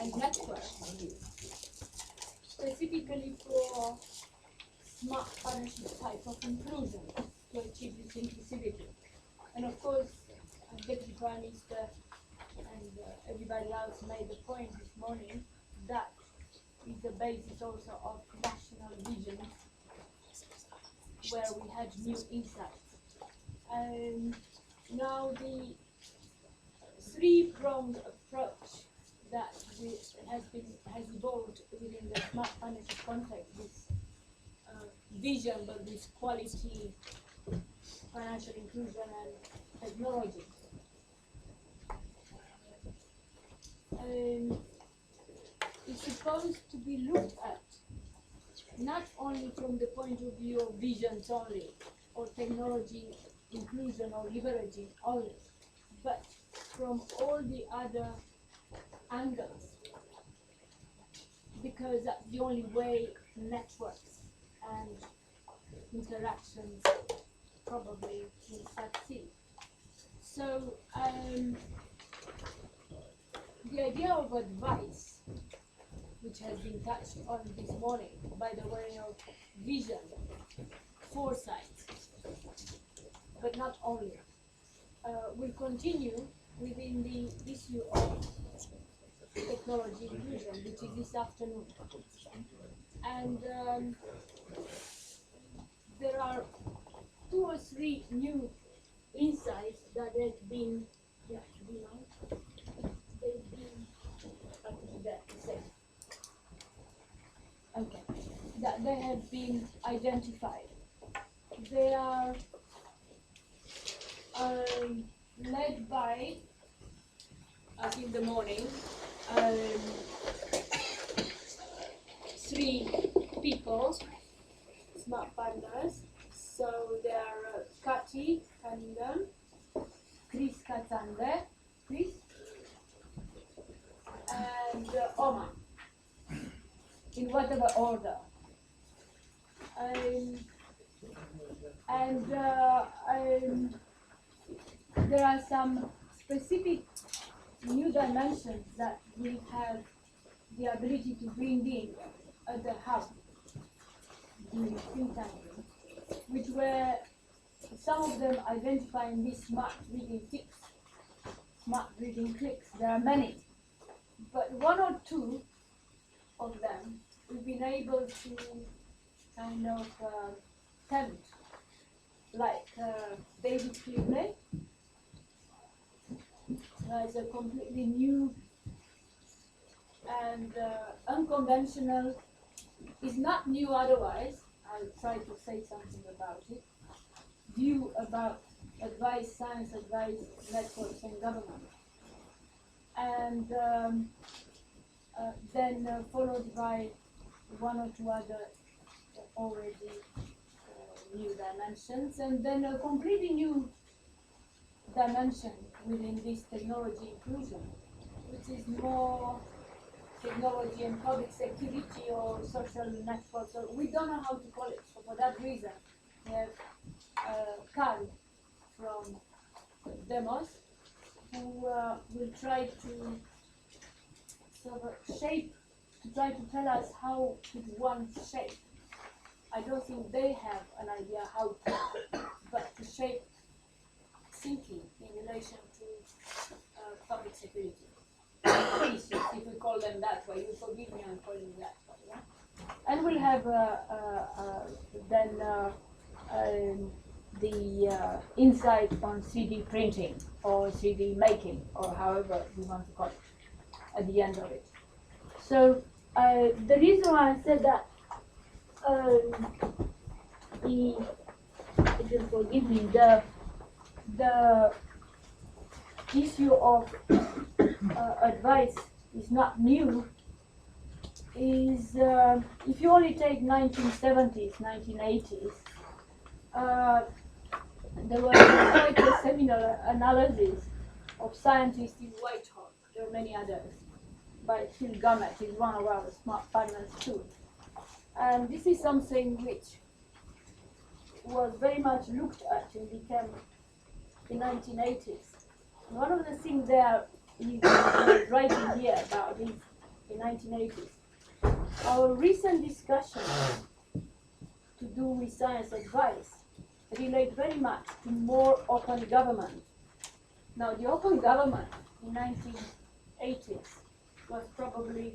and networks, specifically for smart partnership type of inclusion to achieve this inclusivity. And of course, Deputy Prime Minister and everybody else made the point this morning that is the basis also of national vision, where we had new insights. Now the three-pronged approach that has evolved within the smart partnership context, this vision, but with quality, financial inclusion and technology. It's supposed to be looked at not only from the point of view of visions only, or technology inclusion or leveraging only, but from all the other angles, because that's the only way networks and interactions probably will succeed. So the idea of advice, which has been touched on this morning by the way of vision, foresight, but not only, will continue within the issue of technology inclusion, which is this afternoon. And there are 2 or 3 new insights that have been, that they have been identified. They are led by, as in the morning, 3 people, smart partners. So they are Kati Cunningham, Chris Katande, and Oma, in whatever order. There are some specific new dimensions that we have the ability to bring in at the hub during think tank, which were some of them identifying these smart reading tics, smart reading clicks. There are many, but 1 or 2 of them we've been able to kind of tempt, like David Cleveland has a completely new and unconventional, is not new otherwise, I'll try to say something about it, view about advice, science advice, networks and government. And then followed by 1 or 2 other already new dimensions, and then a completely new dimension within this technology inclusion, which is more technology and public security or social networks, or we don't know how to call it. So for that reason, we have Carl from Demos, who will try to sort of shape, to try to tell us how could one shape. I don't think they have an idea how to, but to shape thinking in relation to public security issues, if we call them that way. You forgive me, I'm calling that way. Yeah? And we'll have then the insight on 3D printing or 3D making, or however we want to call it, at the end of it. So the reason why I said that, if you forgive me, the issue of advice is not new, is if you only take 1970s, 1980s, there was quite a seminal analysis of scientists in Whitehall. There are many others, by Phil Gummett, is one of our smart partners too. And this is something which was very much looked at and became in 1980s. And one of the things there is writing here about is 1980s. Our recent discussion to do with science advice relate very much to more open government. Now, the open government in 1980s was probably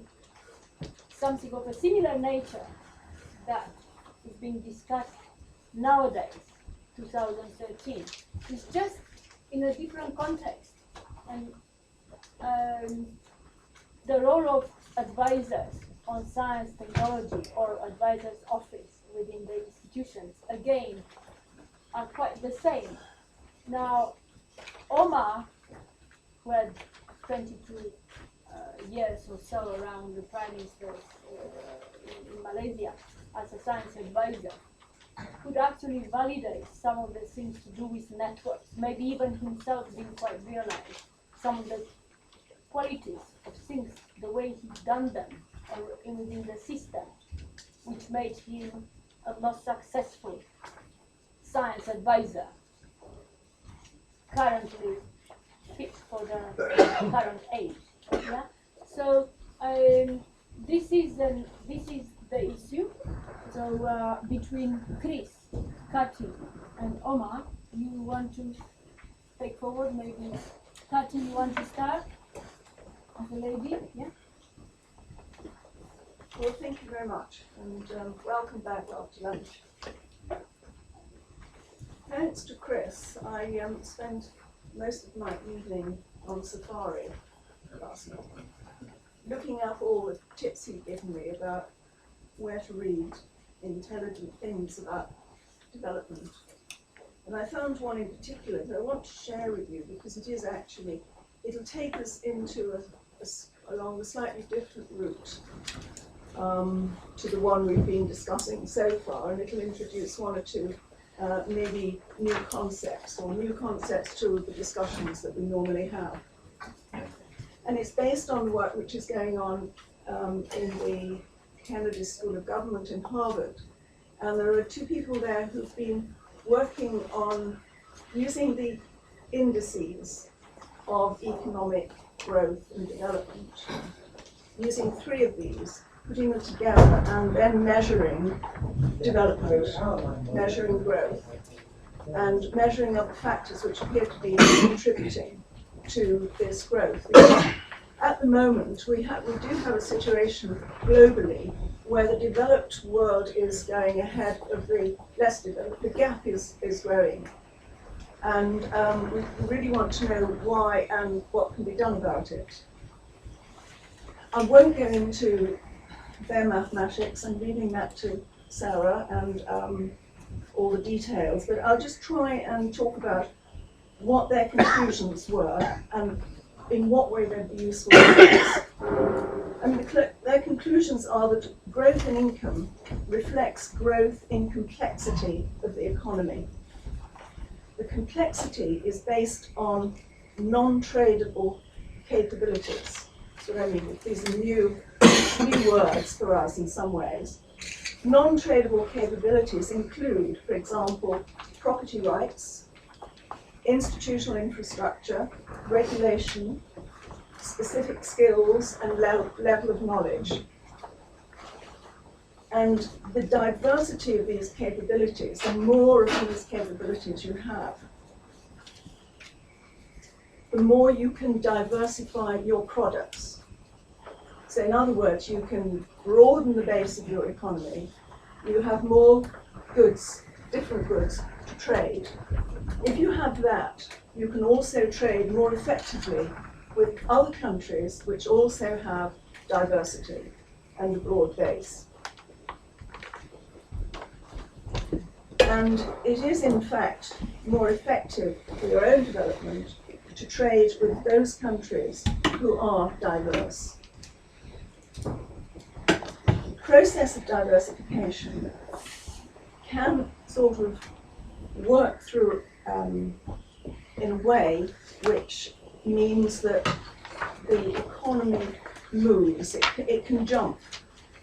something of a similar nature that is being discussed nowadays, 2013. It's just in a different context. And the role of advisors on science technology or advisors' office within the institutions, again, are quite the same. Now, Omar, who had 22 years or so around the Prime Minister in Malaysia as a science advisor, could actually validate some of the things to do with networks, maybe even himself didn't quite realize some of the qualities of things, the way he'd done them within the system, which made him a most successful science advisor, currently fit for the current age. Yeah? So this is the issue. So between Chris, Kati, and Omar, you want to take forward? Maybe Kati, you want to start as a lady? Yeah. Well, thank you very much, and welcome back after lunch. Thanks to Chris, I spent most of my evening on safari last night, looking up all the tips he'd given me about where to read intelligent things about development. And I found one in particular that I want to share with you because it is actually, it'll take us into along a slightly different route to the one we've been discussing so far, and it'll introduce one or two maybe new concepts, or new concepts to the discussions that we normally have. And it's based on work which is going on in the Kennedy School of Government in Harvard. And there are two people there who've been working on using the indices of economic growth and development, using three of these, putting them together and then measuring development, measuring growth, and measuring other factors which appear to be contributing to this growth. Because at the moment, we do have a situation globally where the developed world is going ahead of the less developed. The gap is growing. And we really want to know why and what can be done about it. I won't go into their mathematics. I'm leaving that to Sarah and all the details, but I'll just try and talk about what their conclusions were and in what way they'd be useful to us. I mean, their conclusions are that growth in income reflects growth in complexity of the economy. The complexity is based on non-tradable capabilities. That's what I mean. These are new words for us in some ways. Non-tradable capabilities include, for example, property rights, institutional infrastructure, regulation, specific skills, and level of knowledge. And the diversity of these capabilities, the more of these capabilities you have, the more you can diversify your products. So in other words, you can broaden the base of your economy. You have more goods, different goods to trade. If you have that, you can also trade more effectively with other countries which also have diversity and a broad base. And it is, in fact, more effective for your own development to trade with those countries who are diverse. The process of diversification can sort of work through in a way which means that the economy moves. It can jump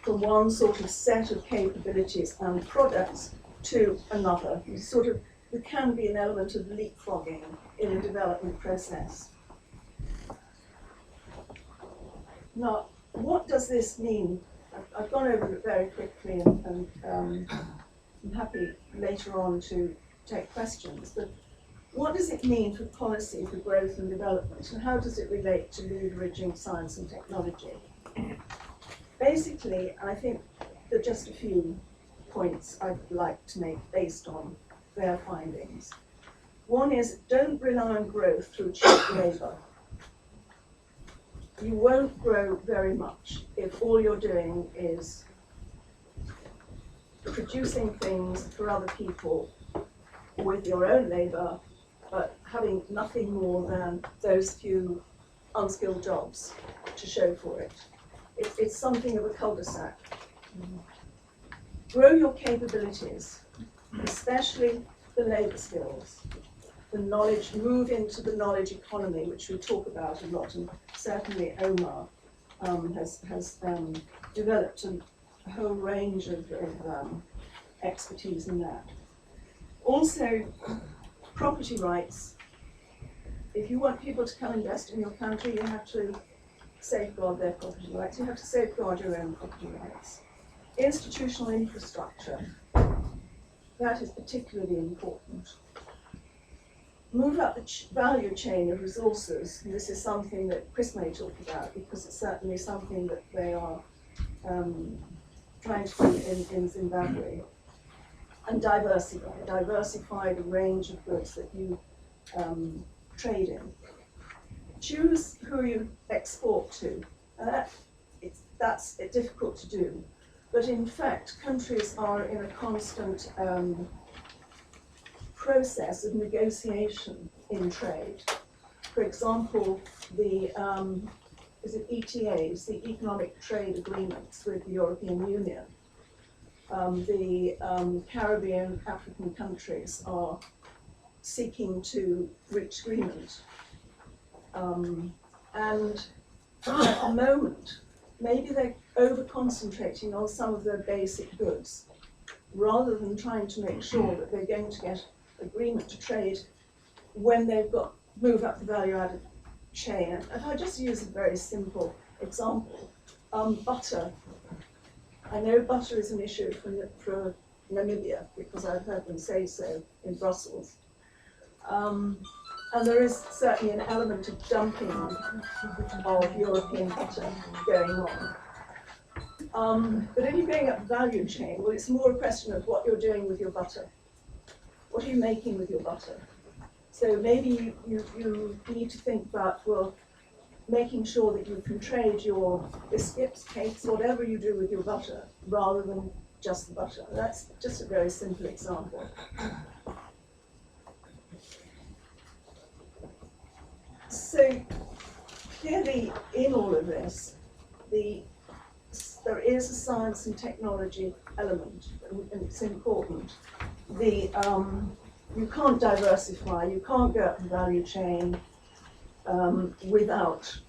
from one sort of set of capabilities and products to another. There can be an element of leapfrogging in the development process. Now, what does this mean? I've gone over it very quickly, and I'm happy later on to take questions, but what does it mean for policy for growth and development, and how does it relate to leveraging science and technology? Basically, I think there are just a few points I'd like to make based on their findings. One is, don't rely on growth through cheap labour. You won't grow very much if all you're doing is producing things for other people with your own labour, but having nothing more than those few unskilled jobs to show for it. It's something of a cul-de-sac. Grow your capabilities, especially the labour skills, the knowledge, move into the knowledge economy, which we talk about a lot, and certainly Omar has developed a whole range of expertise in that. Also, property rights. If you want people to come invest in your country, you have to safeguard their property rights. You have to safeguard your own property rights. Institutional infrastructure. That is particularly important. Move up the value chain of resources. And this is something that Chris may talk about, because it's certainly something that they are trying to do in Zimbabwe. And diversify the range of goods that you trade in. Choose who you export to. That's difficult to do. But in fact, countries are in a constant process of negotiation in trade. For example, the ETAs, the Economic Trade Agreements with the European Union. The Caribbean, African countries are seeking to reach agreement. And at the moment, maybe they're over-concentrating on some of their basic goods, rather than trying to make sure that they're going to get agreement to trade when they've got move up the value-added chain. And I just use a very simple example. Butter. I know butter is an issue for Namibia, because I've heard them say so in Brussels. And there is certainly an element of dumping of European butter going on. But if you're going up the value chain, well, it's more a question of what you're doing with your butter. What are you making with your butter? So maybe you need to think about, well, making sure that you can trade your biscuits, cakes, whatever you do with your butter, rather than just the butter. That's just a very simple example. So clearly, in all of this, there is a science and technology element, and it's important. You can't diversify, you can't go up the value chain without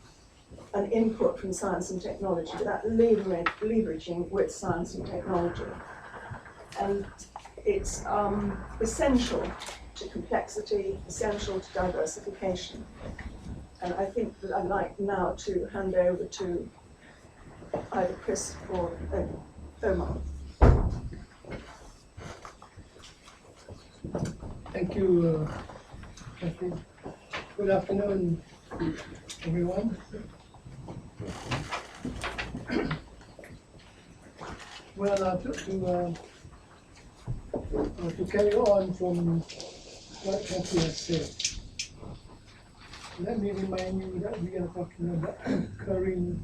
an input from science and technology, without leveraging with science and technology. And it's essential to complexity, essential to diversification. And I think that I'd like now to hand over to either Chris or Omar. Thank you, Kathy. Good afternoon, everyone. Well, to carry on from what Kathy has said, let me remind you that we are talking about current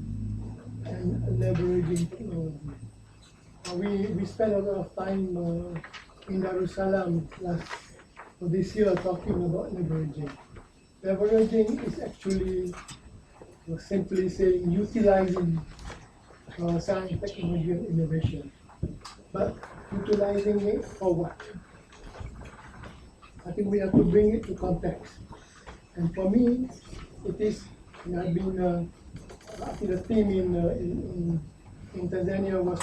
and leveraging technology. We spent a lot of time in Darussalam this year talking about leveraging. Leveraging is actually simply saying utilizing science, technology, and innovation. But utilizing it for what? I think we have to bring it to context. And for me, it is, I've been, I think the theme in Tanzania was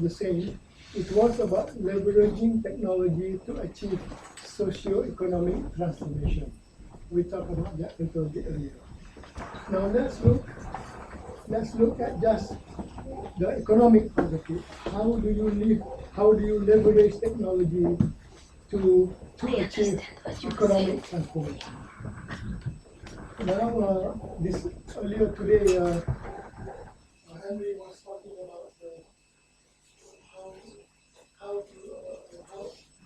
the same. It was about leveraging technology to achieve socio-economic transformation. We talked about that a little bit earlier. Now let's let's look at just the economic part of it. How do you leverage technology to achieve economic transformation? Now, this earlier today, Henry was talking about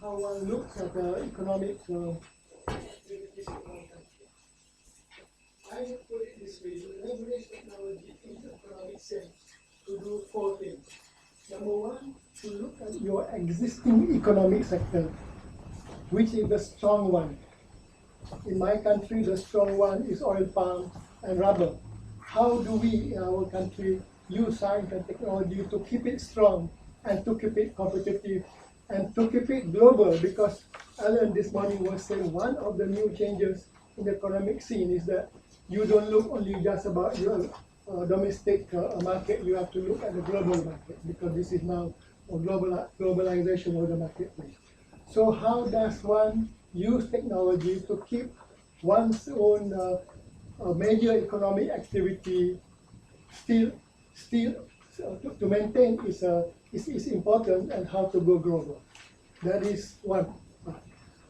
how one looks at economic activities in one country. I would put it this way: you leverage technology in the economic sense to do four things. Number one, to look at your existing economic sector, which is the strong one. In my country, the strong one is oil palm and rubber. How do we, in our country, use science and technology to keep it strong and to keep it competitive and to keep it global? Because Alan this morning was saying one of the new changes in the economic scene is that you don't look only just about your domestic market, you have to look at the global market, because this is now a globalization of the marketplace. So how does one use technology to keep one's own major economic activity still to maintain is important, and how to go global? That is one part.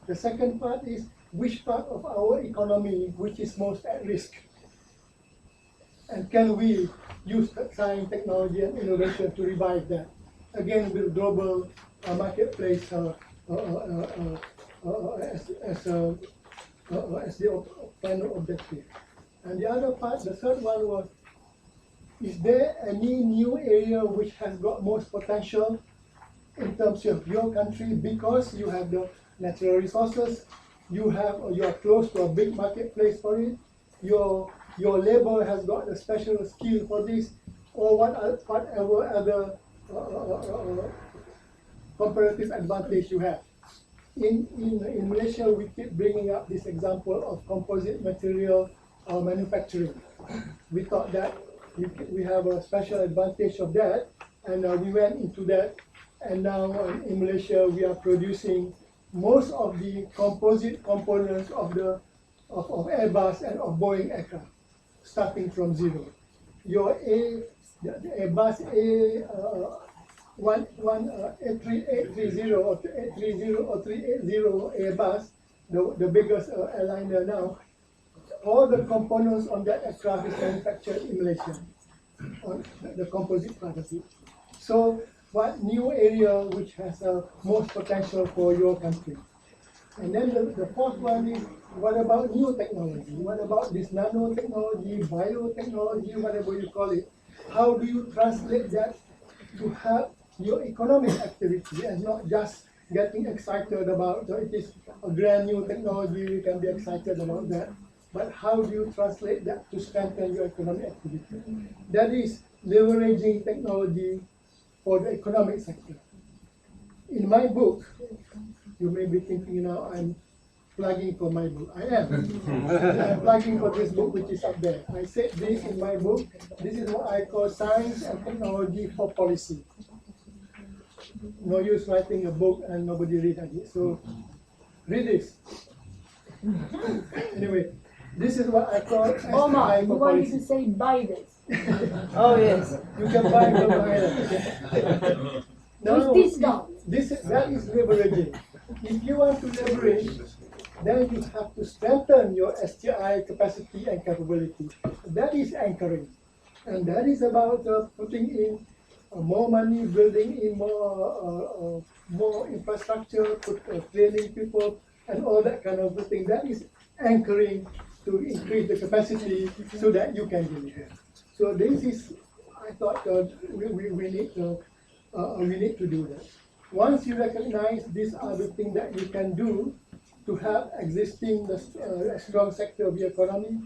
The second part is which part of our economy which is most at risk, and can we use science, technology, and innovation to revive that? Again, with global marketplace as the final objective. And the other part, the third one was, is there any new area which has got most potential in terms of your country, because you have the natural resources, you are close to a big marketplace for it, your labor has got a special skill for this, or whatever other comparative advantage you have. In Malaysia, we keep bringing up this example of composite material manufacturing. We thought that we have a special advantage of that, and we went into that, and now in Malaysia we are producing most of the composite components of Airbus and of Boeing aircraft, starting from zero. The Airbus A330 or 380 Airbus, the biggest airliner now, all the components on that aircraft is manufactured in Malaysia, on the composite part of it. So what new area which has most potential for your country? And then the fourth one is, what about new technology? What about this nanotechnology, biotechnology, whatever you call it? How do you translate that to help your economic activity, and not just getting excited about it is a brand new technology, you can be excited about that, but how do you translate that to strengthen your economic activity? That is leveraging technology for the economic sector. In my book, you may be thinking now I'm plugging for my book. I am. I'm plugging for this book which is up there. I said this in my book. This is what I call Science and Technology for Policy. No use writing a book and nobody reads it. So read this. Anyway, this is what I call Omar, STI you for wanted policy. to say buy this. Oh yes. You can buy from Ireland. With discount. That is leveraging. If you want to leverage, then you have to strengthen your STI capacity and capability. That is anchoring. And that is about putting in more money, building in more infrastructure, training people, and all that kind of thing. That is anchoring to increase the capacity so that you can deliver. So this is, I thought we need to do that. Once you recognize these are the things that you can do to help existing strong sector of the economy,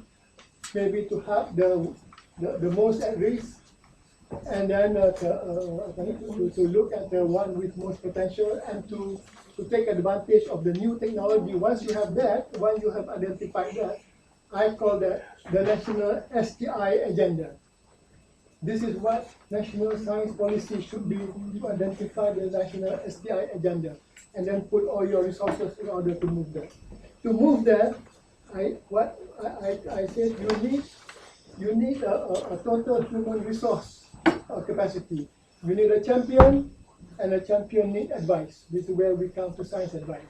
maybe to help the most at risk, and then to look at the one with most potential, and to take advantage of the new technology. Once you have that, once you have identified that, I call that the national STI agenda. This is what national science policy should be, to identify the national STI agenda, and then put all your resources in order to move that. To move that, I said you need you need a total human resource capacity. You need a champion, and a champion need advice. This is where we come to science advice.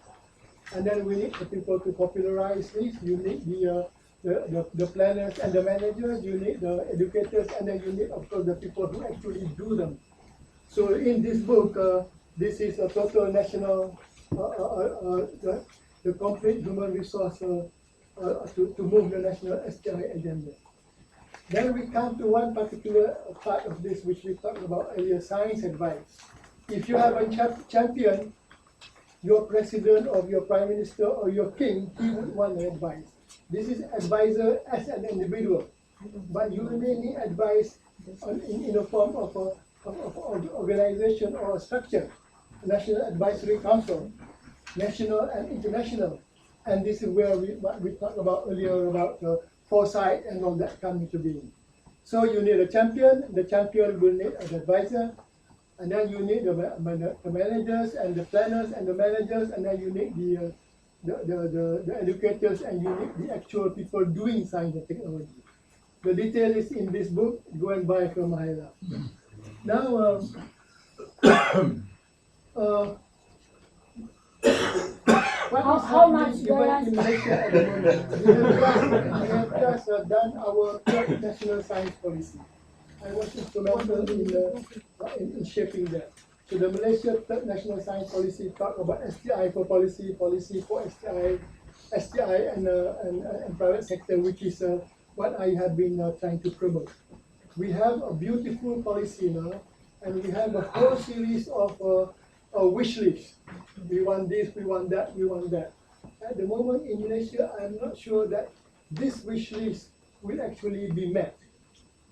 And then we need the people to popularize this. You need the planners and the managers. You need the educators, and then you need, of course, the people who actually do them. So in this book, this is a total national, the complete human resource to move the national STI agenda. Then we come to one particular part of this, which we talked about earlier, science advice. If you have a champion, your president or your prime minister or your king, he would want advice. This is advisor as an individual, but you may need advice in a form of organization or a structure, National Advisory Council, national and international. And this is where we talked about earlier about foresight and all that coming to being. So you need a champion, the champion will need an advisor, and then you need the managers and the planners and the managers, and then you need the educators, and you need the actual people doing science and technology. The detail is in this book, go and buy from Mahela. Now, how much even in Malaysia at the moment? We have just done our third national science policy. I was instrumental in shaping that. So the Malaysia third national science policy talk about STI for policy, policy for STI and private sector, which is what I have been trying to promote. We have a beautiful policy now, and we have a whole series of wish lists. We want this, we want that, we want that. At the moment in Malaysia, I'm not sure that this wish list will actually be met,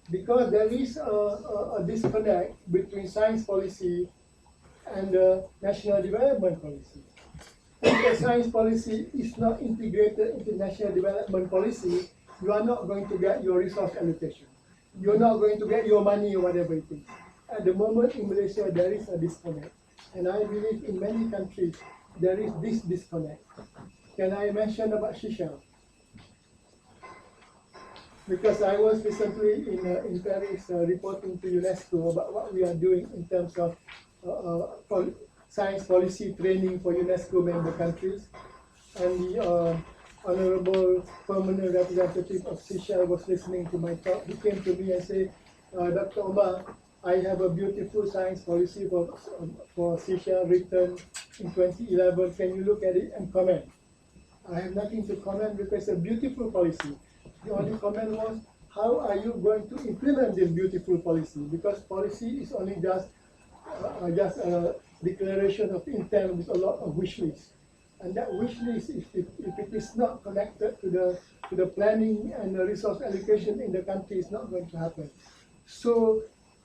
because there is a disconnect between science policy and the national development policy. If the science policy is not integrated into national development policy, you are not going to get your resource allocation. You're not going to get your money or whatever it is. At the moment in Malaysia, there is a disconnect. And I believe in many countries, there is this disconnect. Can I mention about Seychelles? Because I was recently in Paris reporting to UNESCO about what we are doing in terms of science policy training for UNESCO member countries. And the Honorable Permanent Representative of Seychelles was listening to my talk. He came to me and said, Dr. Omar, I have a beautiful science policy for Seychelles written in 2011. Can you look at it and comment? I have nothing to comment because it's a beautiful policy. The only comment was, how are you going to implement this beautiful policy? Because policy is only just a declaration of intent with a lot of wish lists. And that wish list, if it is not connected to the planning and the resource allocation in the country, is not going to happen. So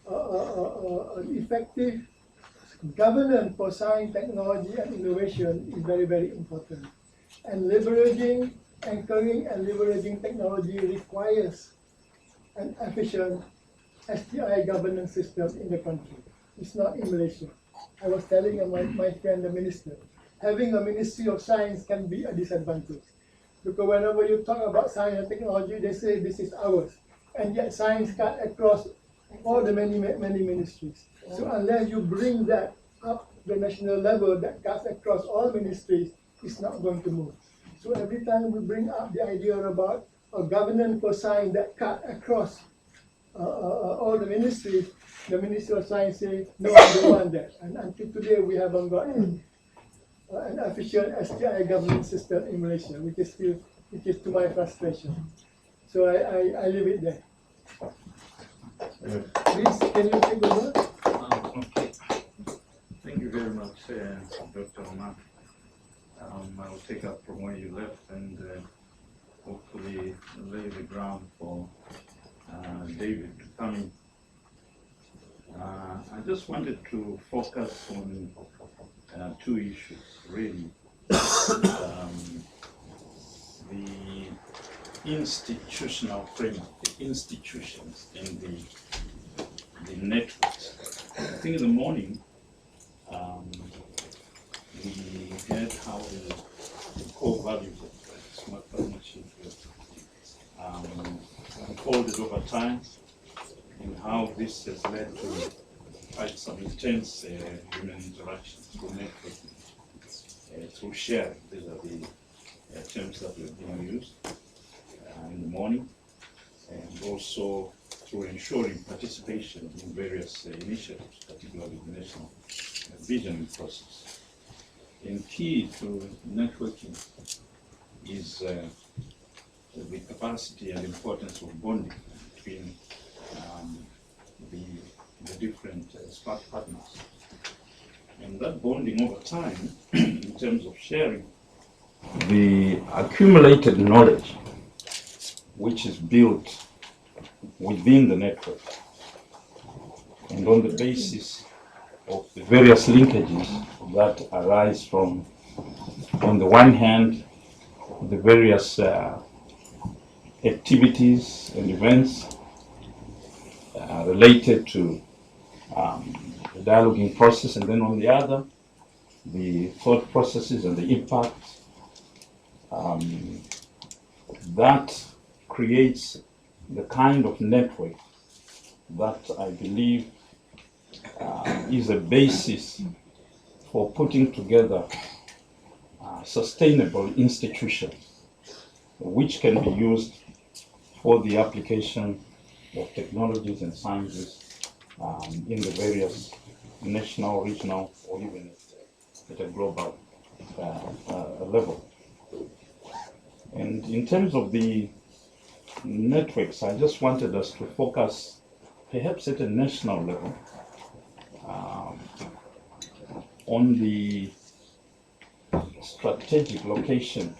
an effective governance for science, technology, and innovation is very, very important. And anchoring and leveraging technology requires an efficient STI governance system in the country. It's not in Malaysia. I was telling my friend, the minister, having a Ministry of Science can be a disadvantage. Because whenever you talk about science and technology, they say this is ours. And yet science cuts across all the many ministries. So unless you bring that up the national level that cuts across all ministries, it's not going to move. So every time we bring up the idea about a governance for science that cut across all the ministries, the Ministry of Science says, no, I don't want that. And until today, we haven't got an official STI governance system in Malaysia, which is to my frustration. So I leave it there. Please, can you take over? Okay. Thank you very much, Dr. Omar. I will take up from where you left and hopefully lay the ground for David to come in. I just wanted to focus on two issues, really. The institutional framework, the institutions and the networks. I think in the morning, we heard how the core values of smart partnership unfolded over time and how this has led to quite some intense human interactions through networking, through sharing. These are the terms that were being used in the morning, and also through ensuring participation in various initiatives, particularly the national visioning process. And key to networking is the capacity and importance of bonding between the different smart partners. And that bonding over time, in terms of sharing the accumulated knowledge which is built within the network, and on the basis of the various linkages that arise from, on the one hand, the various activities and events related to the dialoguing process, and then on the other, the thought processes and the impacts. That creates the kind of network that I believe is a basis for putting together sustainable institutions which can be used for the application of technologies and sciences in the various national, regional, or even at a global level. And in terms of the networks, I just wanted us to focus perhaps at a national level on the strategic location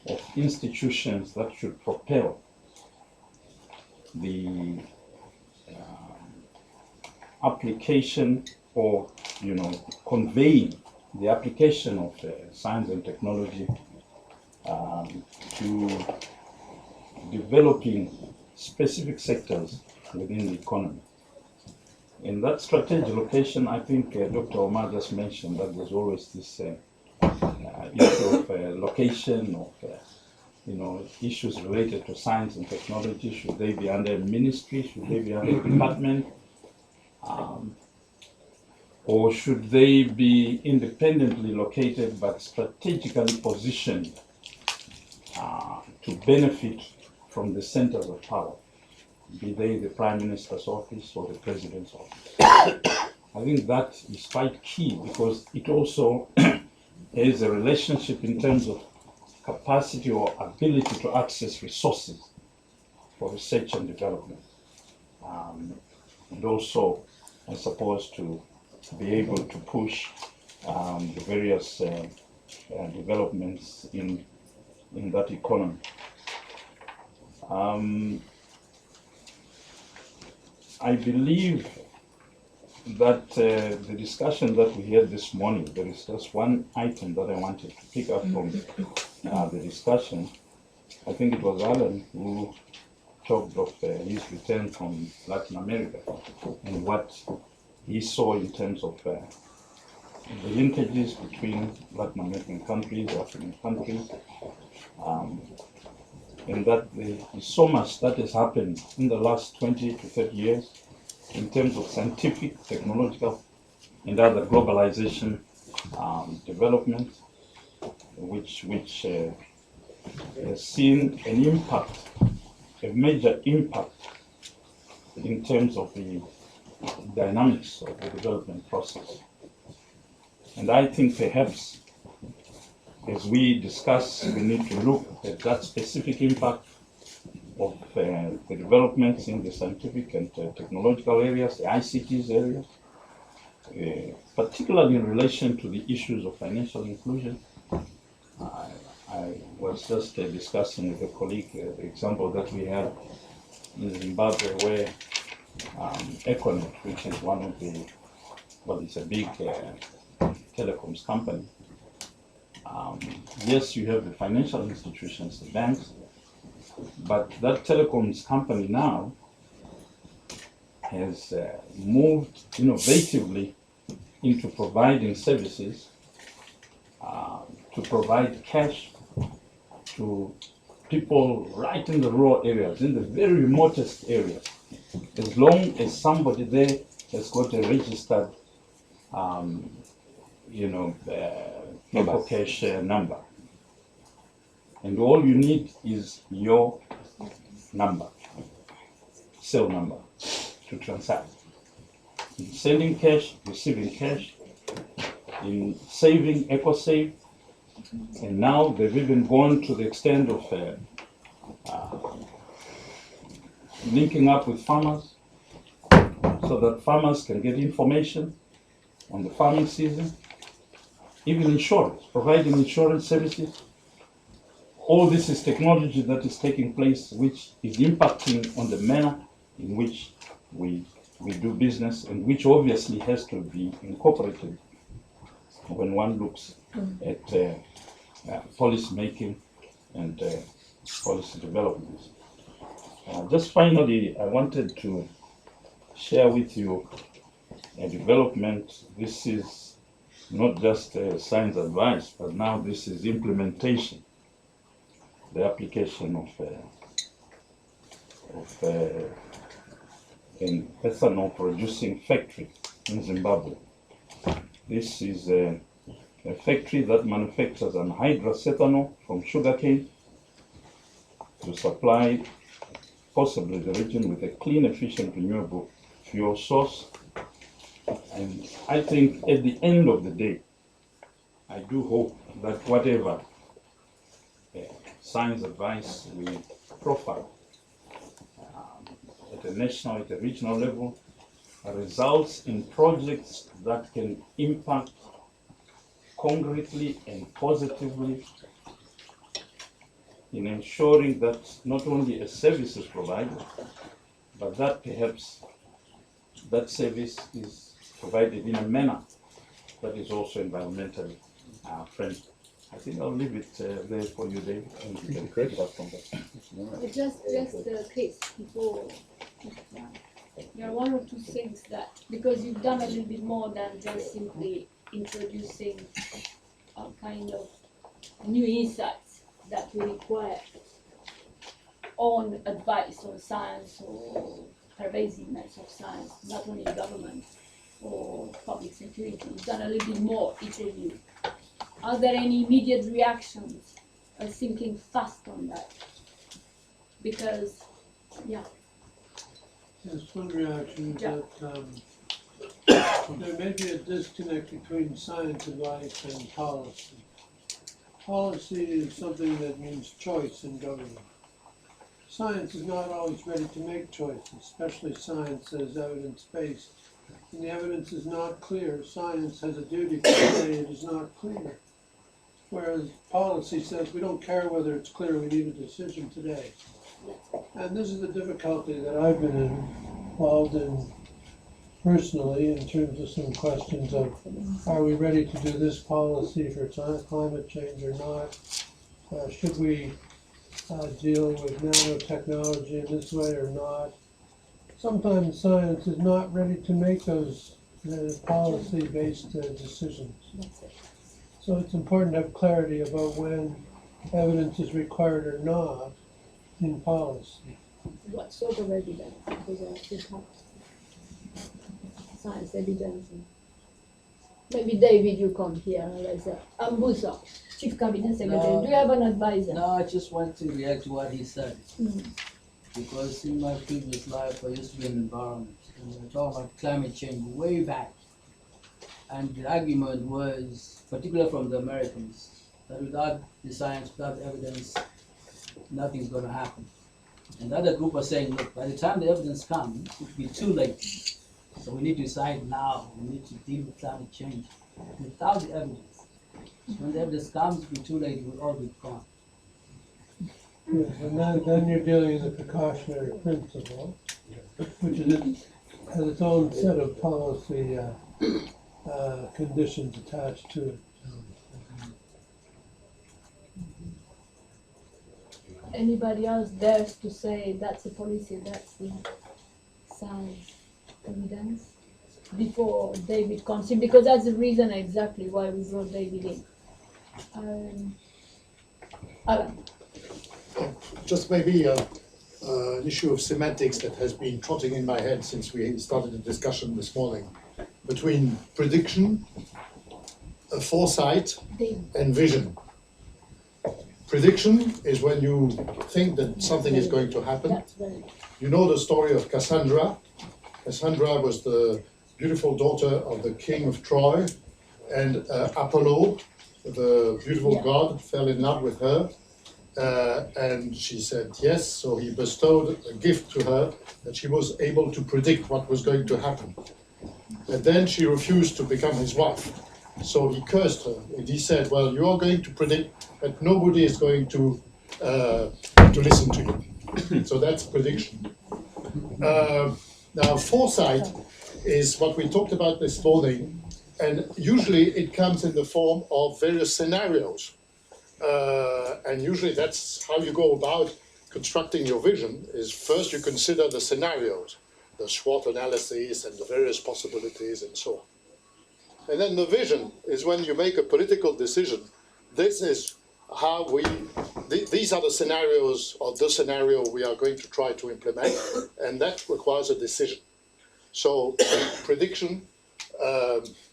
of institutions that should propel the application, or conveying the application of science and technology to developing specific sectors within the economy. In that strategic location, I think Dr. Omar just mentioned that there's always this issue of location, of issues related to science and technology. Should they be under a ministry? Should they be under a department? Or should they be independently located but strategically positioned to benefit from the centers of power, be they the Prime Minister's office or the President's office? I think that is quite key, because it also has a relationship in terms of capacity or ability to access resources for research and development. And also, I suppose, to be able to push the various developments in that economy. I believe that the discussion that we had this morning, there is just one item that I wanted to pick up from the discussion. I think it was Alan who talked of his return from Latin America and what he saw in terms of the linkages between Latin American countries, African countries, and that there is so much that has happened in the last 20 to 30 years in terms of scientific, technological, and other globalization development, which has seen an impact, a major impact in terms of the dynamics of the development process. And I think perhaps as we discuss, we need to look at that specific impact of the developments in the scientific and technological areas, the ICTs areas, particularly in relation to the issues of financial inclusion. I was just discussing with a colleague the example that we had in Zimbabwe, where Econet, which is one of the, well, it's a big telecoms company. Yes, you have the financial institutions, the banks, but that telecoms company now has moved innovatively into providing services to provide cash to people right in the rural areas, in the very remotest areas, as long as somebody there has got a registered, Apple Cash number. And all you need is your number, cell number, to transact. In sending cash, receiving cash, in saving, EcoSave, and now they've even gone to the extent of linking up with farmers so that farmers can get information on the farming season, even insurance, providing insurance services. All this is technology that is taking place, which is impacting on the manner in which we do business, and which obviously has to be incorporated when one looks at policy making and policy development. Just finally, I wanted to share with you a development. This is not just science advice, but now this is implementation. The application of an ethanol producing factory in Zimbabwe. This is a factory that manufactures anhydrous ethanol from sugarcane to supply possibly the region with a clean, efficient, renewable fuel source. And I think at the end of the day, I do hope that whatever science advice we profile at a national, at a regional level, results in projects that can impact concretely and positively in ensuring that not only a service is provided, but that perhaps that service is provided in a manner that is also environmentally friendly. I think I'll leave it there for you, David, and you can pick it up from there. Just Chris, before, there are one or two things that, because you've done a little bit more than just simply introducing a kind of new insights that we require on advice on science or pervasiveness of science, not only in government or public security. You've done a little bit more, each of you. Are there any immediate reactions thinking fast on that? Because, yeah. Yes, one reaction is that there may be a disconnect between science advice and policy. Policy is something that means choice in government. Science is not always ready to make choices, especially science that is evidence-based. When the evidence is not clear, science has a duty to say it is not clear. Whereas policy says we don't care whether it's clear, we need a decision today. And this is the difficulty that I've been involved in personally in terms of some questions of, are we ready to do this policy for climate change or not? Should we deal with nanotechnology in this way or not? Sometimes science is not ready to make those policy-based decisions. So it's important to have clarity about when evidence is required or not in policy. What sort of evidence? Because science evidence. Maybe David, you come here as Ambusa, Chief Cabinet Secretary. No. Do you have an advisor? No, I just want to react to what he said. Because in my previous life, I used to be in environment. And we were talking about climate change way back. And the argument was, particularly from the Americans, that without the science, without the evidence, nothing's going to happen. And the other group was saying, look, by the time the evidence comes, it will be too late. So we need to decide now. We need to deal with climate change without the evidence. When the evidence comes, it will be too late. It will all be gone. Yes, and then you're dealing with the precautionary principle, which has its own set of policy conditions attached to it. Anybody else dares to say that's a policy, that's the science evidence? Before David comes in, because that's the reason exactly why we brought David in. Alan. just maybe an issue of semantics that has been trotting in my head since we started the discussion this morning between prediction, foresight, and vision. Prediction is when you think that something is going to happen. You know the story of Cassandra. Cassandra was the beautiful daughter of the king of Troy, and Apollo, the beautiful god, fell in love with her. And she said yes, so he bestowed a gift to her that she was able to predict what was going to happen. And then she refused to become his wife. So he cursed her, and he said, well, you are going to predict that nobody is going to listen to you. So that's prediction. Now, foresight is what we talked about this morning, and usually it comes in the form of various scenarios. And usually that's how you go about constructing your vision, is first you consider the scenarios, the SWOT analysis and the various possibilities and so on. And then the vision is when you make a political decision. This is how these are the scenarios, or the scenario we are going to try to implement, and that requires a decision. So prediction,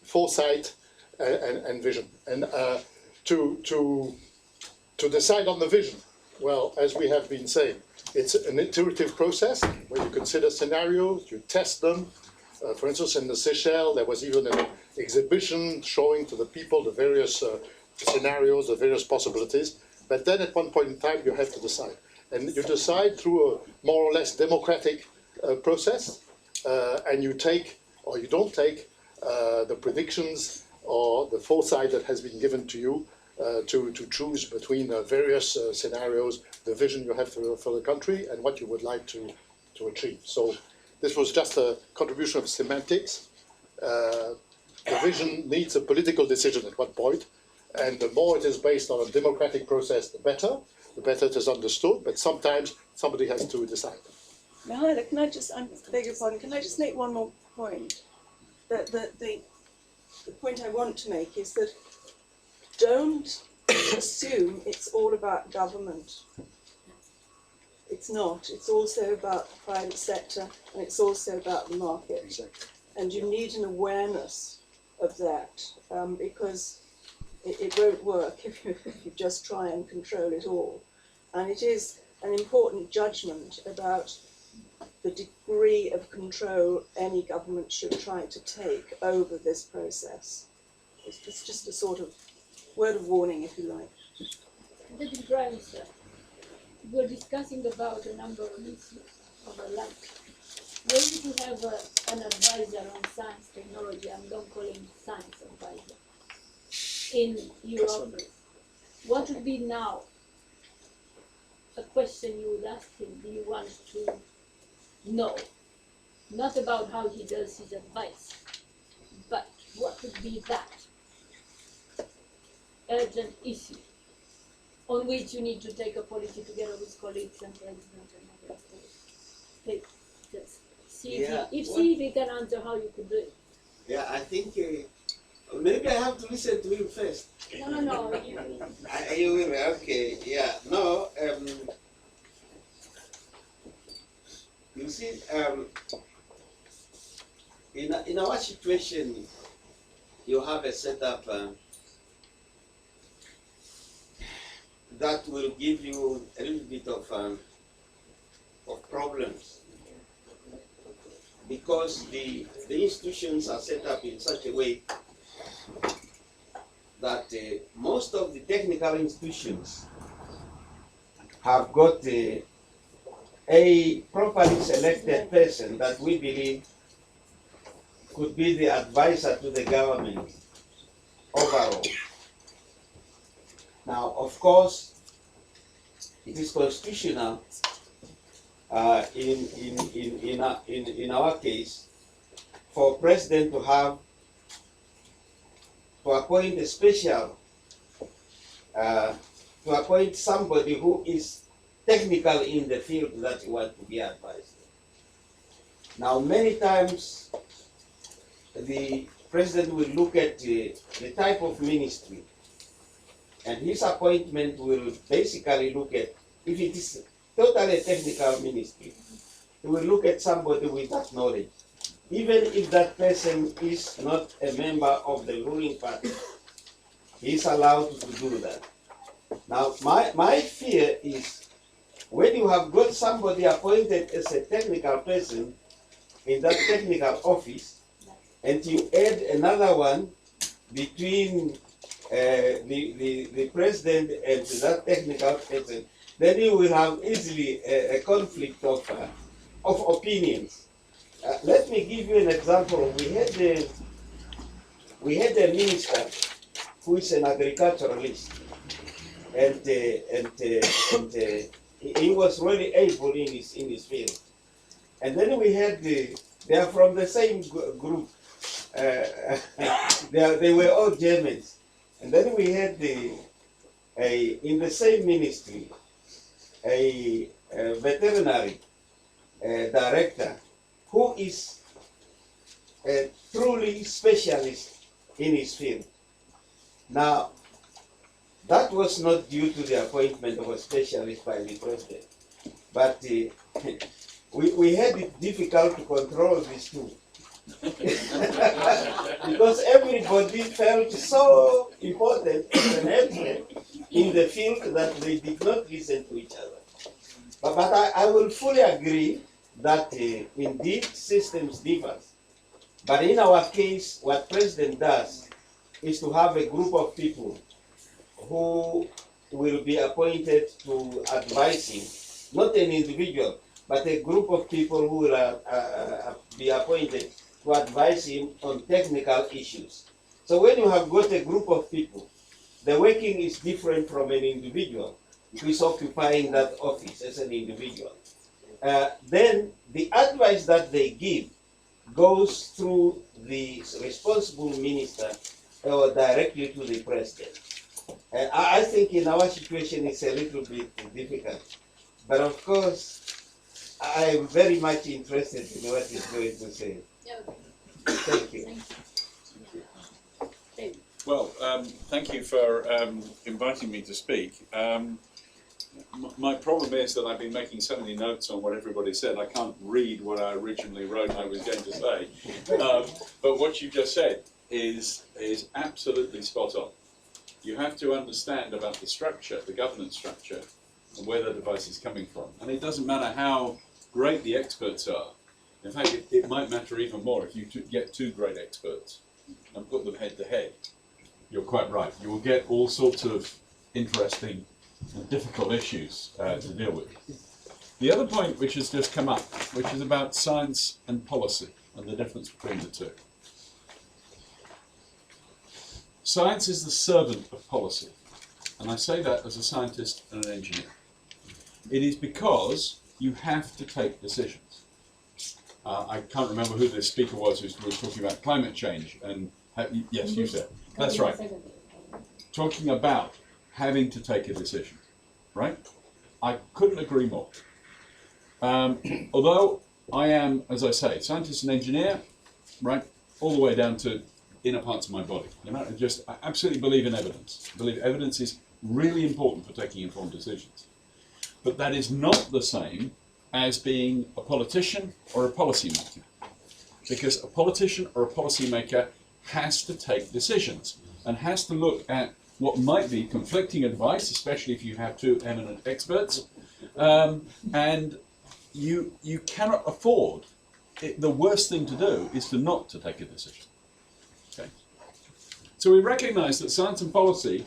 foresight, and vision. And to decide on the vision, well, as we have been saying, it's an iterative process where you consider scenarios, you test them. For instance, in the Seychelles, there was even an exhibition showing to the people the various scenarios, the various possibilities. But then at one point in time, you have to decide. And you decide through a more or less democratic process, and you take, or you don't take, the predictions or the foresight that has been given to you to choose between various scenarios, the vision you have for the country, and what you would like to achieve. So this was just a contribution of semantics. The vision needs a political decision at one point, and the more it is based on a democratic process, the better it is understood, but sometimes somebody has to decide. Now, can I just, I beg your pardon, can I just make one more point? The point I want to make is that don't assume it's all about government. It's not. It's also about the private sector, and it's also about the market. Exactly. And you need an awareness of that, because it won't work if you just try and control it all. And it is an important judgment about the degree of control any government should try to take over this process. It's just a sort of word of warning, if you like. Deputy Prime Minister, we're discussing about a number of issues of our life. Were you to have an advisor on science, technology, and don't call him science advisor, in your office, what would be now a question you would ask him? Do you want to know? Not about how he does his advice, but what would be that urgent issue on which you need to take a policy together with colleagues and president and others? Please, just see if he can answer how you could do it. Yeah, I think maybe I have to listen to him first. No. You will, okay, yeah. No, you see, in our situation, you have a setup that will give you a little bit of problems, because the institutions are set up in such a way that most of the technical institutions have got a properly selected person that we believe could be the advisor to the government overall. Now, of course, it is constitutional in our case for president to appoint a special, to appoint somebody who is technical in the field that you want to be advised. Now, many times the president will look at the type of ministry, and his appointment will basically look at if it is totally a technical ministry, he will look at somebody with that knowledge. Even if that person is not a member of the ruling party, he is allowed to do that. Now, my fear is when you have got somebody appointed as a technical person in that technical office, and you add another one between the president and that technical person, then you will have easily a conflict of opinions. Let me give you an example. We had a minister who is an agriculturalist, and he was really able in his field. And then we had they are from the same group. They were all Germans. And then we had in the same ministry a veterinary director who is a truly specialist in his field. Now, that was not due to the appointment of a specialist by the president, but we had it difficult to control these two. Because everybody felt so important as an expert in the field that they did not listen to each other. But I will fully agree that indeed systems differ. But in our case, what President does is to have a group of people who will be appointed to advise him, not an individual, but a group of people who will be appointed to advise him on technical issues. So when you have got a group of people, the working is different from an individual who is occupying that office as an individual. Then the advice that they give goes through the responsible minister or directly to the president. I think in our situation it's a little bit difficult. But of course, I am very much interested in what he's going to say. Thank you. Well, thank you for inviting me to speak. My problem is that I've been making so many notes on what everybody said, I can't read what I originally wrote I was going to say. But what you just said is absolutely spot on. You have to understand about the structure, the governance structure, and where the device is coming from. And it doesn't matter how great the experts are. In fact, it might matter even more if you get two great experts and put them head to head. You're quite right. You will get all sorts of interesting and difficult issues to deal with. The other point which has just come up, which is about science and policy and the difference between the two. Science is the servant of policy, and I say that as a scientist and an engineer. It is because you have to take decisions. I can't remember who the speaker was who was talking about climate change, and yes, you said. That's right. Talking about having to take a decision, right? I couldn't agree more. Although I am, as I say, scientist and engineer, right, all the way down to inner parts of my body. You know, I absolutely believe in evidence. I believe evidence is really important for taking informed decisions. But that is not the same as being a politician or a policymaker. Because a politician or a policymaker has to take decisions and has to look at what might be conflicting advice, especially if you have two eminent experts, and you cannot afford the worst thing to do is to not to take a decision. Okay. So we recognise that science and policy,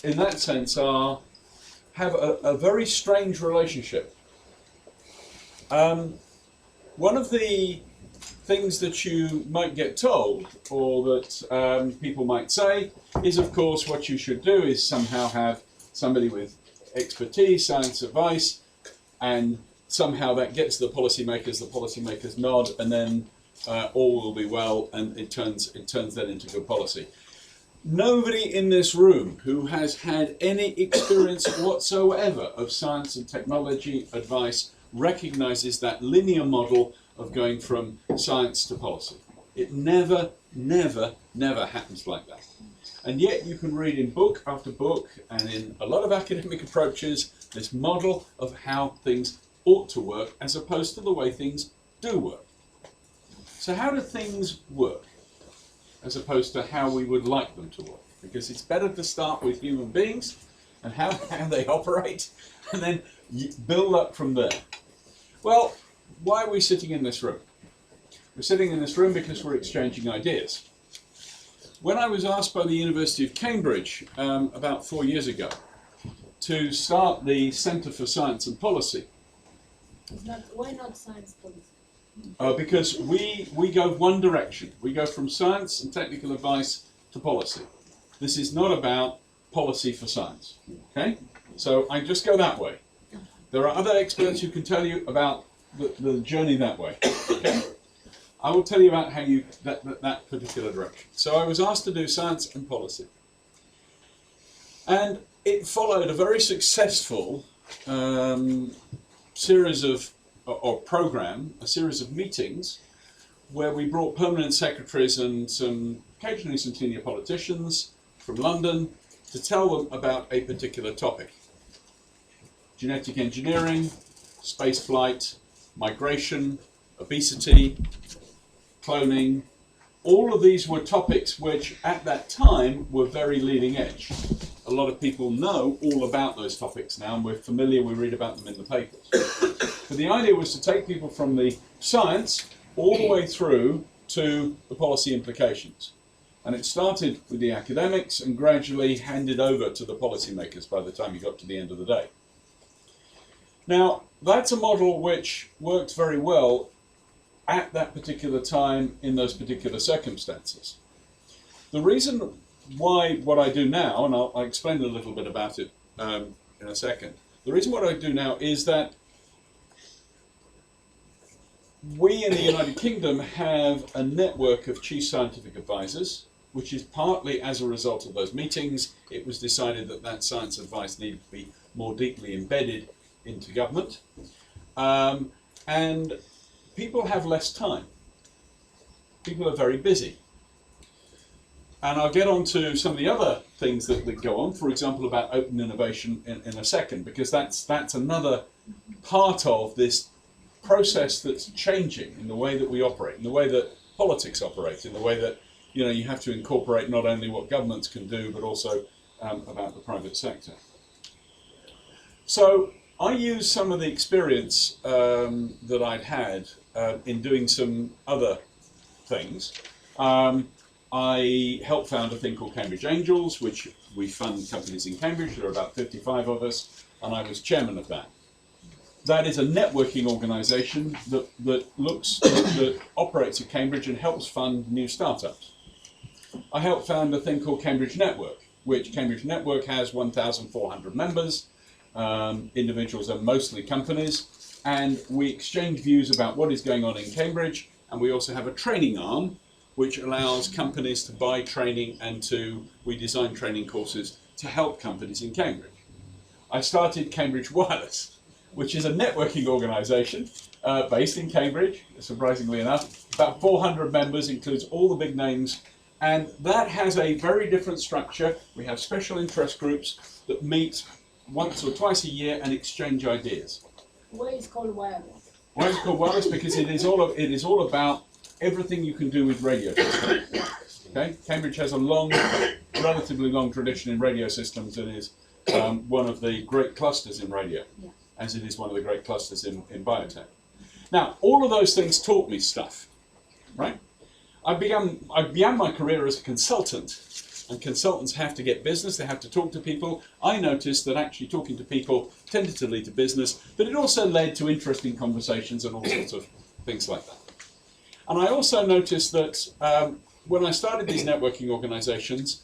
in that sense, have a very strange relationship. One of the things that you might get told, or that people might say, is of course what you should do is somehow have somebody with expertise, science advice, and somehow that gets the policymakers nod, and then all will be well, and it turns then into good policy. Nobody in this room who has had any experience whatsoever of science and technology advice recognizes that linear model of going from science to policy. It never happens like that. And yet you can read in book after book and in a lot of academic approaches this model of how things ought to work as opposed to the way things do work. So how do things work as opposed to how we would like them to work? Because it's better to start with human beings and how they operate and then build up from there. Well, why are we sitting in this room? We're sitting in this room because we're exchanging ideas. When I was asked by the University of Cambridge about 4 years ago to start the Centre for Science and Policy, Why not science policy? because we go one direction. We go from science and technical advice to policy. This is not about policy for science. Okay? So I just go that way. There are other experts who can tell you about the journey that way. Okay? I will tell you about how you that particular direction. So I was asked to do science and policy. And it followed a very successful series of a series of meetings where we brought permanent secretaries and occasionally some senior politicians from London to tell them about a particular topic. Genetic engineering, space flight, migration, obesity, cloning. All of these were topics which at that time were very leading edge. A lot of people know all about those topics now and we're familiar, we read about them in the papers. But the idea was to take people from the science all the way through to the policy implications. And it started with the academics and gradually handed over to the policymakers by the time you got to the end of the day. Now, that's a model which worked very well at that particular time in those particular circumstances. The reason why what I do now, and I'll explain a little bit about it in a second, the reason what I do now is that we in the United Kingdom have a network of chief scientific advisors, which is partly as a result of those meetings. It was decided that that science advice needed to be more deeply embedded into government. And people have less time. People are very busy. And I'll get on to some of the other things that go on, for example, about open innovation in a second, because that's another part of this process that's changing in the way that we operate, in the way that politics operate, in the way that you have to incorporate not only what governments can do, but also about the private sector. So I use some of the experience that I'd had in doing some other things. I helped found a thing called Cambridge Angels, which we fund companies in Cambridge. There are about 55 of us, and I was chairman of that. That is a networking organisation that operates at Cambridge and helps fund new startups. I helped found a thing called Cambridge Network, which Cambridge Network has 1,400 members, individuals and mostly companies, and we exchange views about what is going on in Cambridge, and we also have a training arm which allows companies to buy training and we design training courses to help companies in Cambridge. I started Cambridge Wireless, which is a networking organisation based in Cambridge, surprisingly enough. About 400 members, includes all the big names, and that has a very different structure. We have special interest groups that meet once or twice a year and exchange ideas. Why is it called wireless? Why is it called wireless? Because it is all about everything you can do with radio systems. Okay? Cambridge has a relatively long tradition in radio systems and is one of the great clusters in radio, as it is one of the great clusters in biotech. Now, all of those things taught me stuff, right? I began my career as a consultant, and consultants have to get business, they have to talk to people. I noticed that actually talking to people tended to lead to business, but it also led to interesting conversations and all sorts of things like that. And I also noticed that when I started these networking organizations,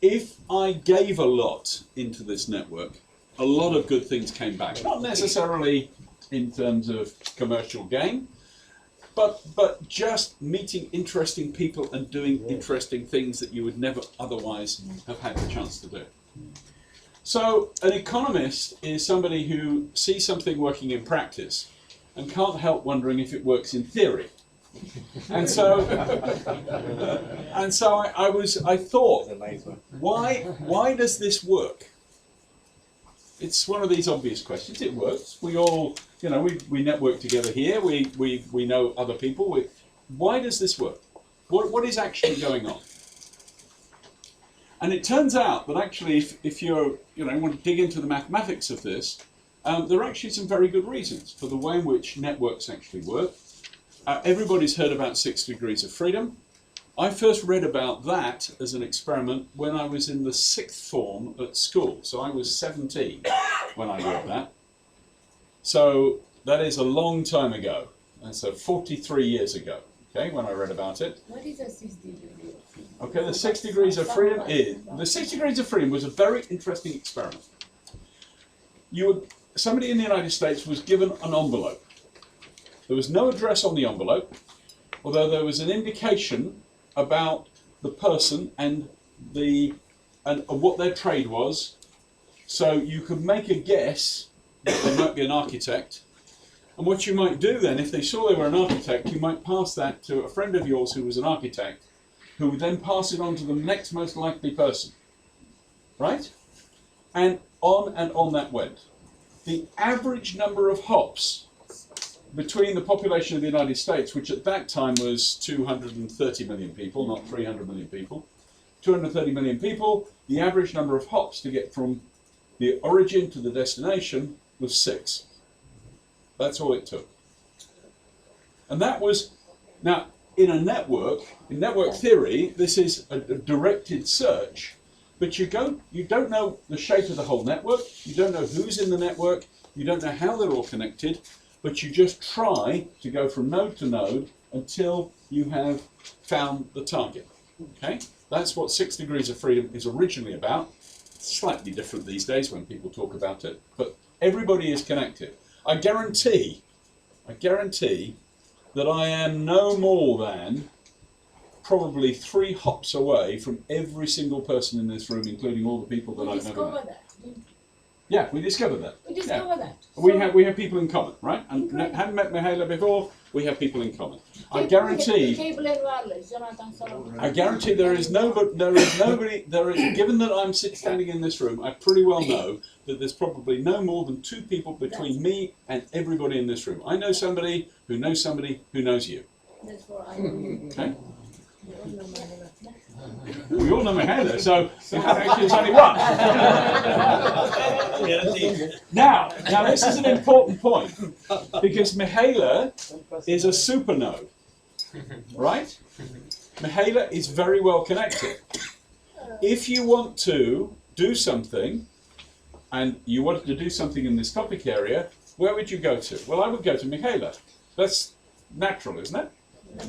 if I gave a lot into this network, a lot of good things came back. Not necessarily in terms of commercial gain, but just meeting interesting people and doing interesting things that you would never otherwise have had the chance to do. So an economist is somebody who sees something working in practice and can't help wondering if it works in theory. And so, I thought, why does this work? It's one of these obvious questions. It works. We all, we network together here. We know other people. Why does this work? What is actually going on? And it turns out that actually, if you want to dig into the mathematics of this, there are actually some very good reasons for the way in which networks actually work. Everybody's heard about 6 degrees of freedom. I first read about that as an experiment when I was in the 6th form at school. So I was 17 when I read that. So that is a long time ago. And so 43 years ago, okay, when I read about it. What is a 6 degree? Okay, the 6 degrees of freedom was a very interesting experiment. Somebody in the United States was given an envelope. There was no address on the envelope, although there was an indication about the person and what their trade was. So you could make a guess that they might be an architect. And what you might do then, if they saw they were an architect, you might pass that to a friend of yours who was an architect, who would then pass it on to the next most likely person. Right? And on that went. The average number of hops between the population of the United States, which at that time was 230 million people, not 300 million people, 230 million people, the average number of hops to get from the origin to the destination was 6. That's all it took. And that was, now in network theory, this is a directed search, but you don't know the shape of the whole network, you don't know who's in the network, you don't know how they're all connected, but you just try to go from node to node until you have found the target. Okay? That's what 6 degrees of freedom is originally about. It's slightly different these days when people talk about it, but everybody is connected. I guarantee that I am no more than probably 3 hops away from every single person in this room, including all the people that I've never met. Yeah, we discovered that. We discovered that. We have people in common, right? And hadn't met Mihaela before. We have people in common. I guarantee there is nobody. Given that I'm standing in this room, I pretty well know that there's probably no more than 2 people between me and everybody in this room. I know somebody who knows somebody who knows you. That's what I know. Okay. We all know Mihaela, so actually it's only one. Now this is an important point, because Mihaela is a supernode, right? Mihaela is very well connected. If you want to do something, and you wanted to do something in this topic area, where would you go to? Well, I would go to Mihaela. That's natural, isn't it?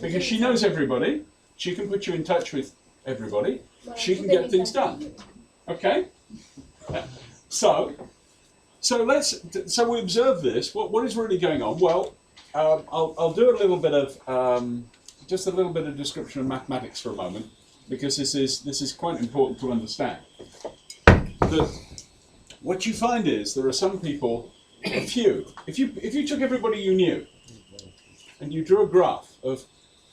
Because she knows everybody. She can put you in touch with everybody. She can get things done. Okay? So we observe this. What is really going on? Well, I'll do a little bit of just a little bit of description of mathematics for a moment, because this is quite important to understand. That what you find is there are some people, a few. If you took everybody you knew and you drew a graph of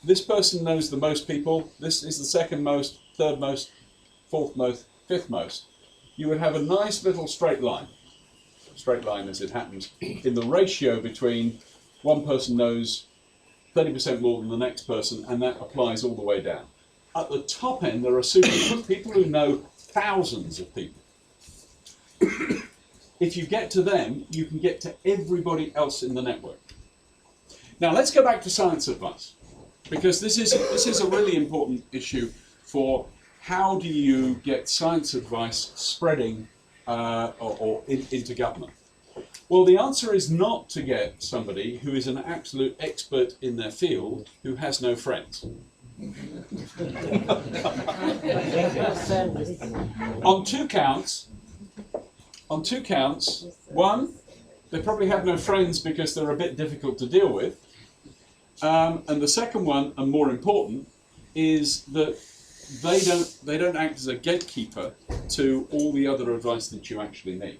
this person knows the most people, this is the second most, third most, fourth most, fifth most, you would have a nice little straight line as it happens, in the ratio between one person knows 30% more than the next person, and that applies all the way down. At the top end, there are people who know thousands of people. If you get to them, you can get to everybody else in the network. Now let's go back to science advice, because this is a really important issue for how do you get science advice spreading into government. Well, the answer is not to get somebody who is an absolute expert in their field who has no friends. On two counts. One, they probably have no friends because they're a bit difficult to deal with. And the second one, and more important, is that they don't act as a gatekeeper to all the other advice that you actually need.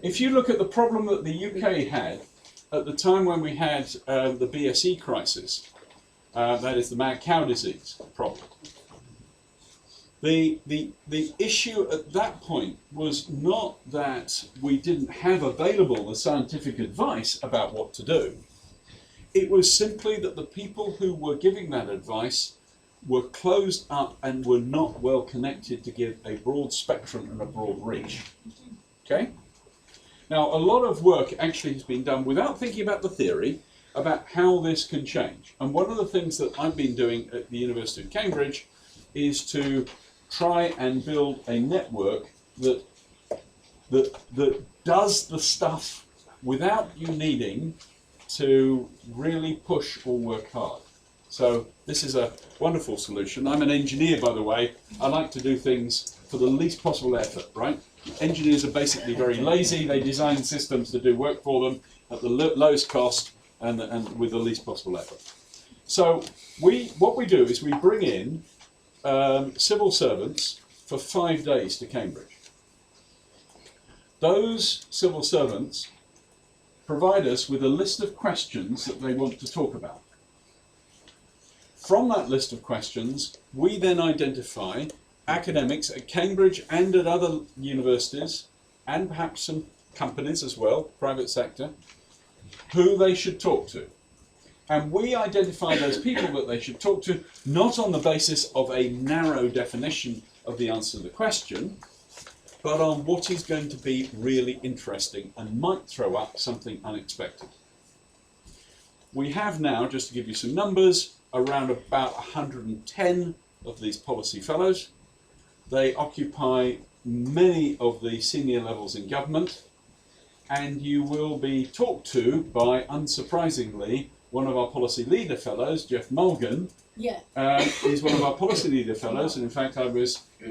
If you look at the problem that the UK had at the time when we had the BSE crisis, that is the mad cow disease problem. The issue at that point was not that we didn't have available the scientific advice about what to do. It was simply that the people who were giving that advice were closed up and were not well connected to give a broad spectrum and a broad reach. Okay? Now, a lot of work actually has been done without thinking about the theory, about how this can change. And one of the things that I've been doing at the University of Cambridge is to try and build a network that does the stuff without you needing to really push or work hard. So this is a wonderful solution. I'm an engineer, by the way. I like to do things for the least possible effort, right? Engineers are basically very lazy. They design systems to do work for them at the lowest cost and with the least possible effort. So what we do is we bring in civil servants for 5 days to Cambridge. Those civil servants provide us with a list of questions that they want to talk about. From that list of questions, we then identify academics at Cambridge and at other universities, and perhaps some companies as well, private sector, who they should talk to. And we identify those people that they should talk to, not on the basis of a narrow definition of the answer to the question, but on what is going to be really interesting and might throw up something unexpected. We have now, just to give you some numbers, around about 110 of these policy fellows. They occupy many of the senior levels in government, and you will be talked to by, unsurprisingly, one of our policy leader fellows, Jeff Mulgan. Yeah. He's one of our policy leader fellows, and in fact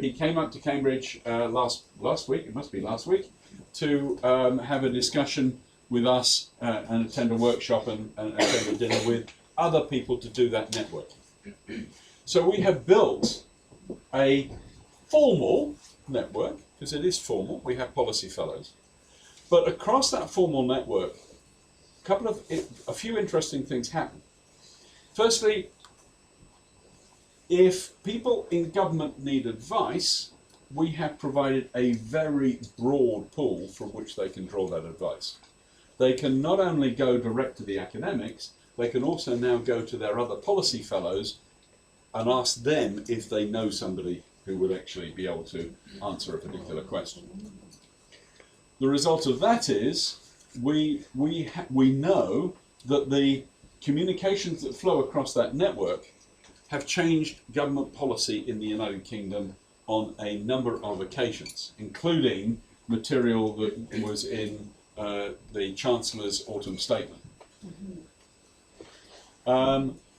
he came up to Cambridge last week, it must be last week, to have a discussion with us and attend a workshop and attend a dinner with other people to do that network. So we have built a formal network, because it is formal, we have policy fellows, but across that formal network, a few interesting things happen. Firstly, if people in government need advice, we have provided a very broad pool from which they can draw that advice. They can not only go direct to the academics, they can also now go to their other policy fellows and ask them if they know somebody who would actually be able to answer a particular question. The result of that is we know that the communications that flow across that network have changed government policy in the United Kingdom on a number of occasions, including material that was in the Chancellor's autumn statement.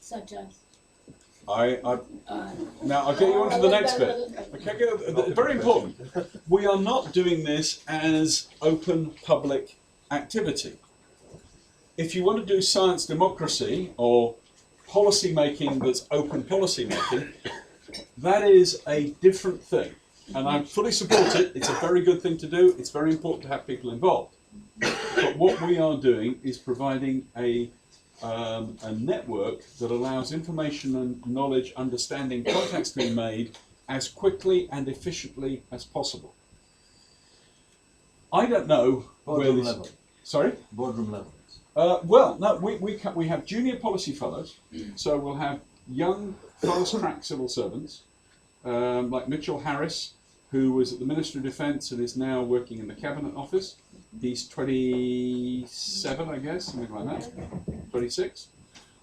Such as? Now I'll get you on to the next bit. Okay, very important. We are not doing this as open public activity. If you want to do science democracy or policy making that's open policy making, that is a different thing. And I fully support it. It's a very good thing to do. It's very important to have people involved. But what we are doing is providing a network that allows information and knowledge, understanding, contacts to be made as quickly and efficiently as possible. I don't know where this... level. Sorry? Boardroom level. Well, no, we have junior policy fellows, so we'll have young, fast-track civil servants, like Mitchell Harris, who was at the Ministry of Defence and is now working in the Cabinet Office. He's 27, I guess, something like that, 26.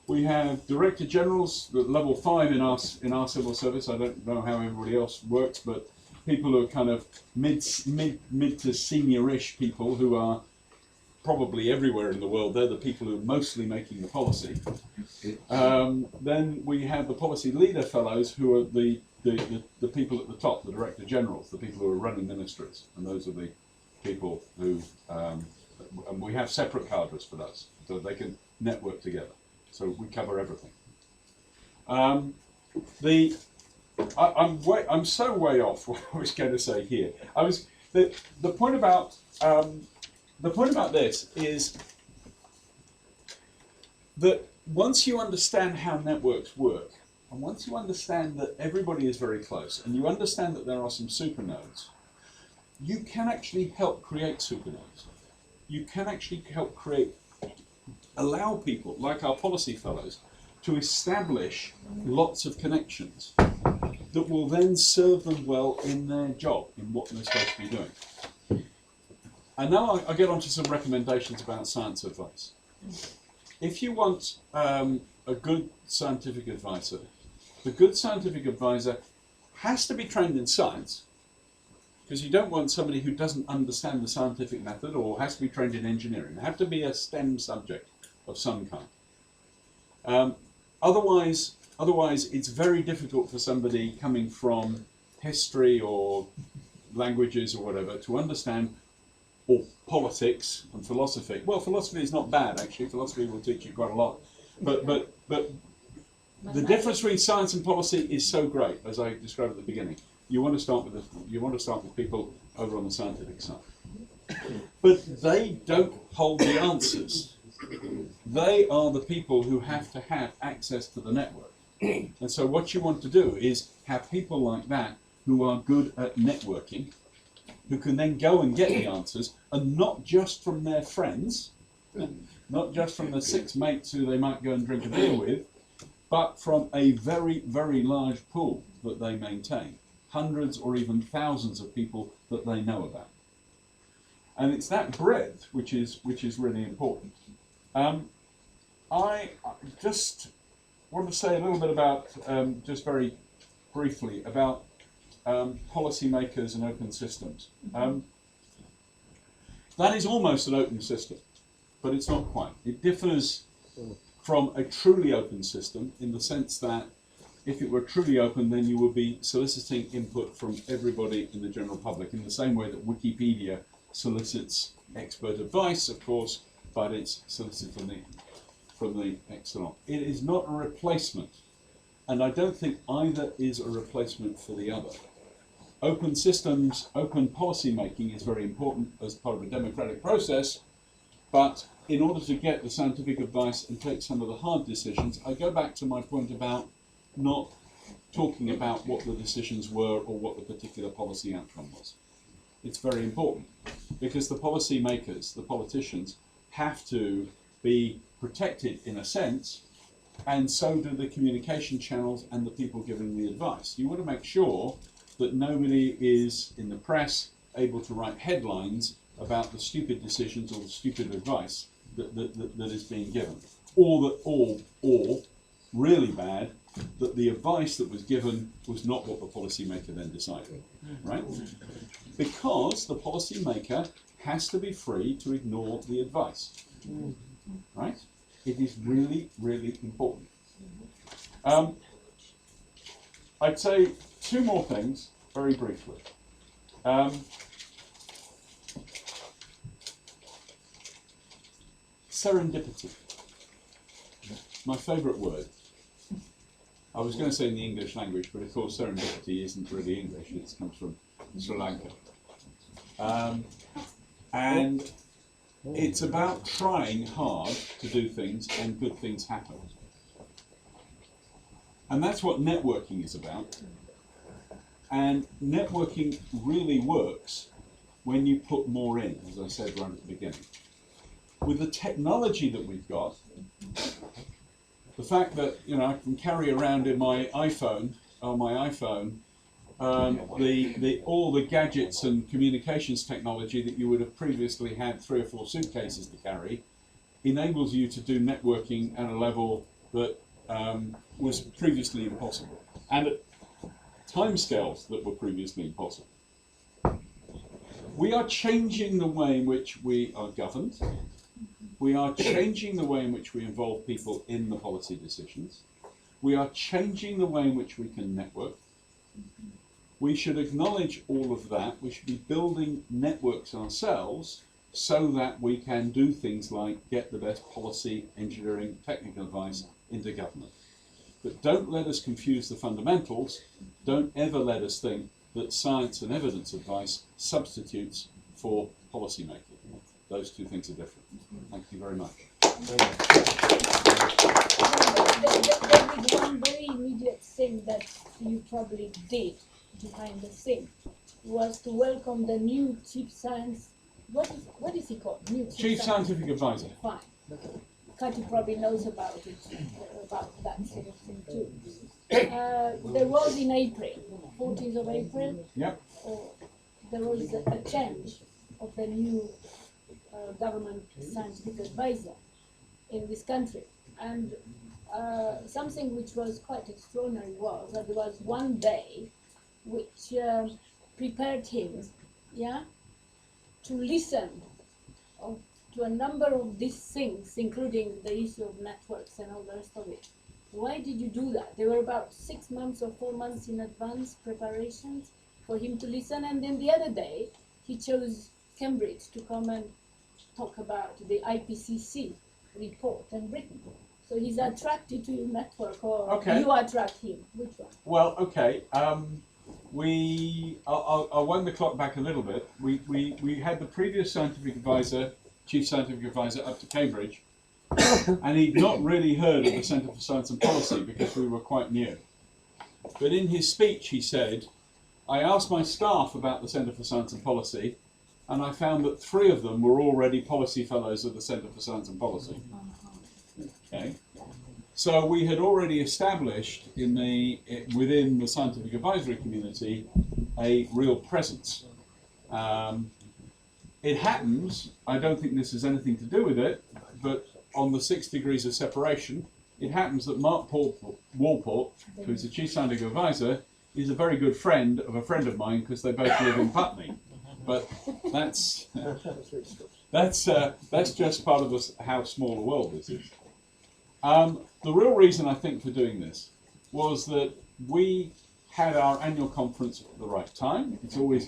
We have Director Generals, level 5 in our civil service. I don't know how everybody else works, but people who are kind of mid to senior-ish people who are probably everywhere in the world. They're the people who are mostly making the policy. Then we have the policy leader fellows, who are the people at the top, the Director Generals, the people who are running ministries, and those are the people who, and we have separate cadres for those, so they can network together. So we cover everything. I'm so way off what I was going to say here. The point about this is that once you understand how networks work, and once you understand that everybody is very close, and you understand that there are some supernodes, you can actually help create supernodes. You can actually help allow people, like our policy fellows, to establish lots of connections that will then serve them well in their job, in what they're supposed to be doing. And now I get on to some recommendations about science advice. If you want a good scientific advisor, the good scientific advisor has to be trained in science, because you don't want somebody who doesn't understand the scientific method, or has to be trained in engineering. They have to be a STEM subject of some kind. Otherwise, it's very difficult for somebody coming from history or languages or whatever to understand, or politics and philosophy. Well, philosophy is not bad, actually. Philosophy will teach you quite a lot. But the difference between science and policy is so great, as I described at the beginning. You want to start with people over on the scientific side. But they don't hold the answers. They are the people who have to have access to the network. And so what you want to do is have people like that who are good at networking, who can then go and get the answers, and not just from their friends, not just from the 6 mates who they might go and drink a beer with, but from a very, very large pool that they maintain. Hundreds or even thousands of people that they know about. And it's that breadth which is really important. I just want to say a little bit about, just very briefly, about policymakers and open systems. That is almost an open system, but it's not quite. It differs from a truly open system in the sense that if it were truly open, then you would be soliciting input from everybody in the general public, in the same way that Wikipedia solicits expert advice, of course, but it's solicited from the external. It is not a replacement, and I don't think either is a replacement for the other. Open systems, open policy making is very important as part of a democratic process, but in order to get the scientific advice and take some of the hard decisions, I go back to my point about not talking about what the decisions were or what the particular policy outcome was. It's very important because the policy makers, the politicians, have to be protected in a sense, and so do the communication channels and the people giving the advice. You want to make sure that nobody is in the press able to write headlines about the stupid decisions or the stupid advice that is being given, or really bad, that the advice that was given was not what the policymaker then decided, right? Because the policymaker has to be free to ignore the advice, right? It is really, really important. I'd say 2 more things very briefly. Serendipity, my favourite word. I was going to say in the English language, but of course serendipity isn't really English, it comes from Sri Lanka. And it's about trying hard to do things and good things happen. And that's what networking is about. And networking really works when you put more in, as I said right at the beginning. With the technology that we've got, the fact that I can carry around in my iPhone, all the gadgets and communications technology that you would have previously had 3 or 4 suitcases to carry, enables you to do networking at a level that was previously impossible, and at timescales that were previously impossible. We are changing the way in which we are governed. We are changing the way in which we involve people in the policy decisions. We are changing the way in which we can network. We should acknowledge all of that. We should be building networks ourselves so that we can do things like get the best policy, engineering, technical advice into government. But don't let us confuse the fundamentals. Don't ever let us think that science and evidence advice substitutes for policy making. Those 2 things are different. Thank you very much. There is one very immediate thing that you probably did behind the scene was to welcome the new chief science. What is he called? New Chief Scientific Advisor. Fine. Katy probably knows about it, about that sort of thing too. There was in April, 14th of April, Yep. there was a change of the new government scientific advisor in this country. And something which was quite extraordinary was that there was one day which prepared him, to listen to a number of these things, including the issue of networks and all the rest of it. Why did you do that? There were about 6 months or 4 months in advance preparations for him to listen, and then the other day he chose Cambridge to come and talk about the IPCC report and Britain. So he's attracted to your network, or you attract him? Which one? Well, okay. I'll wind the clock back a little bit. We had the previous scientific advisor, chief scientific advisor, up to Cambridge, and he'd not really heard of the Centre for Science and Policy because we were quite new. But in his speech he said, I asked my staff about the Centre for Science and Policy, and I found that 3 of them were already policy fellows of the Centre for Science and Policy. Okay. So we had already established within the scientific advisory community a real presence. It happens, I don't think this has anything to do with it, but on the 6 degrees of separation, it happens that Mark Walport, who's the chief scientific advisor, is a very good friend of mine because they both live in Putney. But that's just part of how small a world this is. The real reason I think for doing this was that we had our annual conference at the right time. It's always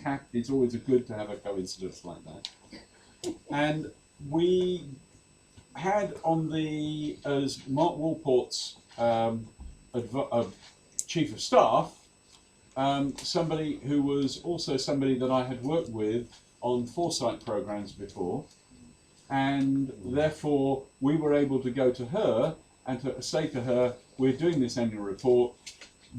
good to have a coincidence like that. And we had as Mark Walport's chief of staff, somebody who was also somebody that I had worked with on foresight programs before, and therefore we were able to go to her and to say to her, we're doing this annual report,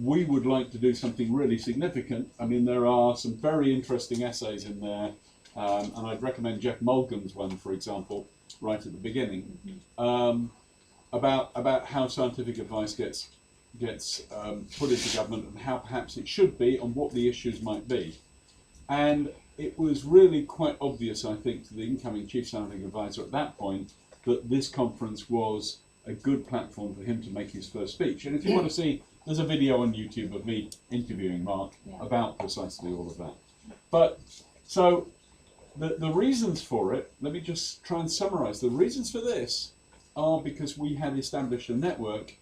we would like to do something really significant. I mean, there are some very interesting essays in there, and I'd recommend Jeff Mulgan's one, for example, right at the beginning, about how scientific advice gets put into government and how perhaps it should be and what the issues might be. And it was really quite obvious, I think, to the incoming chief scientific advisor at that point that this conference was a good platform for him to make his first speech. And if you want to see, there's a video on YouTube of me interviewing Mark about precisely all of that. But so the reasons for it, let me just try and summarize. The reasons for this are because we had established a network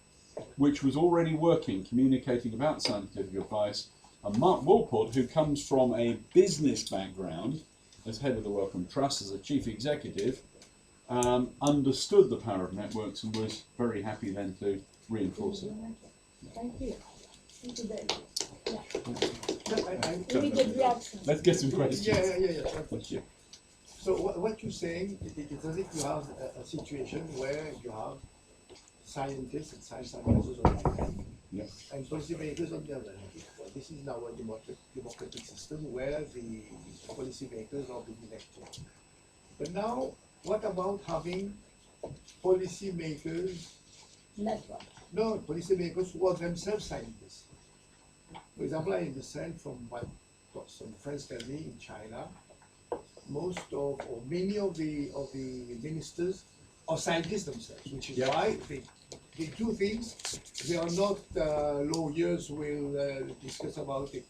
which was already working, communicating about scientific advice. And Mark Walport, who comes from a business background as head of the Wellcome Trust, as a chief executive, understood the power of networks and was very happy then to reinforce it. Thank you. Thank you, David. Immediate reaction. Let's get some questions. Yeah. Thank you. So what you're saying, it's as if you have a situation where you have scientists and science advisors on one hand, and policymakers on the other hand. Well, this is now a democratic system where the policymakers are being elected. But now, what about having policymakers? Network. No, policymakers who are themselves scientists. For example, I understand from what some friends tell me in China, many of the ministers are scientists themselves, which is why they do things. They are not lawyers who will discuss about the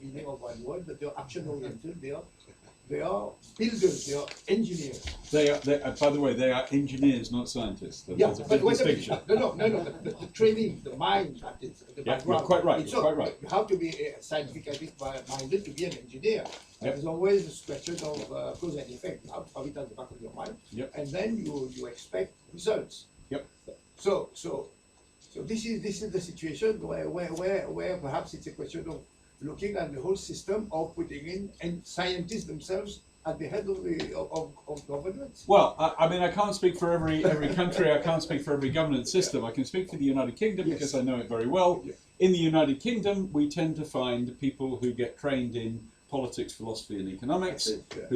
meaning of one word, but they are action oriented. They are builders. They are engineers. They are, by the way, they are engineers, not scientists. There's a big distinction. No. The training, the mind, the background. You're quite right. You're quite right. You have to be scientifically minded to be an engineer. There's always this question of cause and effect. You have to have it at the back of your mind, and then you expect results. So this is the situation where perhaps it's a question of looking at the whole system of putting in and scientists themselves at the head of governance? Well, I mean, I can't speak for every country. I can't speak for every governance system. I can speak for the United Kingdom because I know it very well. Yes. In the United Kingdom, we tend to find people who get trained in politics, philosophy, and economics, That's it, yeah.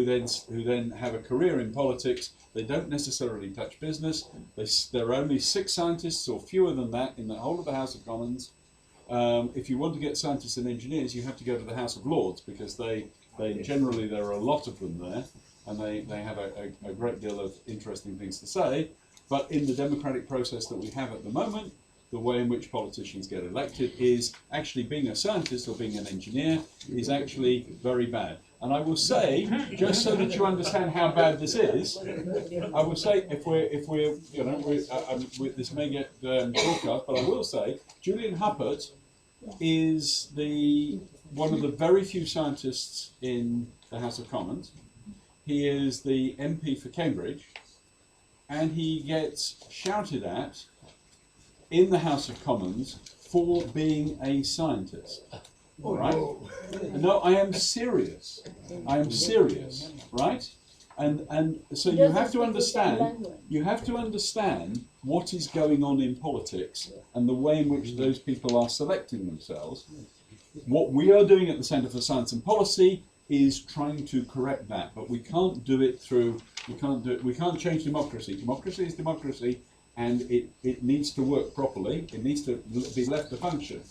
who then have a career in politics. They don't necessarily touch business. There are only 6 scientists or fewer than that in the whole of the House of Commons. If you want to get scientists and engineers, you have to go to the House of Lords because they generally, there are a lot of them there, and they have a great deal of interesting things to say. But in the democratic process that we have at the moment, the way in which politicians get elected is actually being a scientist or being an engineer is actually very bad. And I will say, just so that you understand how bad this is, I will say if we're you know, this may get broadcast, but I will say Julian Huppert is one of the very few scientists in the House of Commons. He is the MP for Cambridge, and he gets shouted at in the House of Commons for being a scientist. Right? No, I am serious. I am serious, right? And so you have to understand. You have to understand what is going on in politics and the way in which those people are selecting themselves. What we are doing at the Centre for Science and Policy is trying to correct that, but we can't do it through. We can't change democracy. Democracy is democracy, and it needs to work properly. It needs to be left to function.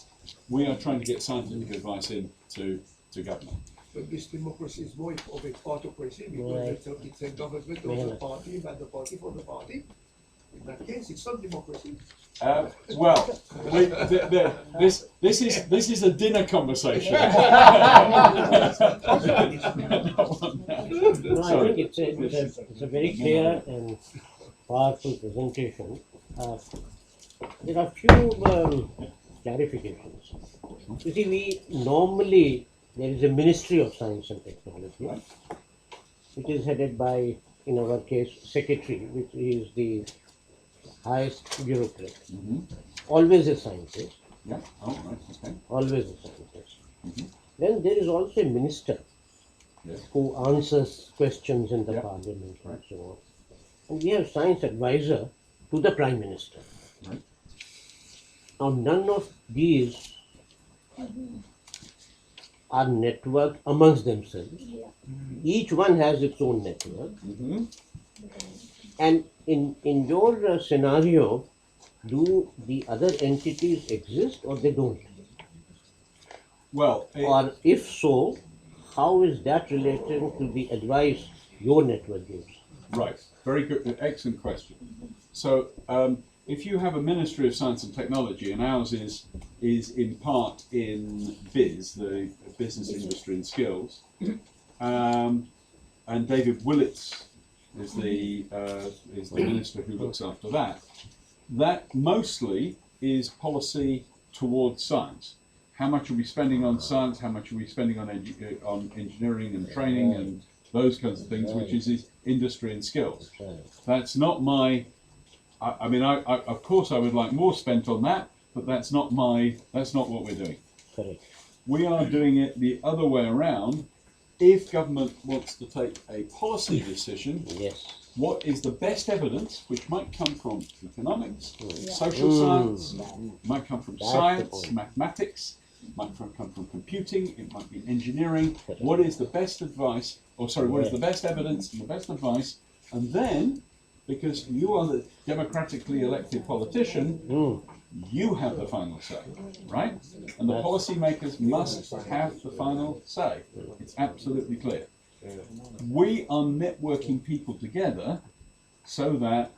We are trying to get scientific advice into government. But this democracy is more of a autocracy because it's a government of the party and the party for the party. In that case, it's not democracy. Well, this is a dinner conversation. No, I think it's a very clear and powerful presentation. There are few clarifications. You see, there is a Ministry of Science and Technology, which is headed by, in our case, Secretary, which is the highest bureaucrat. Always a scientist. Yeah. Oh, right. Okay. Always a scientist. Then there is also a minister who answers questions in the parliament and so on. And we have science advisor to the Prime Minister. Right. Now, none of these are networked amongst themselves. Each one has its own network. And in your scenario, do the other entities exist or they don't? Well, or if so, how is that related to the advice your network gives? Right, very good, excellent question. So, if you have a Ministry of Science and Technology, and ours is in part in BIS, the Business, Industry and Skills, and David Willits is the minister who looks after that. That mostly is policy towards science. How much are we spending on science? How much are we spending on engineering and training and those kinds of things, which is industry and skills. That's not my. I mean, of course, I would like more spent on that, but that's not what we're doing. Correct. We are doing it the other way around. If government wants to take a policy decision, what is the best evidence, which might come from economics, social science, might come from science, mathematics, might come from computing, it might be engineering. What is the best advice, what is the best evidence and the best advice? And then, because you are the democratically elected politician, you have the final say, right? And the policymakers must have the final say. It's absolutely clear. We are networking people together so that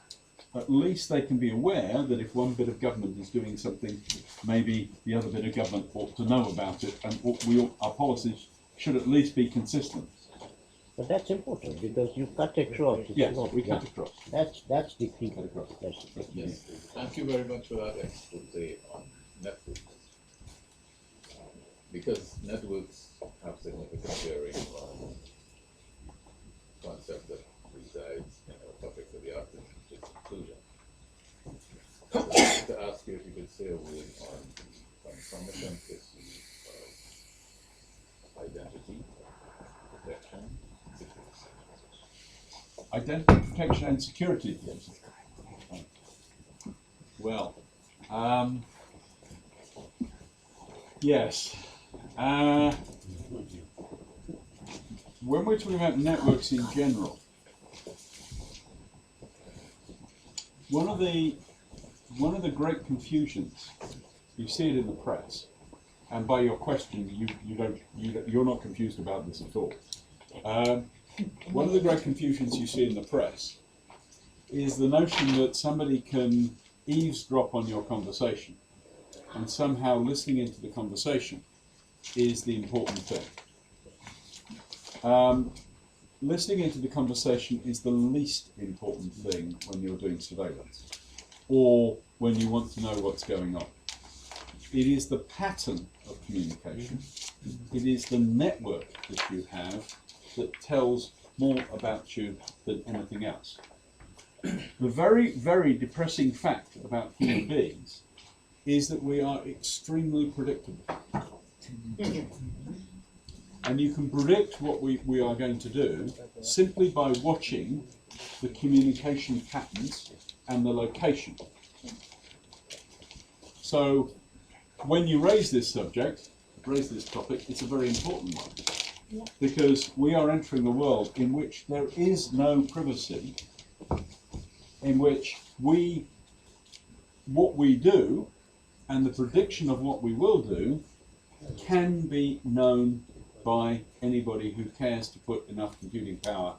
at least they can be aware that if one bit of government is doing something, maybe the other bit of government ought to know about it, and our policies should at least be consistent. But that's important because you cut across. Yes, we cut across. That's the key. Yes. Thank you very much for that expose on networks. Because networks have significant bearing on concept that resides in our topic for the artificial conclusion. So I'd like to ask you if you could say a word on concomitant issues of identity, protection, secrecy. identity protection and security. Well, yes. When we're talking about networks in general, one of the great confusions, you see it in the press, and by your question, you're not confused about this at all. One of the great confusions you see in the press is the notion that somebody can eavesdrop on your conversation, and somehow listening into the conversation is the important thing. Listening into the conversation is the least important thing when you're doing surveillance, or when you want to know what's going on. It is the pattern of communication, it is the network that you have that tells more about you than anything else. The very, very depressing fact about human beings is that we are extremely predictable. And you can predict what we are going to do simply by watching the communication patterns and the location. So when you raise this topic, it's a very important one. Yeah. Because we are entering a world in which there is no privacy, in which what we do and the prediction of what we will do can be known by anybody who cares to put enough computing power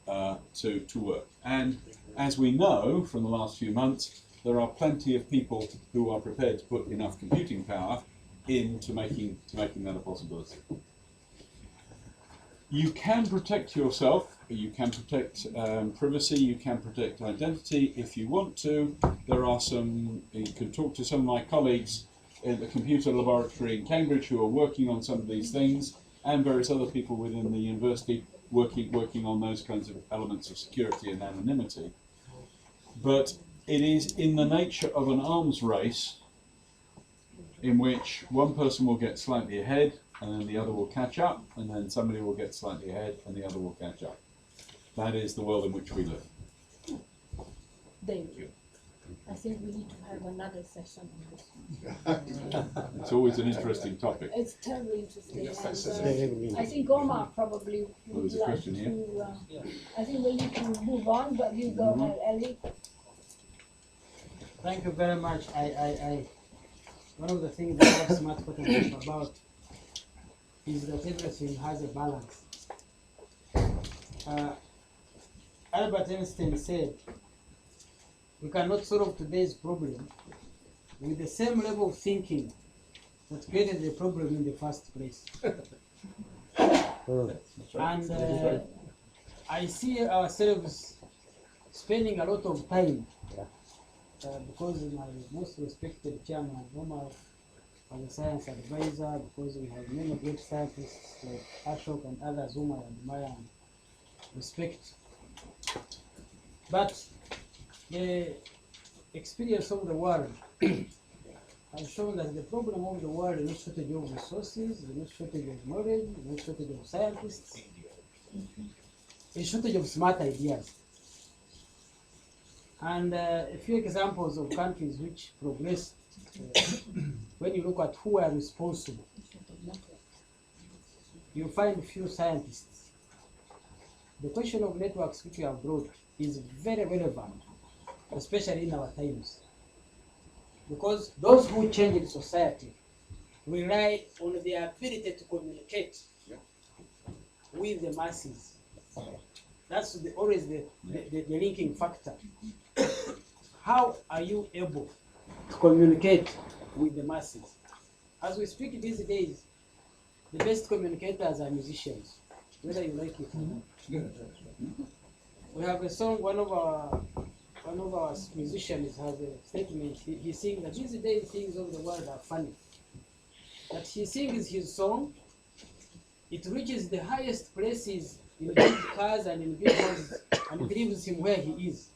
to work. And as we know from the last few months, there are plenty of people who are prepared to put enough computing power into making that a possibility. You can protect yourself, you can protect privacy, you can protect identity if you want to. You can talk to some of my colleagues in the computer laboratory in Cambridge who are working on some of these things, and various other people within the university working on those kinds of elements of security and anonymity. But it is in the nature of an arms race in which one person will get slightly ahead and then the other will catch up, and then somebody will get slightly ahead and the other will catch up. That is the world in which we live. Thank you. I think we need to have another session on this. It's always an interesting topic. It's terribly interesting. Yes, And, I think Omar probably would a like question to. here. I think we need to move on, but you go ahead, Ellie. Thank you very much. One of the things that I have smart potential about is that everything has a balance. Albert Einstein said, we cannot solve today's problem with the same level of thinking that created the problem in the first place. And I see ourselves spending a lot of time because my most respected chairman, Omar, as a science advisor, because we have many great scientists like Ashok and others whom I admire and respect. But the experience of the world has shown that the problem of the world is no shortage of resources, no shortage of knowledge, no shortage of scientists, a shortage of smart ideas. And a few examples of countries which progressed, when you look at who are responsible, you find few scientists. The question of networks which we have brought is very relevant, especially in our times. Because those who change the society rely on their ability to communicate with the masses. That's always the linking factor. How are you able to communicate with the masses? As we speak these days, the best communicators are musicians, whether you like it or not. We have a song, one of our musicians has a statement. He sings that these days things of the world are funny. That he sings his song, it reaches the highest places in big cars and in big houses, and it leaves him where he is.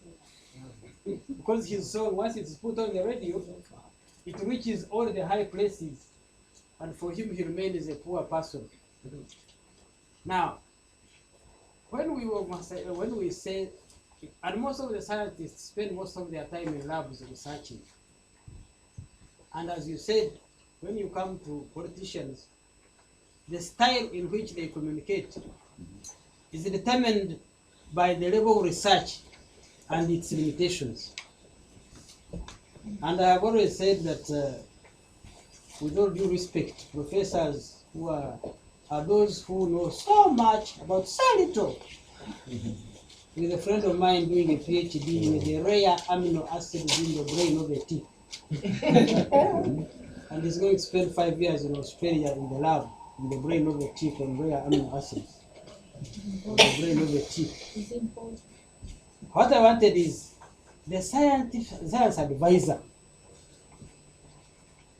Because his song, once it's put on the radio, it reaches all the high places, and for him he remains a poor person. Now, when we say, and most of the scientists spend most of their time in labs researching. And as you said, when you come to politicians, the style in which they communicate is determined by the level of research and its limitations. And I have always said that with all due respect, professors who are those who know so much about so little. With a friend of mine doing a PhD in the rare amino acids in the brain of a tick. And he's going to spend 5 years in Australia in the lab, in the brain of a tick and rare amino acids. In the brain of a tick. What I wanted is the science advisor.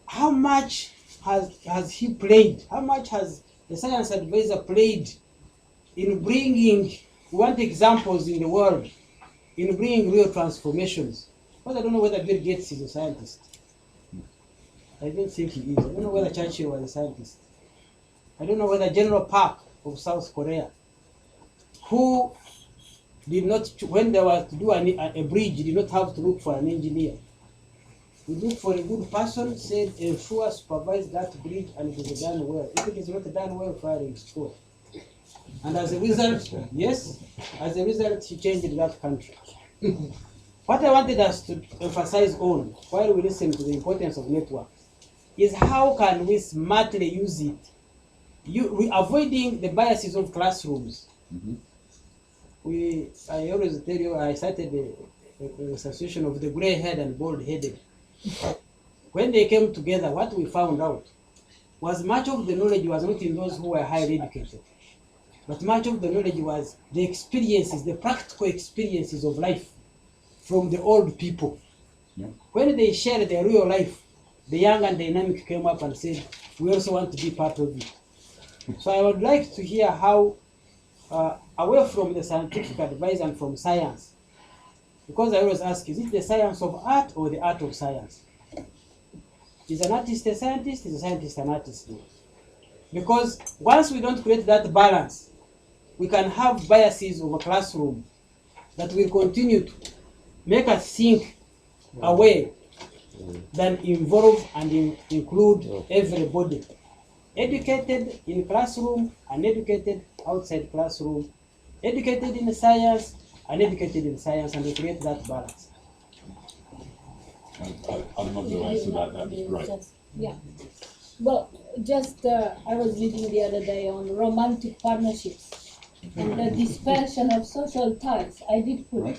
How much has he played? How much has the science advisor played in bringing, we want examples in the world, in bringing real transformations? Because I don't know whether Bill Gates is a scientist. I don't think he is. I don't know whether Churchill was a scientist. I don't know whether General Park of South Korea, who did not, when they were to do a bridge, did not have to look for an engineer. We look for a good person, said, ensure, supervise that bridge, and it is done well. If it is not done well, fire and score. And as a result, yes, as a result, he changed that country. What I wanted us to emphasize on, while we listen to the importance of networks, is how can we smartly use it? We avoiding the biases of classrooms. I always tell you, I started an association of the gray-haired and bald-headed. When they came together, what we found out was much of the knowledge was not in those who were highly educated, but much of the knowledge was the experiences, the practical experiences of life from the old people. Yeah. When they shared their real life, the young and dynamic came up and said, we also want to be part of it. So I would like to hear how, away from the scientific advice and from science, because I always ask, is it the science of art or the art of science? Is an artist a scientist? Is a scientist an artist? Because once we don't create that balance, we can have biases of a classroom that will continue to make us think away than involve and include everybody. Educated in classroom, uneducated outside classroom, educated in science, uneducated in science, and we create that balance. I'm not going to answer that. That was great. Yeah. Well, I was reading the other day on romantic partnerships and the dispersion of social ties. I did put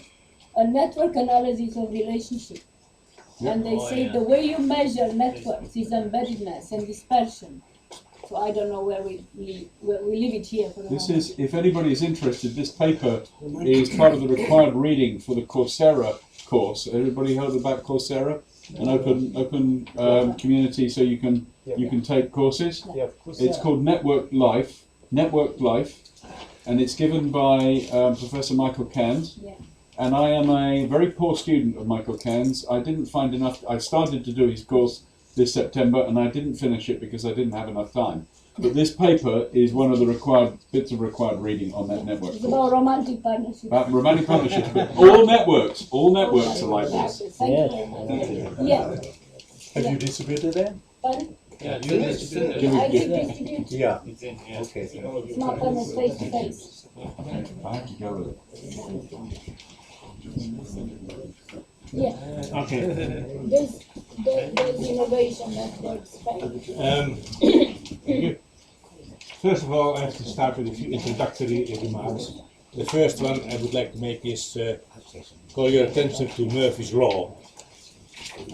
a network analysis of relationship. And they say the way you measure networks is embeddedness and dispersion. So I don't know where we leave it here for the This moment. is, if anybody is interested, this paper is part of the required reading for the Coursera course. Everybody heard about Coursera? An open community so you can take courses. Yeah. It's called Network Life, and it's given by Professor Michael Cairns. Yeah. And I am a very poor student of Michael Cairns. I didn't find enough. I started to do his course this September, and I didn't finish it because I didn't have enough time. But this paper is one of the required bits of required reading on that network. It's about romantic partnerships. About romantic partnerships, but all networks are like this. Thank you very much. Yeah. Have you distributed them? Pardon? Yeah, you distributed I did distribute. Yeah. Okay. It's not on a face to face. I have to go with it. Yeah. Okay. There's innovation networks, right? First of all, I have to start with a few introductory remarks. The first one I would like to make is call your attention to Murphy's Law.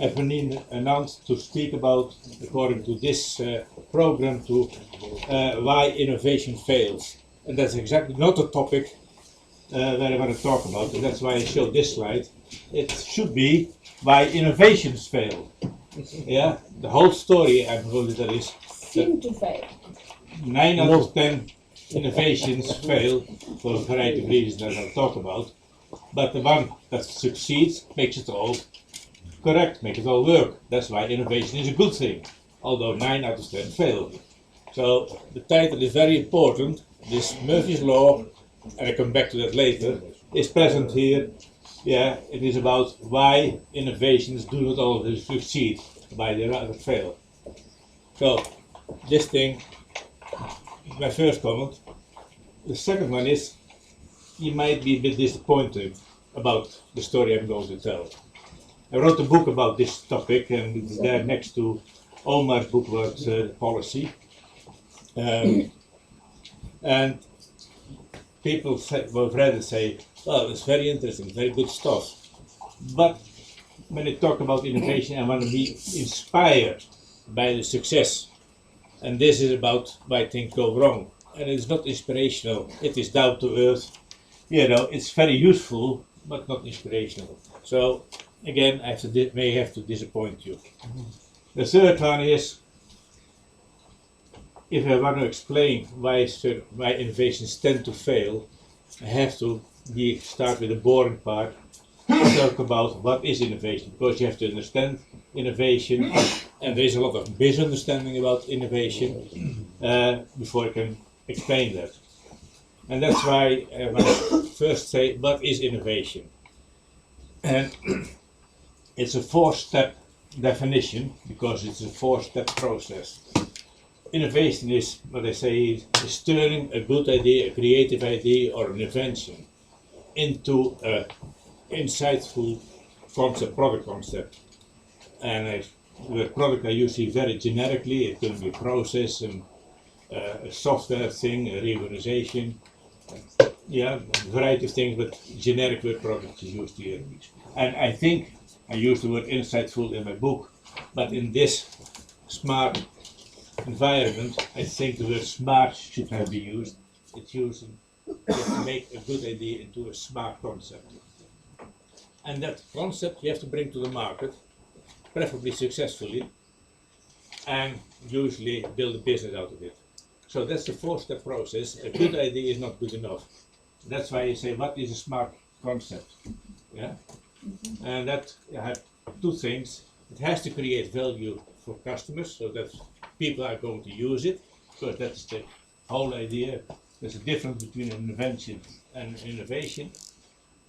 I've been announced to speak about, according to this program, to why innovation fails. And that's exactly not the topic that I want to talk about, and that's why I showed this slide. It should be why innovations fail. Yeah, the whole story I'm told that is Seem to fail. 9 out of 10 innovations fail for a variety of reasons that I'll talk about. But the one that succeeds makes it all correct, makes it all work. That's why innovation is a good thing, although 9 out of 10 fail. So the title is very important. This Murphy's Law and I come back to that later, is present here. Yeah, it is about why innovations do not always succeed, why they rather fail. So, this thing, my first comment. The second one is, you might be a bit disappointed about the story I'm going to tell. I wrote a book about this topic, and it's there next to Omar's book about policy. And people who've read it say, well, it's very interesting, very good stuff. But when they talk about innovation, I want to be inspired by the success. And this is about why things go wrong. And it's not inspirational, it is down to earth. You know, it's very useful, but not inspirational. So, again, I may have to disappoint you. The third one is, if I want to explain why innovations tend to fail, I have to start with the boring part, talk about what is innovation, because you have to understand innovation, and there is a lot of misunderstanding about innovation before I can explain that. And that's why when I first say, what is innovation? And it's a four-step definition, because it's a four-step process. Innovation is, what I say, is turning a good idea, a creative idea, or an invention into an insightful concept, product concept. And the product I usually very generically, it can be a process, and a software thing, a reorganization, yeah, a variety of things, but generic word product is used here. And I think I used the word insightful in my book, but in this smart environment, I think the word smart should have been used. It's used to make a good idea into a smart concept. And that concept you have to bring to the market, preferably successfully, and usually build a business out of it. So that's the four-step process. A good idea is not good enough. That's why you say, what is a smart concept? Yeah? And that you have two things. It has to create value for customers, so that people are going to use it, because that's the whole idea. There's a difference between an invention and innovation.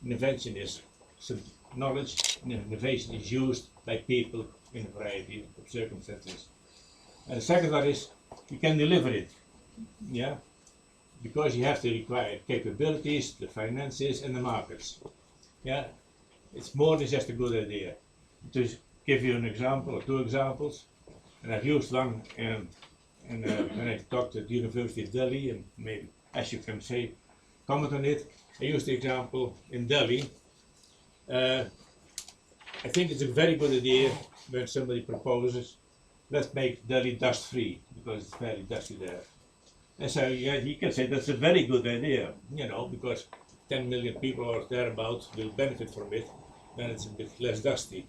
An invention is some knowledge, and innovation is used by people in a variety of circumstances. And the second one is, you can deliver it, yeah, because you have to require capabilities, the finances, and the markets. Yeah, it's more than just a good idea. To give you an example or two examples, and I've used one when I talked at the University of Delhi, and maybe, as you can say, comment on it. I used the example in Delhi. I think it's a very good idea when somebody proposes, let's make Delhi dust free, because it's very dusty there. And so, yeah, you can say that's a very good idea, you know, because 10 million people or thereabouts will benefit from it, then it's a bit less dusty.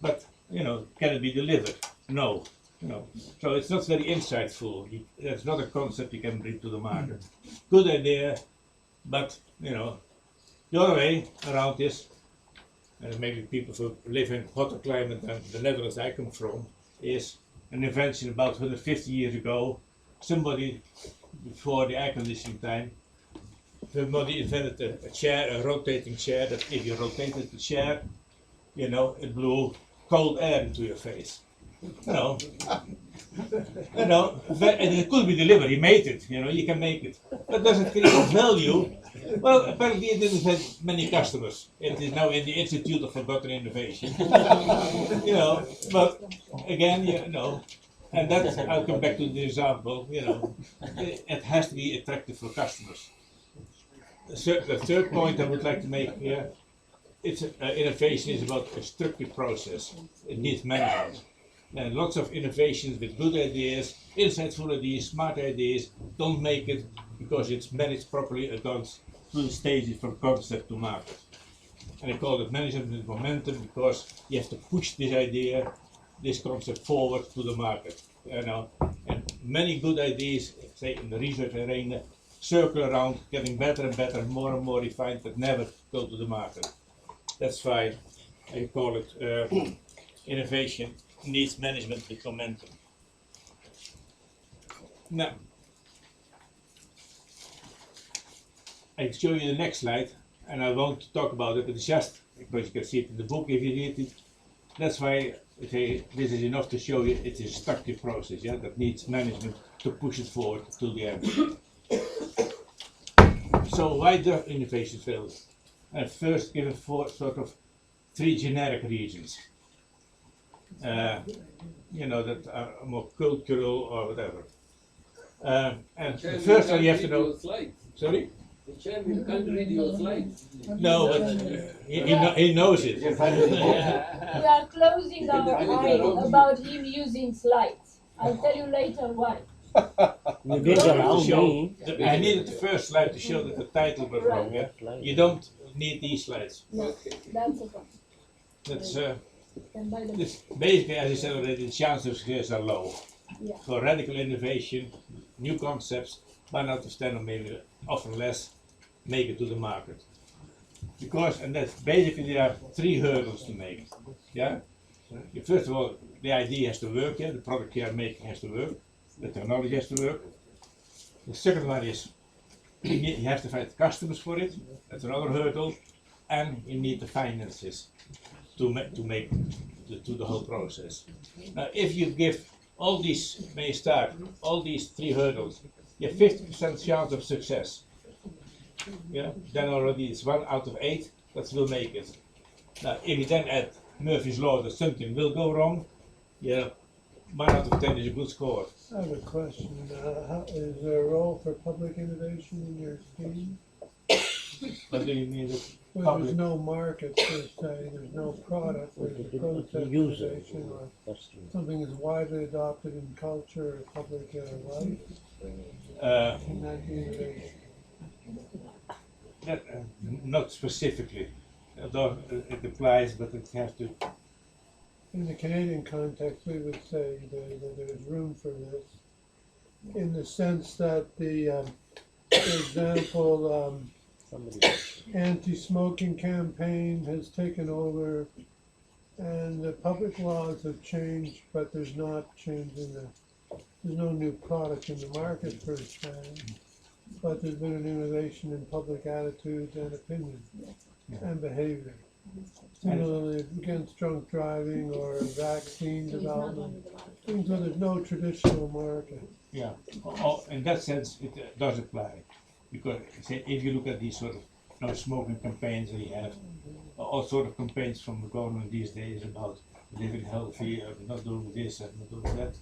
But, you know, can it be delivered? No. You know, so it's not very insightful. It's not a concept you can bring to the market. Good idea, but, you know, the other way around this, and maybe people who live in hotter climate than the Netherlands I come from, is an invention about 150 years ago. Somebody, before the air conditioning time, somebody invented a chair, a rotating chair, that if you rotated the chair, you know, it blew cold air into your face. You know, and it could be delivered. He made it. You know, you can make it. But does it create value? Well, apparently it didn't have many customers. It is now in the Institute of Forgotten Innovation. You know, but again, you know, and that I'll come back to the example. You know, it has to be attractive for customers. The third point I would like to make here, innovation is about a structured process. It needs management. And lots of innovations with good ideas, insightful ideas, smart ideas, don't make it because it's managed properly and gone through the stages from concept to market. And I call it management with momentum, because you have to push this idea, this concept forward to the market. You know, and many good ideas, say in the research arena, circle around, getting better and better, more and more refined, but never go to the market. That's why I call it innovation needs management with momentum. Now, I show you the next slide, and I won't talk about it, but it's just because you can see it in the book if you read it. That's why I say this is enough to show you it's a destructive process, yeah, that needs management to push it forward to the end. So why do innovation fail? I first give it sort of 3 generic reasons. You know, that are more cultural or whatever. And the first one you have to know. Sorry? The chairman can't read your slides. No, but he knows it. We are closing our eye about him using slides. I'll tell you later why. You did allow me. I needed the first slide to show that the title was wrong. Yeah? You don't need these slides. No, that's a problem. That's And by the this, basically, as I said already, the chances of success are low. Yeah. For radical innovation, new concepts, 1 out of 10 or maybe often less, make it to the market. Because, and that's basically there are 3 hurdles to make. Yeah. First of all, the idea has to work. Yeah, the product you are making has to work. The technology has to work. The second one is you have to find customers for it. That's another hurdle, and you need the finances to make the whole process. Now, if you give all these, may start, all these 3 hurdles, you have 50% chance of success. Yeah, then already it's 1 out of 8 that will make it. Now, if you then add Murphy's Law that something will go wrong, yeah, 1 out of 10 is a good score. I have a question. Is there a role for public innovation in your scheme? What do you mean? Well, there's no market per se, there's no product, there's a process innovation or something is widely adopted in culture or public life. Can that be innovation? Not specifically, although it applies, but it has to. In the Canadian context, we would say that there's room for this, in the sense that the, for example, anti-smoking campaign has taken over, and the public laws have changed, but there's not change in there's no new product in the market per se, but there's been an innovation in public attitudes and opinion and behavior. Similarly, against drunk driving or vaccine development, things where there's no traditional market. Yeah, in that sense, it does apply. Because if you look at these sort of no smoking campaigns that you have, all sort of campaigns from the government these days about living healthy, not doing this and not doing that,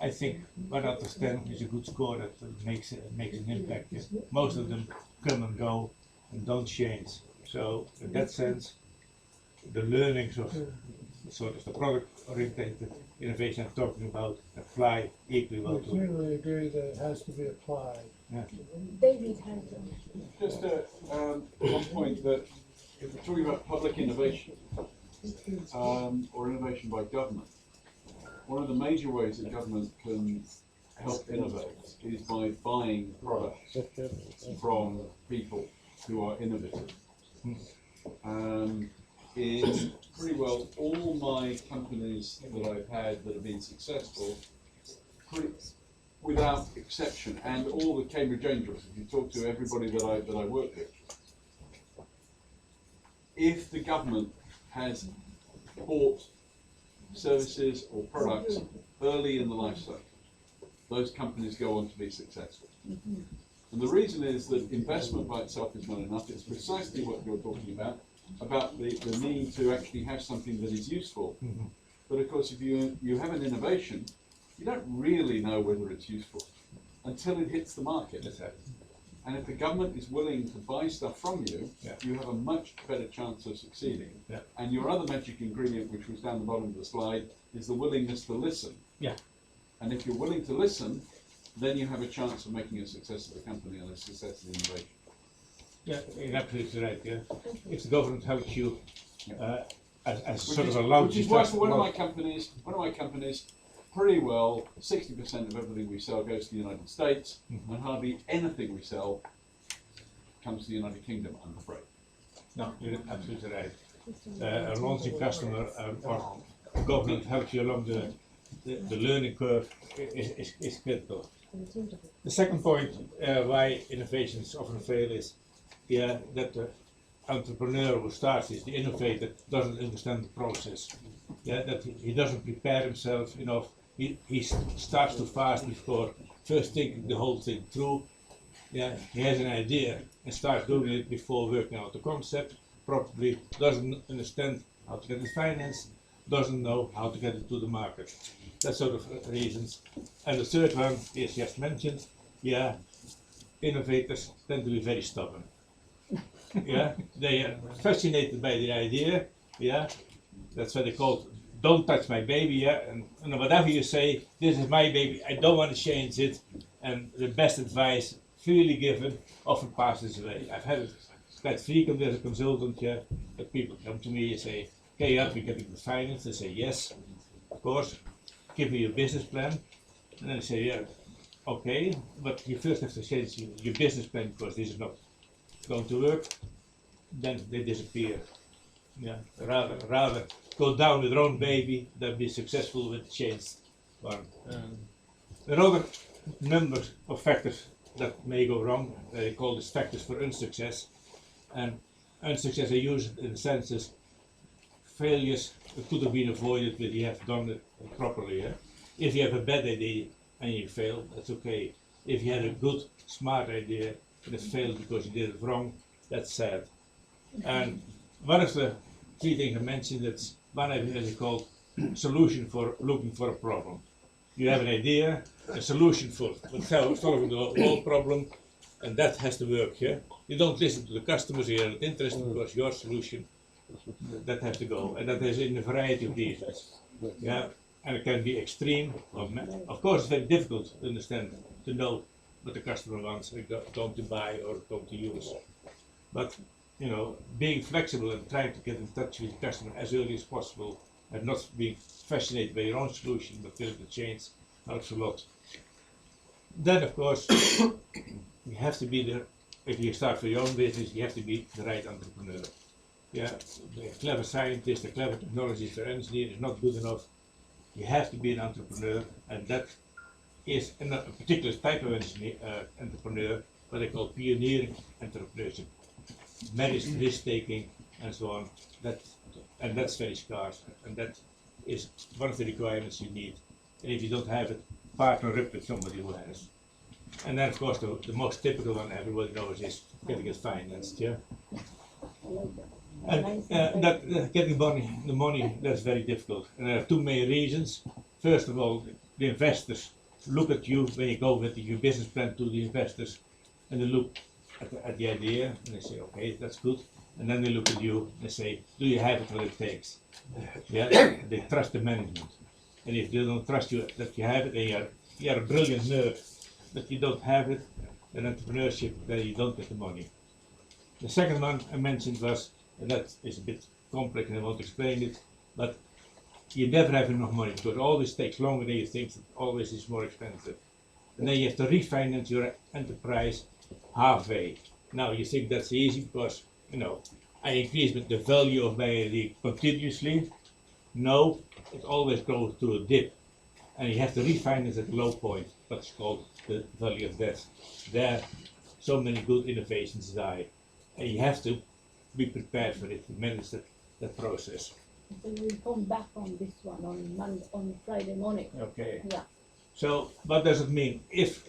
I think 1 out of 10 is a good score that makes an impact. Most of them come and go and don't change. So in that sense, the learnings of sort of the product-oriented innovation I'm talking about apply equally well I to it. certainly agree that it has to be applied. Yeah. David has Just one point that if we're talking about public innovation or innovation by government, one of the major ways that government can help innovate is by buying products from people who are innovative. In pretty well all my companies that I've had that have been successful, without exception, and all the Cambridge Angels, if you talk to everybody that I work with, if the government has bought services or products early in the life cycle, those companies go on to be successful. And the reason is that investment by itself is not enough. It's precisely what you're talking about the need to actually have something that is useful. But of course, if you have an innovation, you don't really know whether it's useful until it hits the market. And if the government is willing to buy stuff from you, you have a much better chance of succeeding. And your other magic ingredient, which was down the bottom of the slide, is the willingness to listen. And if you're willing to listen, then you have a chance of making a success of the company and a success of the innovation. Yeah, you're absolutely right. Yeah, if the government helps you as sort of a lounge, which is why for one of my companies, pretty well 60% of everything we sell goes to the United States, and hardly anything we sell comes to the United Kingdom, I'm afraid. No, you're absolutely right. A launching customer or government helps you along the learning curve is critical. The second point why innovations often fail is that the entrepreneur who starts is the innovator doesn't understand the process. That he doesn't prepare himself enough. He starts too fast before first thinking the whole thing through. He has an idea and starts doing it before working out the concept. Probably doesn't understand how to get it financed, doesn't know how to get it to the market. That sort of reasons. And the third one is just mentioned. Innovators tend to be very stubborn. They are fascinated by the idea. That's what they call "don't touch my baby." And whatever you say, this is my baby. I don't want to change it. And the best advice freely given often passes away. I've had it quite frequently as a consultant. That people come to me and say, "Okay, we're getting the finance." I say, "Yes, of course. Give me your business plan." And then I say, "Okay, but you first have to change your business plan because this is not going to work." Then they disappear. Rather go down with their own baby than be successful with the changed one. There are other numbers of factors that may go wrong. They call these factors for unsuccess. And unsuccess are used in the senses failures could have been avoided if you have done it properly. If you have a bad idea and you fail, that's okay. If you had a good, smart idea and it failed because you did it wrong, that's sad. And one of the three things I mentioned, that's one of it is called solution for looking for a problem. You have an idea, a solution for solving the whole problem, and that has to work. You don't listen to the customers, you are not interested because your solution, that has to go, and that is in a variety of reasons. And it can be extreme. Of course, it's very difficult to understand, to know what the customer wants, going to buy or going to use. But being flexible and trying to get in touch with the customer as early as possible, and not being fascinated by your own solution, but willing to change, helps a lot. Then, of course, you have to be there. If you start for your own business, you have to be the right entrepreneur. The clever scientist, the clever technologist, or engineer is not good enough. You have to be an entrepreneur, and that is a particular type of entrepreneur, what they call pioneering entrepreneurship. Managed risk-taking and so on. That's very scarce, and that is one of the requirements you need. And if you don't have it, partner up with somebody who has. And then, of course, the most typical one everybody knows is getting it financed. And getting the money, that's very difficult. And there are two main reasons. First of all, the investors look at you when you go with your business plan to the investors, and they look at the idea and they say, okay, that's good. And then they look at you and they say, do you have it what it takes? They trust the management. And if they don't trust you that you have it, and you're a brilliant nerd, but you don't have it, in entrepreneurship, then you don't get the money. The second one I mentioned was, and that is a bit complex and I won't explain it, but you never have enough money because it always takes longer than you think, it always is more expensive. And then you have to refinance your enterprise halfway. Now you think that's easy because, I increase the value of my idea continuously. No, it always goes through a dip. And you have to refinance at a low point, what's called the value of death. There, so many good innovations die. And you have to be prepared for it, to manage that process. So we'll come back on this one on Friday morning. Okay. Yeah. So what does it mean if,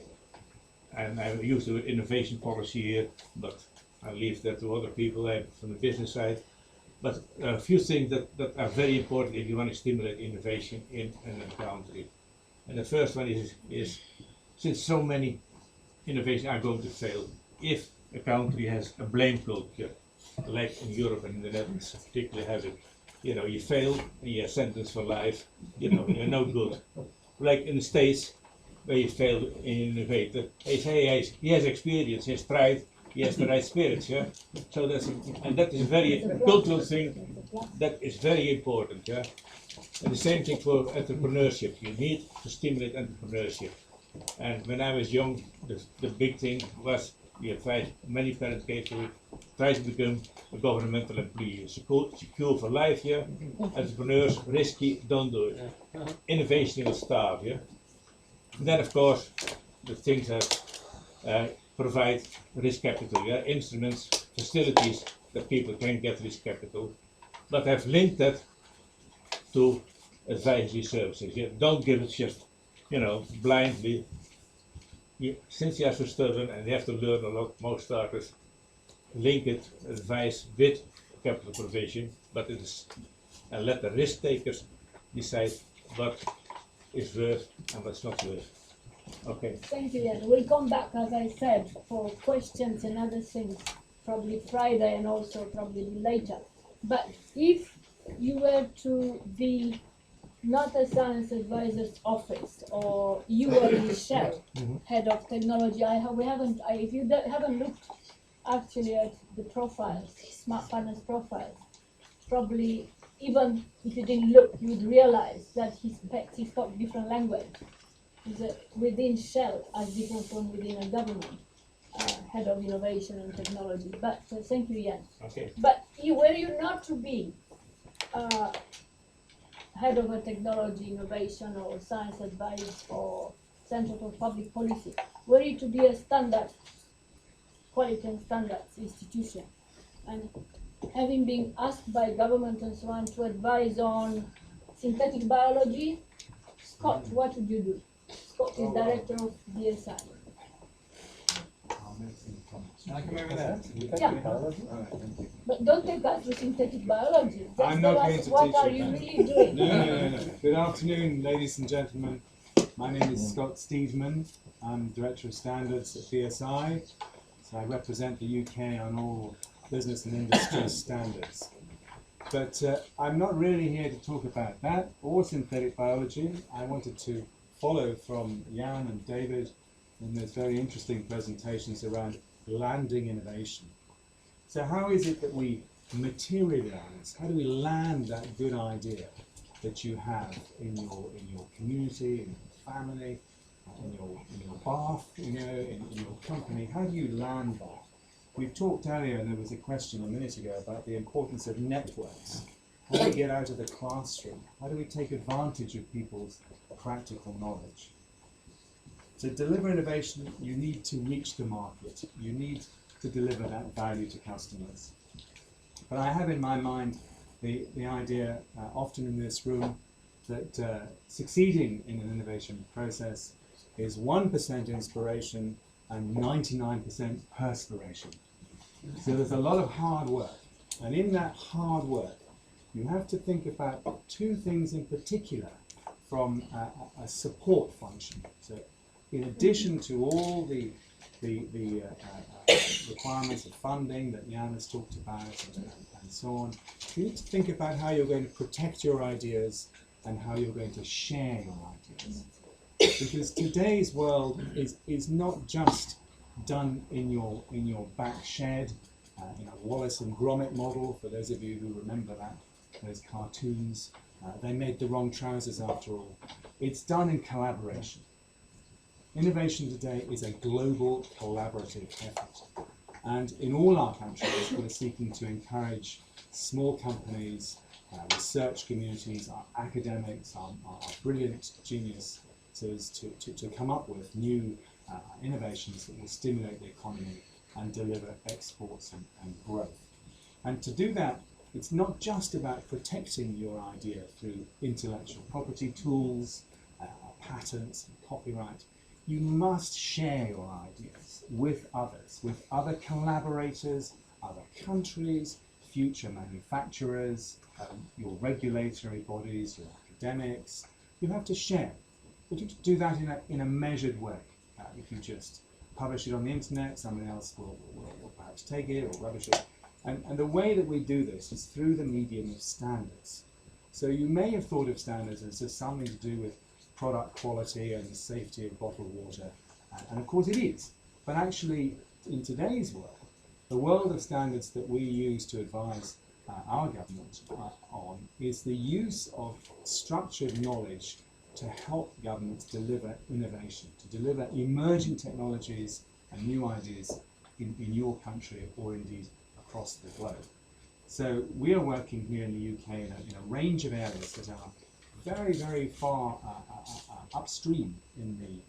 and I use the word innovation policy here, but I'll leave that to other people from the business side. But there are a few things that are very important if you want to stimulate innovation in a country. And the first one is since so many innovations are going to fail, if a country has a blame culture, like in Europe and in the Netherlands particularly have it, you fail and you're sentenced for life, you're no good. Like in the States, where you fail in innovator, they say he has experience, he has tried, he has the right spirit, So that is a very cultural thing that is very important, And the same thing for entrepreneurship. You need to stimulate entrepreneurship. And when I was young, the big thing was the advice many parents gave to it: try to become a governmental employee. Secure for life, Entrepreneurs, risky, don't do it. Innovation will starve, And then, of course, the things that provide risk capital, yeah, instruments, facilities that people can get risk capital, but have linked that to advisory services. You don't give it just, blindly. Since you are so stubborn and you have to learn a lot, most starters link it, advice with capital provision, but it is, and let the risk takers decide what is worth and what's not worth. Okay. Thank you, Jan. We'll come back, as I said, for questions and other things, probably Friday and also probably later. But if you were to be not a science advisor's office, or you were Michelle, head of technology, if you haven't looked actually at the profiles, smart partners profiles, probably even if you didn't look, you would realize that he spoke different language. Within Shell as different from within a government, head of innovation and technology. But thank you, Jan. Okay. But were you not to be head of a technology innovation or science advice or Center for Public Policy, were you to be a standard, quality and standards institution, and having been asked by government and so on to advise on synthetic biology, Scott, what would you do? Scott is director of DSI. Can I come over there? Yeah. But don't take us to synthetic biology. Just I'm not tell going us to what teach are you you that. really doing? No. Good afternoon, ladies and gentlemen. My name is Scott Steedman. I'm Director of Standards at BSI. So I represent the UK on all business and industry standards. But I'm not really here to talk about that or synthetic biology. I wanted to follow from Jan and David in those very interesting presentations around landing innovation. So how is it that we materialize? How do we land that good idea that you have in your community, in your family, in your bath, in your company? How do you land that? We've talked earlier, and there was a question a minute ago about the importance of networks. How do we get out of the classroom? How do we take advantage of people's practical knowledge? To deliver innovation, you need to reach the market. You need to deliver that value to customers. But I have in my mind the idea, often in this room, that succeeding in an innovation process is 1% inspiration and 99% perspiration. So there's a lot of hard work. And in that hard work, you have to think about two things in particular from a support function. So in addition to all the requirements of funding that Jan has talked about and so on, you need to think about how you're going to protect your ideas and how you're going to share your ideas. Because today's world is not just done in your back shed, in a Wallace and Gromit model, for those of you who remember that, those cartoons. They made the wrong trousers after all. It's done in collaboration. Innovation today is a global collaborative effort. And in all our countries, we're seeking to encourage small companies, research communities, our academics, our brilliant geniuses to come up with new innovations that will stimulate the economy and deliver exports and growth. And to do that, it's not just about protecting your idea through intellectual property tools, patents, and copyright. You must share your ideas with others, with other collaborators, other countries, future manufacturers, your regulatory bodies, your academics. You have to share. But you have to do that in a measured way. If you just publish it on the internet, someone else will perhaps take it or rubbish it. And the way that we do this is through the medium of standards. So you may have thought of standards as just something to do with product quality and the safety of bottled water. And of course it is. But actually, in today's world, the world of standards that we use to advise our government on is the use of structured knowledge to help governments deliver innovation, to deliver emerging technologies and new ideas in your country or indeed across the globe. So we are working here in the UK in a range of areas that are very, very far upstream in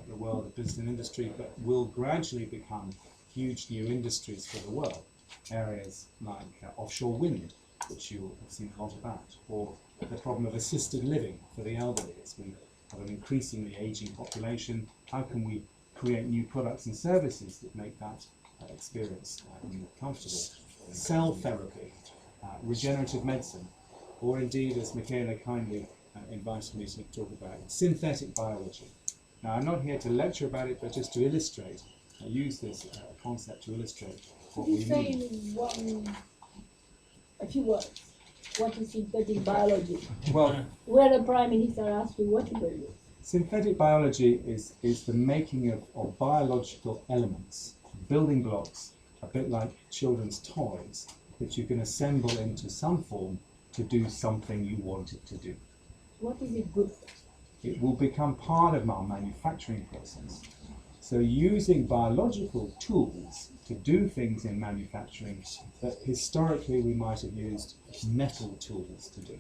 the world of business and industry, but will gradually become huge new industries for the world. Areas like offshore wind, which you have seen a lot about, or the problem of assisted living for the elderly. As we have an increasingly aging population, how can we create new products and services that make that experience more comfortable? Cell therapy, regenerative medicine, or indeed, as Michaela kindly invited me to talk about, synthetic biology. Now, I'm not here to lecture about it, but just to illustrate, use this concept to illustrate what we say mean. in a few words, what is synthetic biology? Well, where the Prime Minister asked you what it is. Synthetic biology is the making of biological elements, building blocks, a bit like children's toys, that you can assemble into some form to do something you want it to do. What is it good for? It will become part of our manufacturing process. So using biological tools to do things in manufacturing that historically we might have used metal tools to do.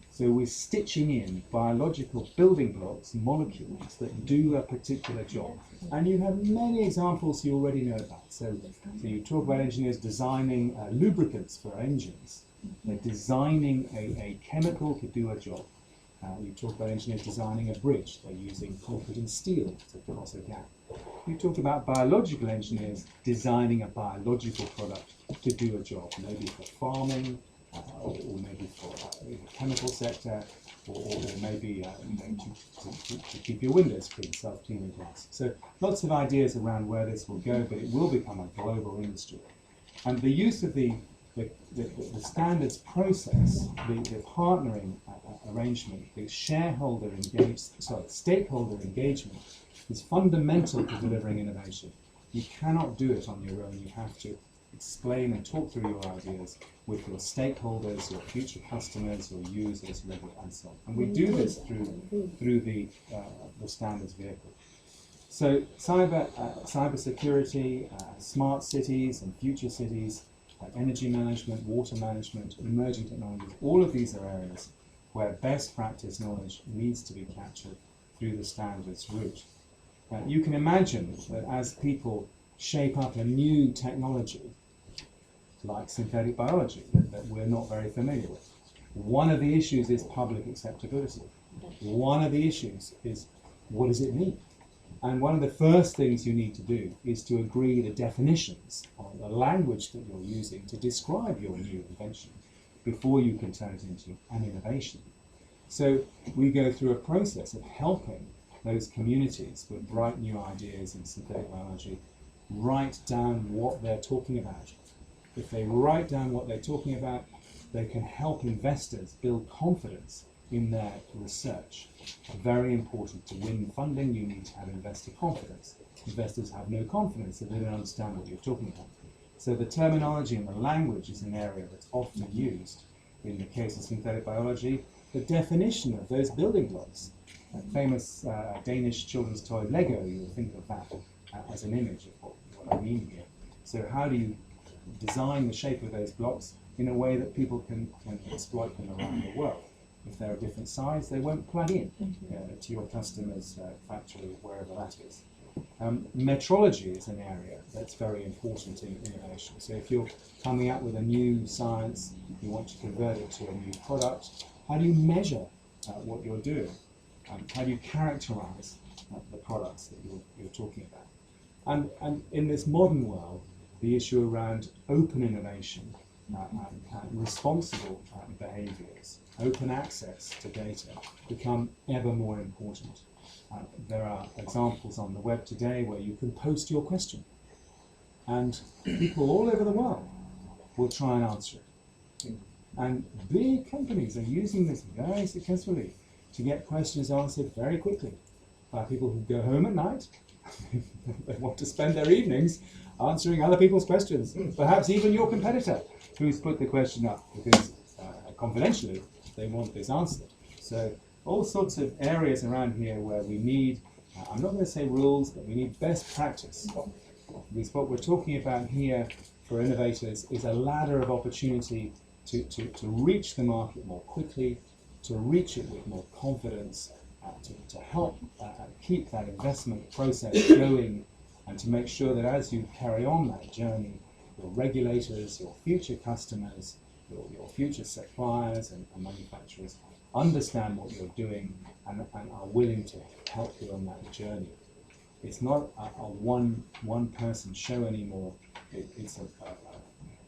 So we're stitching in biological building blocks, molecules that do a particular job. And you have many examples you already know about. So you talk about engineers designing lubricants for engines. They're designing a chemical to do a job. You talk about engineers designing a bridge. They're using concrete and steel to cross a gap. You talk about biological engineers designing a biological product to do a job, maybe for farming, or maybe for the chemical sector, or maybe to keep your windows clean, self-cleaning glass. So lots of ideas around where this will go, but it will become a global industry. And the use of the standards process, the partnering arrangement, the stakeholder engagement is fundamental to delivering innovation. You cannot do it on your own. You have to explain and talk through your ideas with your stakeholders, your future customers, your users, and so on. And we do this through the standards vehicle. So cyber security, smart cities and future cities, energy management, water management, emerging technologies, all of these are areas where best practice knowledge needs to be captured through the standards route. You can imagine that as people shape up a new technology, like synthetic biology, that we're not very familiar with, one of the issues is public acceptability. One of the issues is, what does it mean? And one of the first things you need to do is to agree the definitions on the language that you're using to describe your new invention before you can turn it into an innovation. So we go through a process of helping those communities with bright new ideas in synthetic biology write down what they're talking about. If they write down what they're talking about, they can help investors build confidence in their research. Very important. To win funding, you need to have investor confidence. Investors have no confidence if they don't understand what you're talking about. So the terminology and the language is an area that's often used. In the case of synthetic biology, the definition of those building blocks. That famous Danish children's toy Lego, you will think of that as an image of what I mean here. So how do you design the shape of those blocks in a way that people can exploit them around the world? If they're a different size, they won't plug in to your customer's factory, wherever that is. Metrology is an area that's very important in innovation. So if you're coming up with a new science, you want to convert it to a new product, how do you measure what you're doing? How do you characterize the products that you're talking about? And in this modern world, the issue around open innovation and responsible behaviors, open access to data, become ever more important. There are examples on the web today where you can post your question, and people all over the world will try and answer it. And big companies are using this very successfully to get questions answered very quickly by people who go home at night. They want to spend their evenings answering other people's questions, perhaps even your competitor who's put the question up because confidentially they want this answered. So all sorts of areas around here where we need, I'm not going to say rules, but we need best practice. Because what we're talking about here for innovators is a ladder of opportunity to reach the market more quickly, to reach it with more confidence, to help keep that investment process going, and to make sure that as you carry on that journey, your regulators, your future customers, your future suppliers and manufacturers understand what you're doing and are willing to help you on that journey. It's not a one person show anymore. It's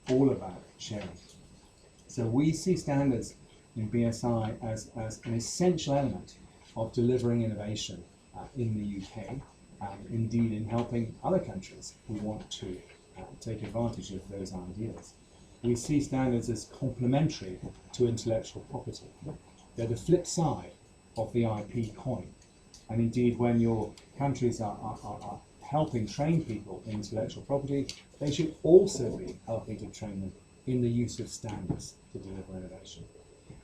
all about sharing. So we see standards in BSI as an essential element of delivering innovation in the UK, and indeed in helping other countries who want to take advantage of those ideas. We see standards as complementary to intellectual property. They're the flip side of the IP coin. And indeed, when your countries are helping train people in intellectual property, they should also be helping to train them in the use of standards to deliver innovation.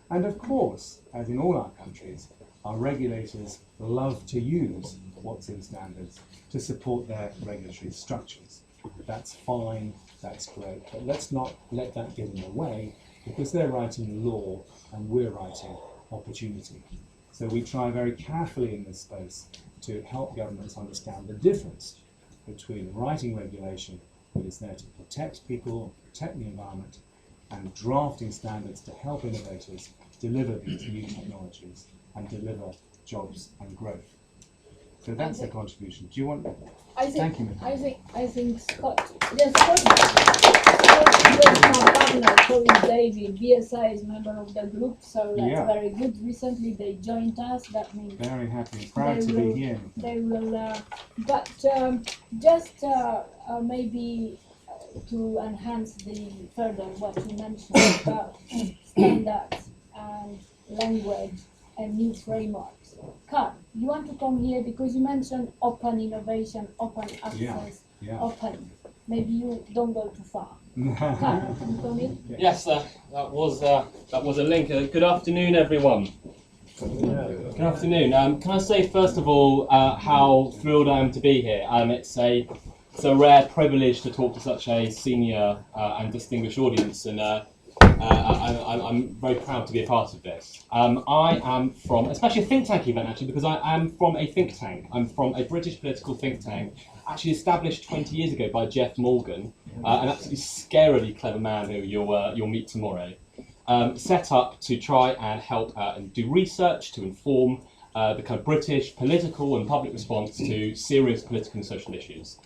And of course, as in all our countries, our regulators love to use what's in standards to support their regulatory structures. That's fine, that's great, but let's not let that get in the way, because they're writing law and we're writing opportunity. So we try very carefully in this space to help governments understand the difference between writing regulation that is there to protect people, protect the environment, and drafting standards to help innovators deliver these new technologies and deliver jobs and growth. So that's the contribution. Do you want? Thank you. I think Scott. Yes, Scott is my partner. So is David. BSI is a member of the group, so that's very good. Recently they joined us. That means very happy and proud to be here. They will, but just maybe to enhance the further what you mentioned about standards and language and new frameworks. Carl, you want to come here because you mentioned open innovation, open access, open. Maybe you don't go too far. Carl, can you come in? Yes, that was a link. Good afternoon, everyone. Good afternoon. Can I say first of all how thrilled I am to be here? It's a rare privilege to talk to such a senior and distinguished audience, and I'm very proud to be a part of this. I am from, especially a think tank event actually, because I am from a think tank. I'm from a British political think tank, actually established 20 years ago by Jeff Morgan, an absolutely scarily clever man who you'll meet tomorrow. Set up to try and help and do research to inform the kind of British political and public response to serious political and social issues.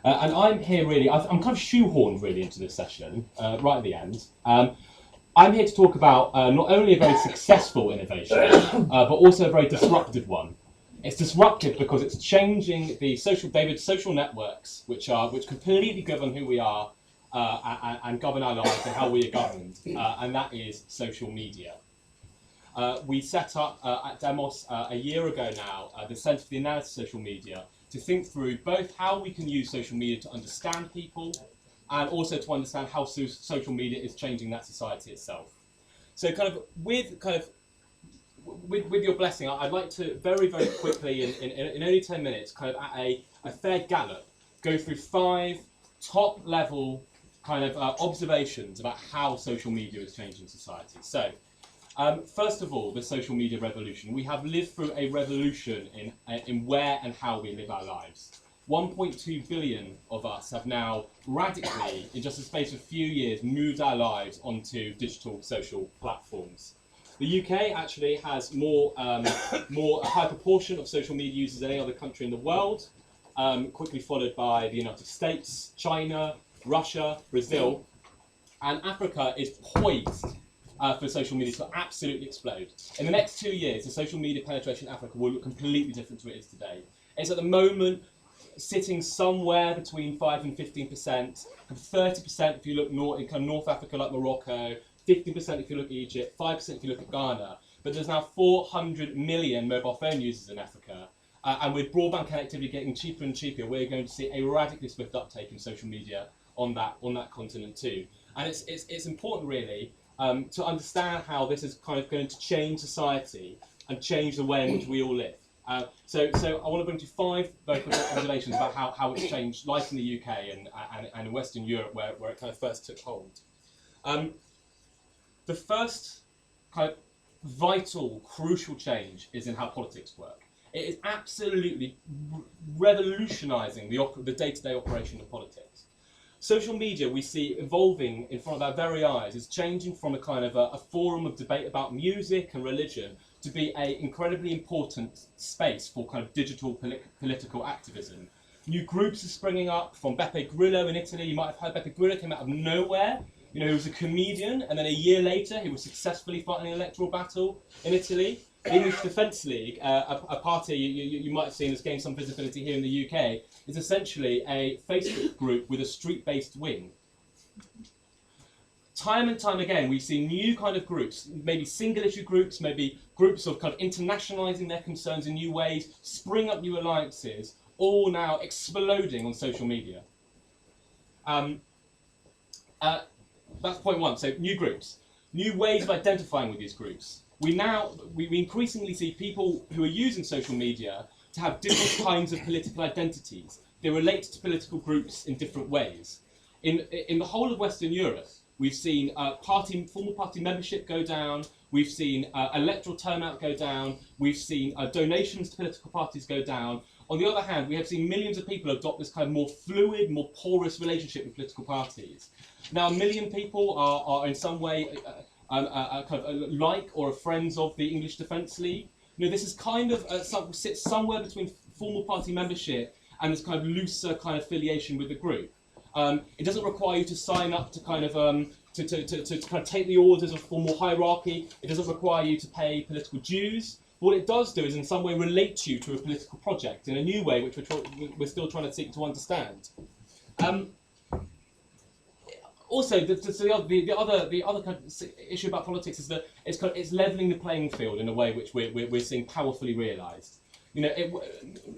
And I'm here really, I'm kind of shoehorned really into this session, right at the end. I'm here to talk about not only a very successful innovation, but also a very disruptive one. It's disruptive because it's changing the social networks, which completely govern who we are and govern our lives and how we are governed, and that is social media. We set up at Demos a year ago now the Centre for the Analysis of Social Media to think through both how we can use social media to understand people and also to understand how social media is changing that society itself. So with your blessing, I'd like to very, very quickly, in only 10 minutes, kind of at a fair gallop, go through 5 top-level kind of observations about how social media is changing society. So, first of all, the social media revolution. We have lived through a revolution in where and how we live our lives. 1.2 billion of us have now radically, in just the space of a few years, moved our lives onto digital social platforms. The UK actually has a high proportion of social media users than any other country in the world, quickly followed by the United States, China, Russia, Brazil, and Africa is poised for social media to absolutely explode. In the next 2 years, the social media penetration in Africa will look completely different to what it is today. It's at the moment sitting somewhere between 5 and 15%, 30% if you look in kind of North Africa like Morocco, 50% if you look at Egypt, 5% if you look at Ghana. But there's now 400 million mobile phone users in Africa. And with broadband connectivity getting cheaper and cheaper, we're going to see a radically swift uptake in social media on that continent too. And it's important really to understand how this is kind of going to change society and change the way in which we all live. So I want to bring to 5 vocal observations about how it's changed life in the UK and in Western Europe where it kind of first took hold. The first kind of vital, crucial change is in how politics work. It is absolutely revolutionising the day-to-day operation of politics. Social media we see evolving in front of our very eyes is changing from a kind of a forum of debate about music and religion to be an incredibly important space for kind of digital political activism. New groups are springing up, from Beppe Grillo in Italy. You might have heard Beppe Grillo came out of nowhere. You know, he was a comedian, and then a year later he was successfully fighting an electoral battle in Italy. The English Defence League, a party you might have seen has gained some visibility here in the UK, is essentially a Facebook group with a street-based wing. Time and time again, we see new kind of groups, maybe single-issue groups, maybe groups of kind of internationalising their concerns in new ways, spring up new alliances, all now exploding on social media. That's point one. So new groups, new ways of identifying with these groups. We increasingly see people who are using social media to have different kinds of political identities. They relate to political groups in different ways. In the whole of Western Europe, we've seen formal party membership go down. We've seen electoral turnout go down. We've seen donations to political parties go down. On the other hand, we have seen millions of people adopt this kind of more fluid, more porous relationship with political parties. Now, 1 million people are in some way kind of like or friends of the English Defence League. You know, this is kind of sits somewhere between formal party membership and this kind of looser kind of affiliation with the group. It doesn't require you to sign up to kind of to kind of take the orders of formal hierarchy. It doesn't require you to pay political dues. What it does do is in some way relate you to a political project in a new way, which we're still trying to seek to understand. Also, the other kind of issue about politics is that it's levelling the playing field in a way which we're seeing powerfully realised. You know,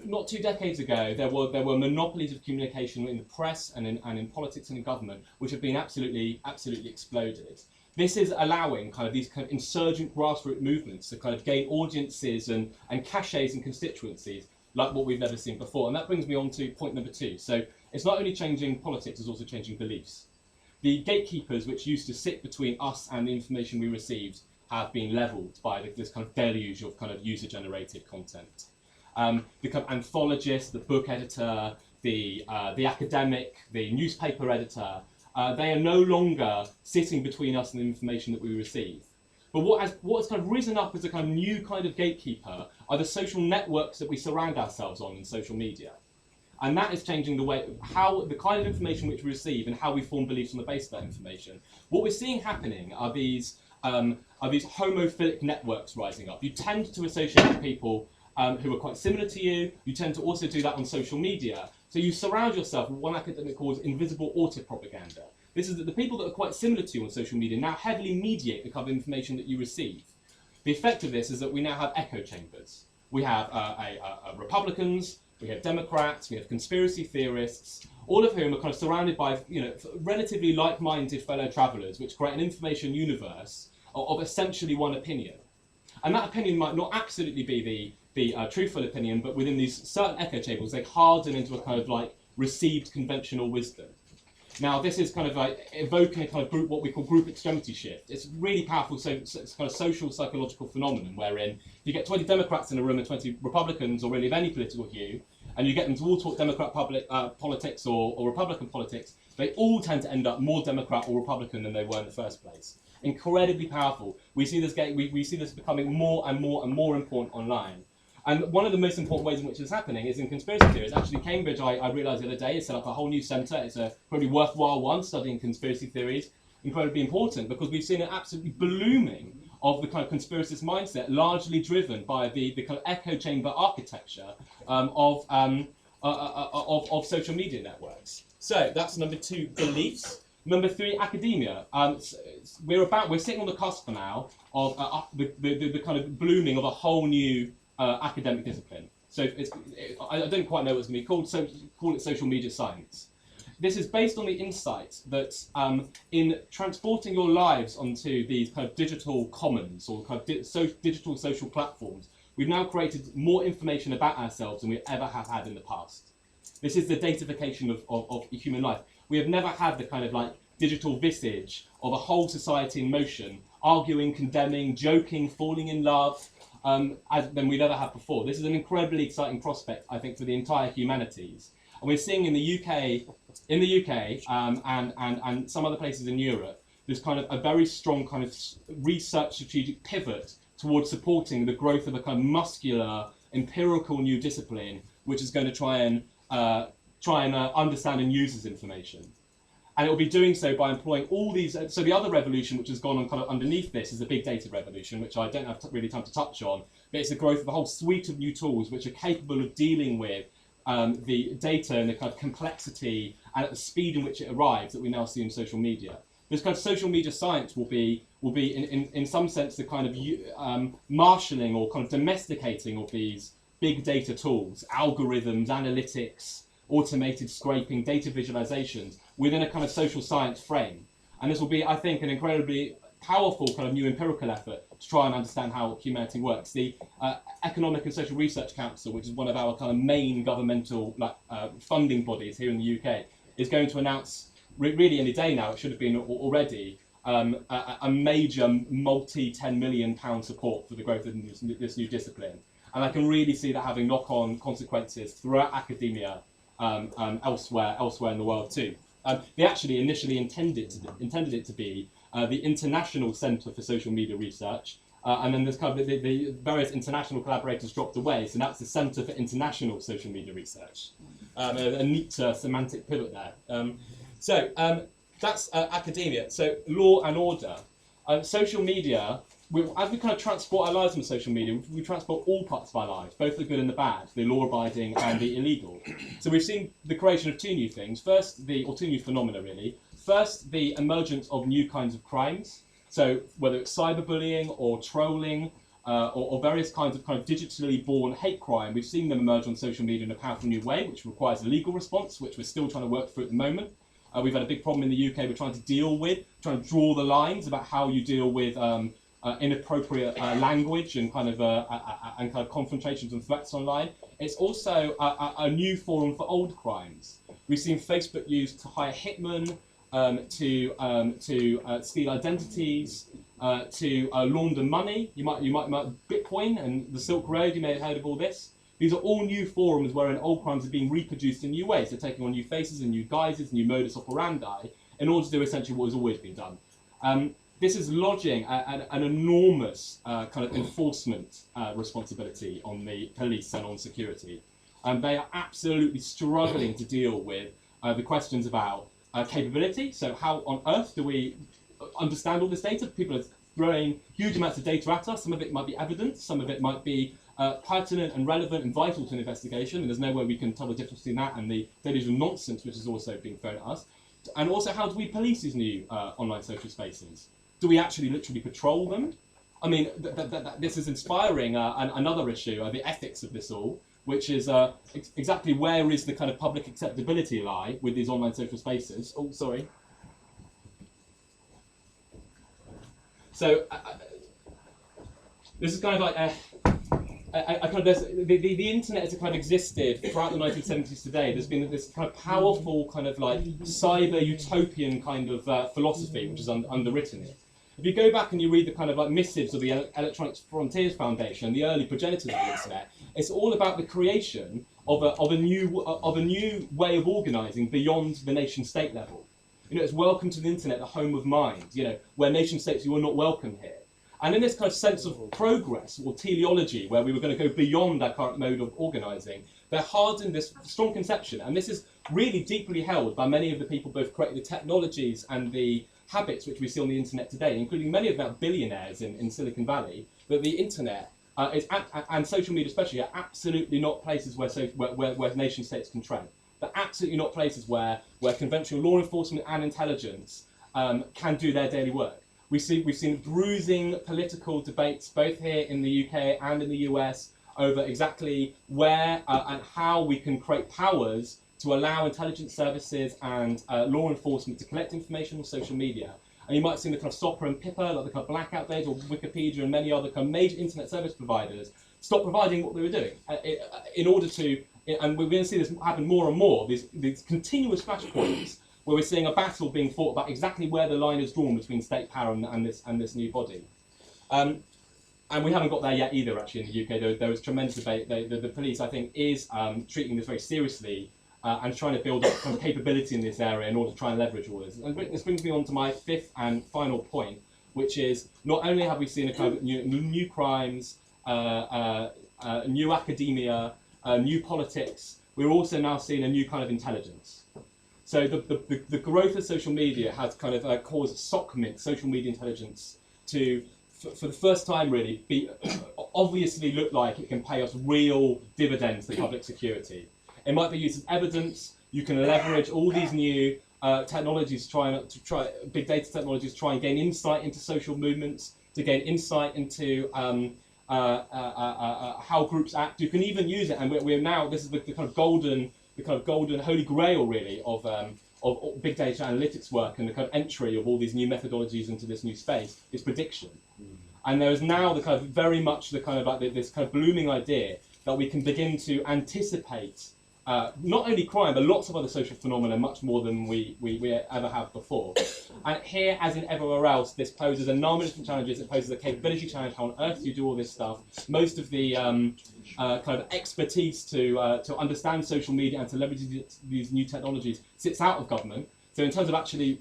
not 2 decades ago, there were monopolies of communication in the press and in politics and in government, which have been absolutely exploded. This is allowing kind of these kind of insurgent grassroots movements to kind of gain audiences and cachets and constituencies like what we've never seen before. And that brings me on to point number 2. So it's not only changing politics, it's also changing beliefs. The gatekeepers which used to sit between us and the information we received have been levelled by this kind of deluge of kind of user-generated content. The kind of anthologist, the book editor, the academic, the newspaper editor, they are no longer sitting between us and the information that we receive. But what has kind of risen up as a kind of new kind of gatekeeper are the social networks that we surround ourselves on in social media. And that is changing the way, the kind of information which we receive and how we form beliefs on the basis of that information. What we're seeing happening are these homophilic networks rising up. You tend to associate with people who are quite similar to you. You tend to also do that on social media. So you surround yourself with what one academic calls invisible autopropaganda. This is that the people that are quite similar to you on social media now heavily mediate the kind of information that you receive. The effect of this is that we now have echo chambers. We have Republicans, we have Democrats, we have conspiracy theorists, all of whom are kind of surrounded by relatively like-minded fellow travellers, which create an information universe of essentially one opinion. And that opinion might not absolutely be the truthful opinion, but within these certain echo chambers, they harden into a kind of like received conventional wisdom. Now, this is kind of like evoking a kind of group, what we call group extremity shift. It's really powerful, so it's kind of social psychological phenomenon wherein if you get 20 Democrats in a room and 20 Republicans, or really of any political hue, and you get them to all talk Democrat politics or Republican politics, they all tend to end up more Democrat or Republican than they were in the first place. Incredibly powerful. We see this becoming more and more and more important online. And one of the most important ways in which it's happening is in conspiracy theories. Actually, Cambridge, I realised the other day, has set up a whole new centre. It's a probably worthwhile one, studying conspiracy theories. Incredibly important, because we've seen an absolutely blooming of the kind of conspiracist mindset, largely driven by the kind of echo chamber architecture of social media networks. So that's number 2, beliefs. Number 3, academia. We're sitting on the cusp now of the kind of blooming of a whole new academic discipline. So I don't quite know what it's going to be called, so call it social media science. This is based on the insight that in transporting your lives onto these kind of digital commons or kind of digital social platforms, we've now created more information about ourselves than we ever have had in the past. This is the datafication of human life. We have never had the kind of like digital visage of a whole society in motion, arguing, condemning, joking, falling in love, than we've ever had before. This is an incredibly exciting prospect, I think, for the entire humanities. And we're seeing in the UK, and some other places in Europe, there's kind of a very strong kind of research strategic pivot towards supporting the growth of a kind of muscular, empirical new discipline, which is going to try and understand and use this information. And it will be doing so by employing all these. So the other revolution, which has gone on kind of underneath this, is the big data revolution, which I don't have really time to touch on. But it's the growth of a whole suite of new tools which are capable of dealing with the data and the kind of complexity and at the speed in which it arrives that we now see in social media. This kind of social media science will be in some sense the kind of marshalling or kind of domesticating of these big data tools, algorithms, analytics, automated scraping, data visualizations within a kind of social science frame. And this will be, I think, an incredibly powerful kind of new empirical effort to try and understand how humanity works. The Economic and Social Research Council, which is one of our kind of main governmental funding bodies here in the UK, is going to announce really any day now, it should have been already, a major multi-10 million pound support for the growth of this new discipline. And I can really see that having knock-on consequences throughout academia elsewhere in the world too. They actually initially intended it to be the International Centre for Social Media Research, and then there's kind of the various international collaborators dropped away, so that's the Centre for International Social Media Research. A neat semantic pivot there. So that's academia. So law and order. Social media, as we kind of transport our lives on social media, we transport all parts of our lives, both the good and the bad, the law-abiding and the illegal. So we've seen the creation of two new things. First, two new phenomena really. First, the emergence of new kinds of crimes. So whether it's cyberbullying or trolling or various kinds of kind of digitally born hate crime, we've seen them emerge on social media in a powerful new way, which requires a legal response, which we're still trying to work through at the moment. We've had a big problem in the UK we're trying to draw the lines about how you deal with inappropriate language and kind of confrontations and threats online. It's also a new forum for old crimes. We've seen Facebook used to hire hitmen, to steal identities, to launder money. You might Bitcoin and the Silk Road. You may have heard of all this. These are all new forums wherein old crimes are being reproduced in new ways. They're taking on new faces and new guises, new modus operandi, in order to do essentially what has always been done. This is lodging an enormous kind of enforcement responsibility on the police and on security. They are absolutely struggling to deal with the questions about capability. So how on earth do we understand all this data? People are throwing huge amounts of data at us. Some of it might be evidence, some of it might be pertinent and relevant and vital to an investigation, and there's no way we can tell the difference between that and the delusional nonsense which is also being thrown at us. And also, how do we police these new online social spaces? Do we actually literally patrol them? I mean, this is inspiring another issue, the ethics of this all, which is exactly where is the kind of public acceptability lie with these online social spaces. Oh, sorry. So this is kind of like the internet has kind of existed throughout the 1970s today. There's been this kind of powerful kind of like cyber utopian kind of philosophy which is underwritten it. If you go back and you read the kind of like missives of the Electronic Frontiers Foundation, the early progenitors of the internet, it's all about the creation of a new way of organising beyond the nation state level. You know, it's welcome to the internet, the home of mind. You know, where nation states, you are not welcome here. And in this kind of sense of progress or teleology, where we were going to go beyond our current mode of organising, they're hardened this strong conception, and this is really deeply held by many of the people both creating the technologies and the habits which we see on the internet today, including many of our billionaires in Silicon Valley, that the internet and social media especially are absolutely not places where nation states can tread. They're absolutely not places where conventional law enforcement and intelligence can do their daily work. We've seen bruising political debates both here in the UK and in the US over exactly where and how we can create powers to allow intelligence services and law enforcement to collect information on social media. And you might have seen the kind of SOPA and PIPA, like the kind of blackout days, or Wikipedia and many other kind of major internet service providers, stop providing what they were doing in order to, and we're going to see this happen more and more, these continuous flashpoints where we're seeing a battle being fought about exactly where the line is drawn between state power and this new body. And we haven't got there yet either, actually, in the UK. There is tremendous debate. The police, I think, is treating this very seriously and trying to build up kind of capability in this area in order to try and leverage all this. And this brings me on to my fifth and final point, which is not only have we seen a kind of new crimes, new academia, new politics, we're also now seeing a new kind of intelligence. So the growth of social media has kind of caused SOCMINT, social media intelligence, to, for the first time really, obviously look like it can pay us real dividends to public security. It might be used as evidence. You can leverage all these new technologies, big data technologies, try and gain insight into social movements, to gain insight into how groups act. You can even use it, and we're now, this is the kind of golden holy grail really of big data analytics work, and the kind of entry of all these new methodologies into this new space is prediction. And there is now the kind of very much the kind of like this kind of blooming idea that we can begin to anticipate not only crime, but lots of other social phenomena much more than we ever have before. And here, as in everywhere else, this poses a number of different challenges. It poses a capability challenge. How on earth do you do all this stuff? Most of the kind of expertise to understand social media and to leverage these new technologies sits out of government. So in terms of actually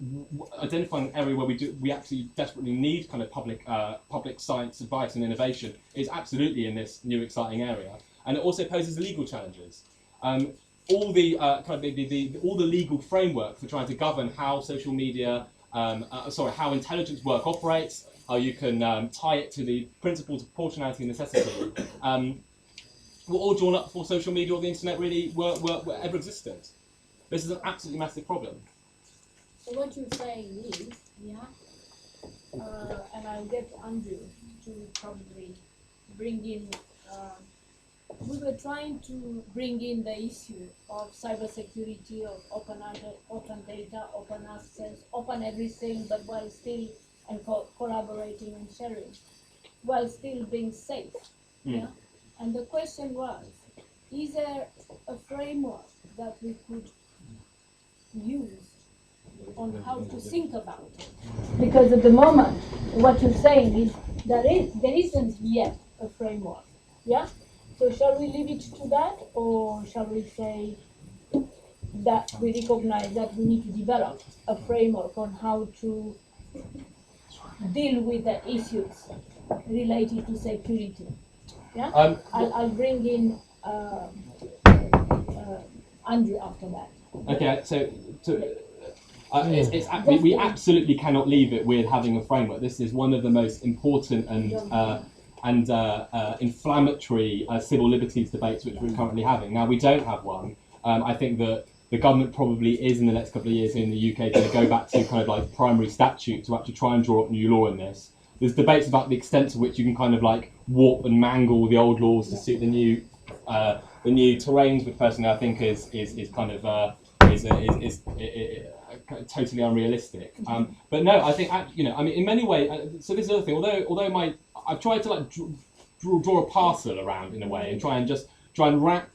identifying an area where we actually desperately need kind of public science advice and innovation is absolutely in this new exciting area. And it also poses legal challenges. All the all the legal framework for trying to govern how social media, how intelligence work operates, how you can tie it to the principles of proportionality and necessity, were all drawn up before social media or the internet really were ever existed. This is an absolutely massive problem. So what you're saying is, and I'll get Andrew to probably bring in. We were trying to bring in the issue of cybersecurity, of open data, open access, open everything, but while still collaborating and sharing, while still being safe. Yeah. And the question was, is there a framework that we could use on how to think about it? Because at the moment, what you're saying is there isn't yet a framework. Yeah. So shall we leave it to that, or shall we say that we recognize that we need to develop a framework on how to deal with the issues related to security? Yeah, I'll bring in Andrew after that. Okay, so we absolutely cannot leave it with having a framework. This is one of the most important and inflammatory civil liberties debates which we're currently having. Now, we don't have one. I think that the government probably is in the next couple of years in the UK going to go back to kind of like primary statute to actually try and draw up new law in this. There's debates about the extent to which you can kind of like warp and mangle the old laws to suit the new terrains, which personally I think is kind of totally unrealistic. But no, I think in many ways. So this is the other thing. Although I've tried to like draw a parcel around in a way and try and wrap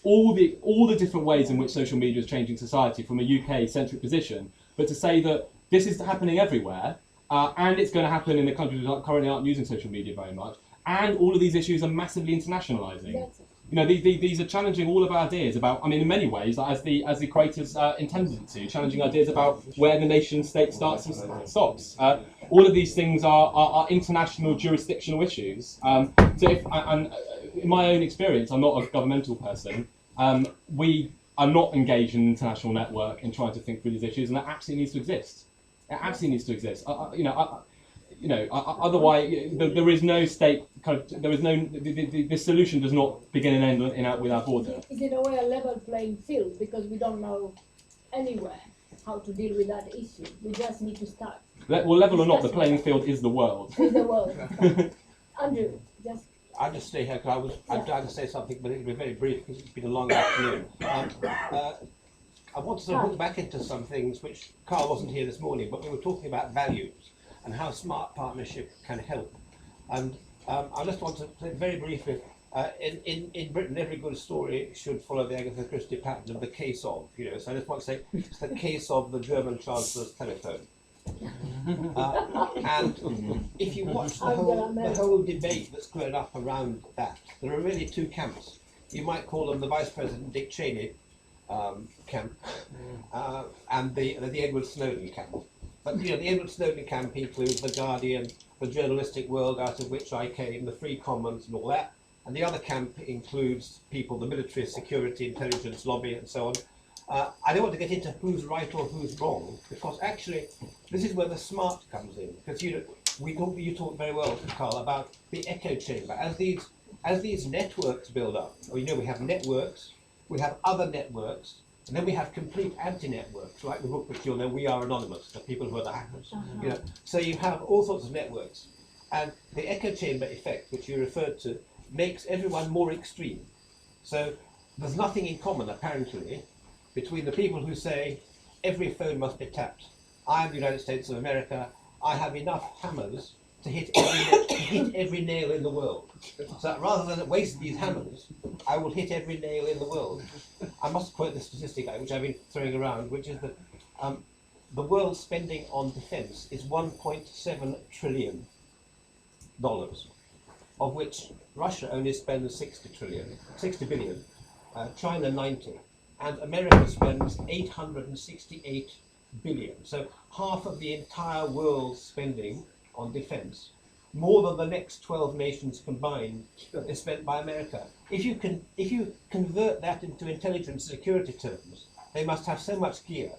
all the different ways in which social media is changing society from a UK-centric position, but to say that this is happening everywhere, and it's going to happen in the countries that currently aren't using social media very much, and all of these issues are massively internationalising. These are challenging all of our ideas about, in many ways, as the creators intended to, challenging ideas about where the nation state starts and stops. All of these things are international jurisdictional issues. In my own experience, I'm not a governmental person. We are not engaged in an international network in trying to think through these issues, and that absolutely needs to exist. It absolutely needs to exist. Otherwise, there is no state. There is no. The solution does not begin and end with our border. Is it a way a level playing field, because we don't know anywhere how to deal with that issue? We just need to start. Well, level or not, the playing field is the world. Is the world. Andrew, just. I'll just stay here because I'm trying to say something, but it'll be very brief because it's been a long afternoon. I wanted to look back into some things which Carl wasn't here this morning, but we were talking about values and how smart partnership can help. And I just want to say very briefly, In Britain, every good story should follow the Agatha Christie pattern of the case of, you know. So I just want to say it's the case of the German Chancellor's telephone. And if you watch the whole debate that's grown up around that, there are really two camps. You might call them the Vice President Dick Cheney camp and the Edward Snowden camp. But you know, the Edward Snowden camp includes the Guardian, the journalistic world out of which I came, the Free Commons and all that. And the other camp includes people, the military, security, intelligence, lobby, and so on. I don't want to get into who's right or who's wrong, because actually, this is where the smart comes in. Because you talked very well, Carl, about the echo chamber. As these networks build up, or you know, we have networks, we have other networks, and then we have complete anti-networks, like the book which you'll know, We Are Anonymous, the people who are the hackers. You know, so you have all sorts of networks, and the echo chamber effect, which you referred to, makes everyone more extreme. So there's nothing in common, apparently, between the people who say every phone must be tapped. I am the United States of America. I have enough hammers to hit every nail in the world. So rather than waste these hammers, I will hit every nail in the world. I must quote the statistic which I've been throwing around, which is that the world's spending on defense is $1.7 trillion, of which Russia only spends 60 billion, China 90, and America spends 868 billion. So half of the entire world's spending on defense, more than the next 12 nations combined, is spent by America. If you convert that into intelligence security terms, they must have so much gear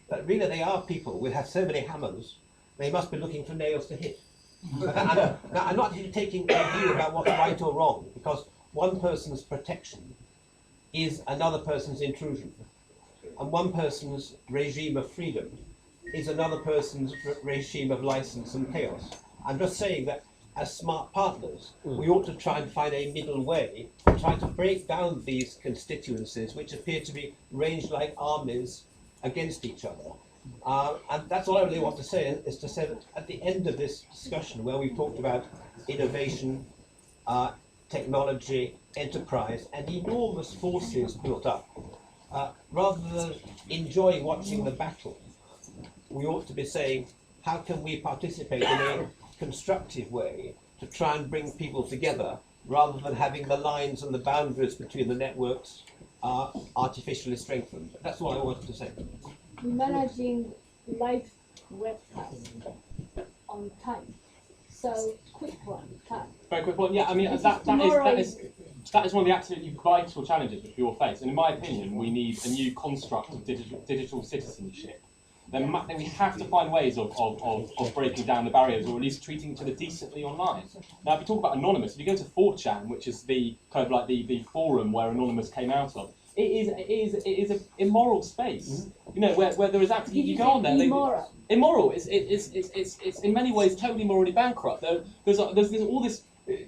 that really they are people who have so many hammers, they must be looking for nails to hit. Now, I'm not taking a view about what's right or wrong, because one person's protection is another person's intrusion, and one person's regime of freedom is another person's regime of license and chaos. I'm just saying that as smart partners, we ought to try and find a middle way and try to break down these constituencies which appear to be ranged like armies against each other. And that's all I really want to say, is to say that at the end of this discussion, where we've talked about innovation, technology, enterprise, and enormous forces built up, rather than enjoying watching the battle, we ought to be saying, how can we participate in a constructive way to try and bring people together, rather than having the lines and the boundaries between the networks artificially strengthened. That's all I wanted to say. Managing live webcasts on time. So quick one, time. Very quick one. Yeah, I mean that is one of the absolutely vital challenges which we all face. And in my opinion, we need a new construct of digital citizenship. Then we have to find ways of breaking down the barriers, or at least treating each other decently online. Now, if you talk about Anonymous, if you go to 4chan, which is the kind of like the forum where Anonymous came out of, it is an immoral space. You know, where there is absolutely, you go on there. Immoral. It's in many ways totally morally bankrupt. There's all this.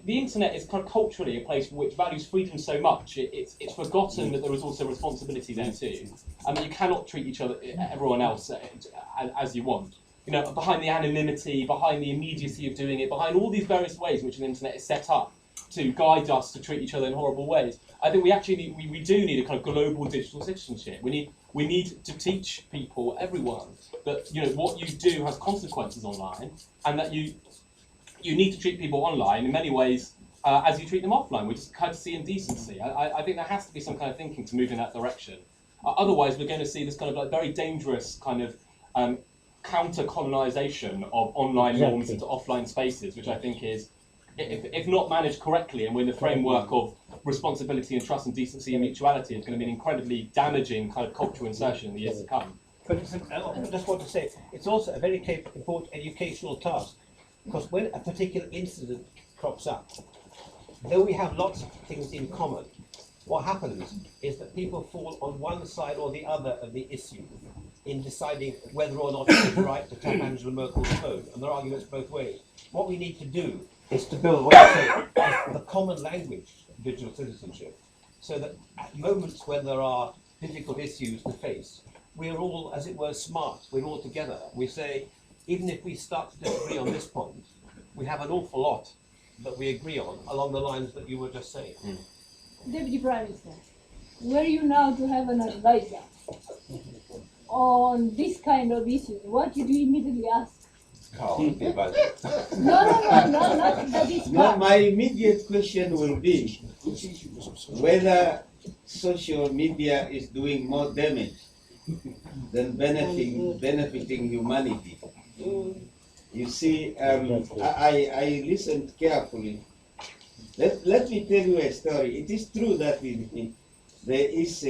The internet is kind of culturally a place which values freedom so much. It's forgotten that there is also responsibility there too, and that you cannot treat everyone else as you want. You know, behind the anonymity, behind the immediacy of doing it, behind all these various ways which the internet is set up to guide us to treat each other in horrible ways. I think we do need a kind of global digital citizenship. We need to teach people, everyone, that what you do has consequences online, and that you need to treat people online in many ways as you treat them offline, which is courtesy and decency. I think there has to be some kind of thinking to move in that direction. Otherwise, we're going to see this kind of like very dangerous kind of counter-colonization of online norms into offline spaces, which I think is, if not managed correctly and within the framework of responsibility and trust and decency and mutuality, it's going to be an incredibly damaging kind of cultural insertion in the years to come. But I just want to say, it's also a very important educational task, because when a particular incident crops up, though we have lots of things in common, what happens is that people fall on one side or the other of the issue in deciding whether or not it is right to tap Angela Merkel's phone, and there are arguments both ways. What we need to do is to build what I say the common language of digital citizenship, so that at moments when there are difficult issues to face, we're all, as it were, smart. We're all together. We say, even if we start to disagree on this point, we have an awful lot that we agree on along the lines that you were just saying. Deputy Prime Minister, were you now to have an advisor on this kind of issues, what did you immediately ask? Carl, No, not that is No, my immediate question will be whether social media is doing more damage than benefiting humanity. You see, I listened carefully. Let me tell you a story. It is true that there is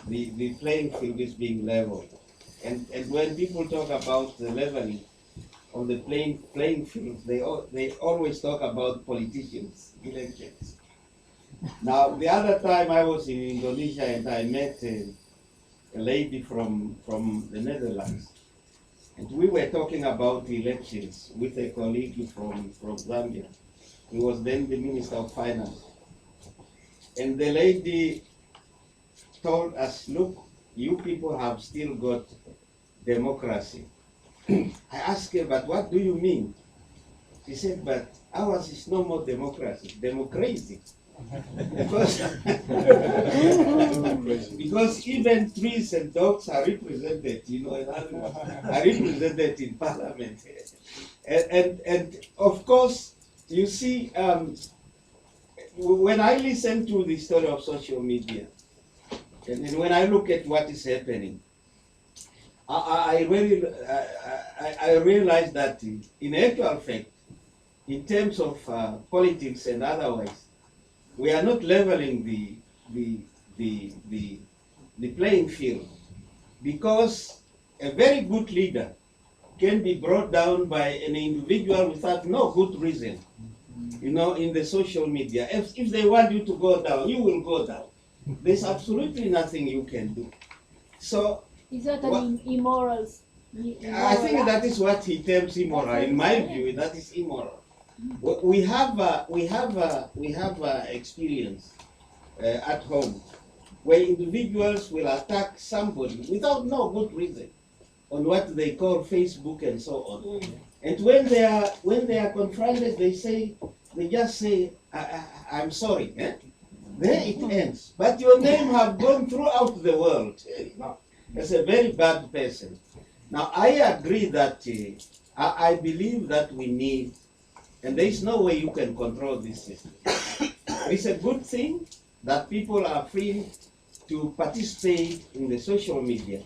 the playing field is being leveled. And when people talk about the leveling of the playing field, they always talk about politicians, elections. Now, the other time I was in Indonesia and I met a lady from the Netherlands. And we were talking about elections with a colleague from Zambia. He was then the Minister of Finance. And the lady told us, look, you people have still got democracy. I asked her, but what do you mean? She said, but ours is no more democracy, democracy. because even trees and dogs are represented, you know, are represented in parliament. And of course, you see, when I listen to the story of social media, and when I look at what is happening, I realize that in actual fact, in terms of politics and otherwise, we are not leveling the playing field, because a very good leader can be brought down by an individual without no good reason. You know, in the social media, if they want you to go down, you will go down. There's absolutely nothing you can do. So is that an immoral? I think that is what he terms immoral. In my view, that is immoral. We have experience at home where individuals will attack somebody without no good reason on what they call Facebook and so on. And when they are confronted, they just say, I'm sorry. Eh? There it ends. But your name have gone throughout the world as a very bad person. Now I agree that I believe that we need, and there is no way you can control this system. It's a good thing that people are free to participate in the social media.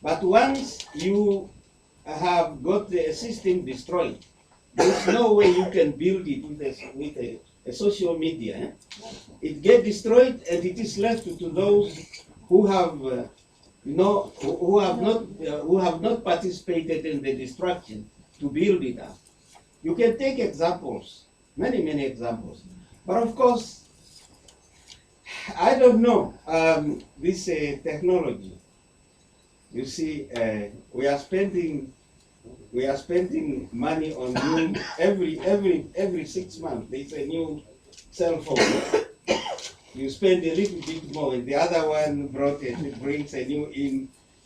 But once you have got the system destroyed, there's no way you can build it with a social media. Eh? It gets destroyed and it is left to those who have who have not participated in the destruction to build it up. You can take examples, many examples. But of course, I don't know, this technology. You see, we are spending money on new every 6 months. There's a new cell phone. You spend a little bit more, and the other one brings a new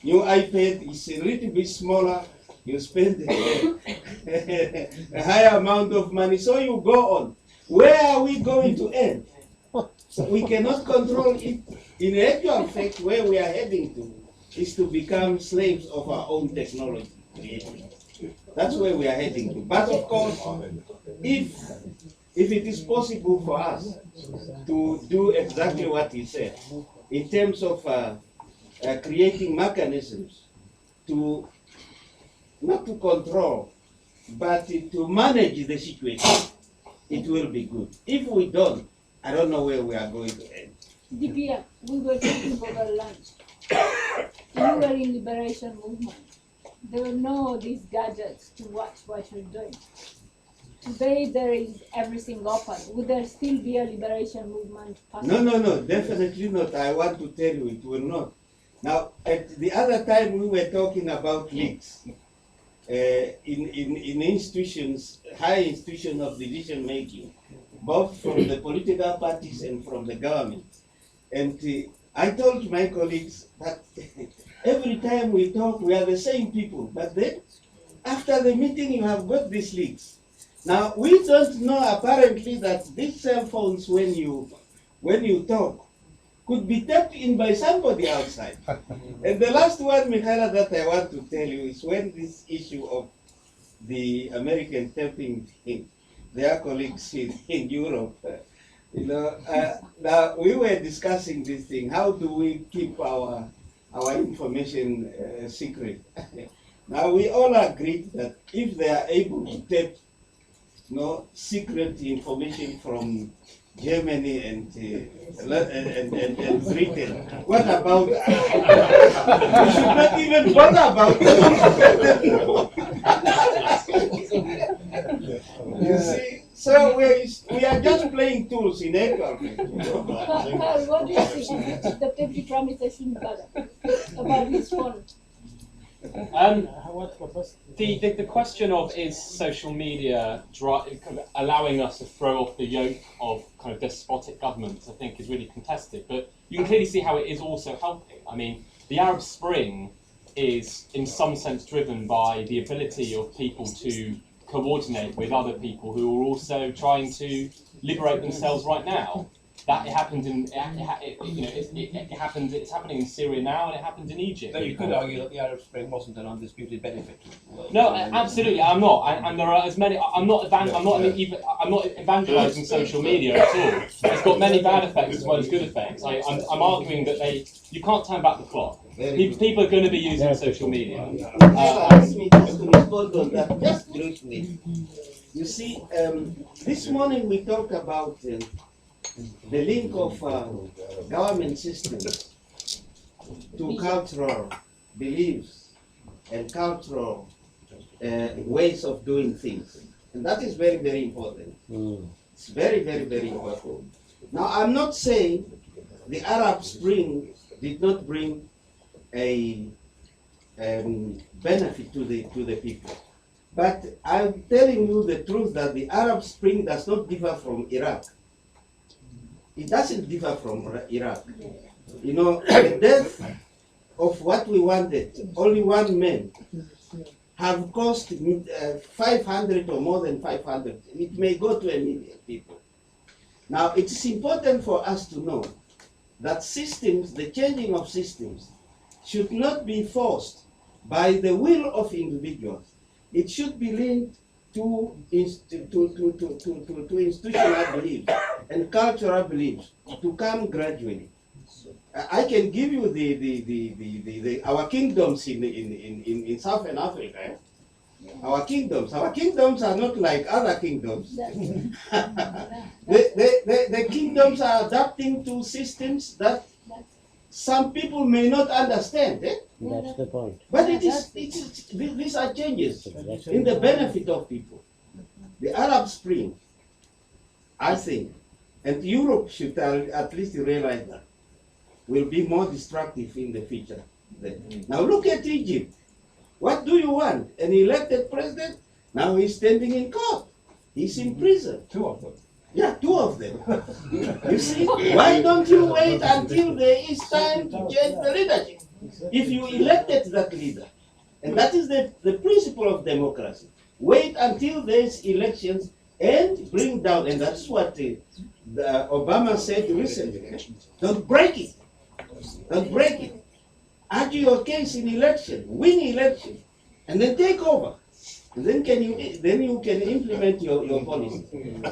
iPad. It's a little bit smaller. You spend a higher amount of money, so you go on. Where are we going to end? So we cannot control it. In actual fact, where we are heading to is to become slaves of our own technology. That's where we are heading to. But of course, if it is possible for us to do exactly what he said, in terms of creating mechanisms to, not to control, but to manage the situation, it will be good. If we don't, I don't know where we are going to end. DPM, we were talking over lunch. You were in liberation movement. There were no these gadgets to watch what you're doing. Today there is everything open. Would there still be a liberation movement possible? No, definitely not. I want to tell you it will not. Now, at the other time we were talking about leaks in institutions, high institutions of decision making, both from the political parties and from the government. And I told my colleagues that every time we talk, we are the same people. But then, after the meeting, you have got these leaks. Now we don't know apparently that these cell phones, when you talk, could be tapped in by somebody outside. And the last one, Michaela, that I want to tell you is when this issue of the American tapping their colleagues in Europe, now we were discussing this thing. How do we keep our information secret? Now we all agreed that if they are able to tap secret information from Germany and Britain, what about us? We should not even bother about it. You see, so we are just playing tools in a government. Carl, what do you think the Deputy Prime Minister should bother about his phone? The question of is social media kind of allowing us to throw off the yoke of kind of despotic governments, I think, is really contested. But you can clearly see how it is also helping. I mean, the Arab Spring is, in some sense, driven by the ability of people to coordinate with other people who are also trying to liberate themselves right now. That it happened in, it happened. It's happening in Syria now, and it happened in Egypt. So you could argue that the Arab Spring wasn't an undisputed benefit. No, absolutely, I'm not. And there are as many. I'm not evangelizing social media at all. It's got many bad effects as well as good effects. I'm arguing that you can't turn back the clock. People are going to be using social media. Ask me just to respond on that, just briefly. You see, this morning we talked about the link of government systems to cultural beliefs and cultural ways of doing things. And that is very, very important. It's very, very, very important. Now, I'm not saying the Arab Spring did not bring a benefit to the people. But I'm telling you the truth that the Arab Spring does not differ from Iraq. It doesn't differ from Iraq. You know, the death of what we wanted, only one man, have cost 500 or more than 500. It may go to 1 million people. Now, it is important for us to know that systems, the changing of systems, should not be forced by the will of individuals. It should be linked to institutional beliefs and cultural beliefs to come gradually. I can give you our kingdoms in Southern Africa. Our kingdoms are not like other kingdoms. The kingdoms are adapting to systems that some people may not understand. That's the point. But these are changes in the benefit of people. The Arab Spring, I think, and Europe should at least realize that, will be more destructive in the future. Now look at Egypt. What do you want? An elected president? Now he's standing in court. He's in prison. 2 of them. Yeah, 2 of them. You see, why don't you wait until there is time to change the leadership? If you elected that leader, and that is the principle of democracy, wait until there's elections and bring down, and that's what Obama said recently. Don't break it. Don't break it. Argue your case in election, win election, and then take over. And then you can implement your policy.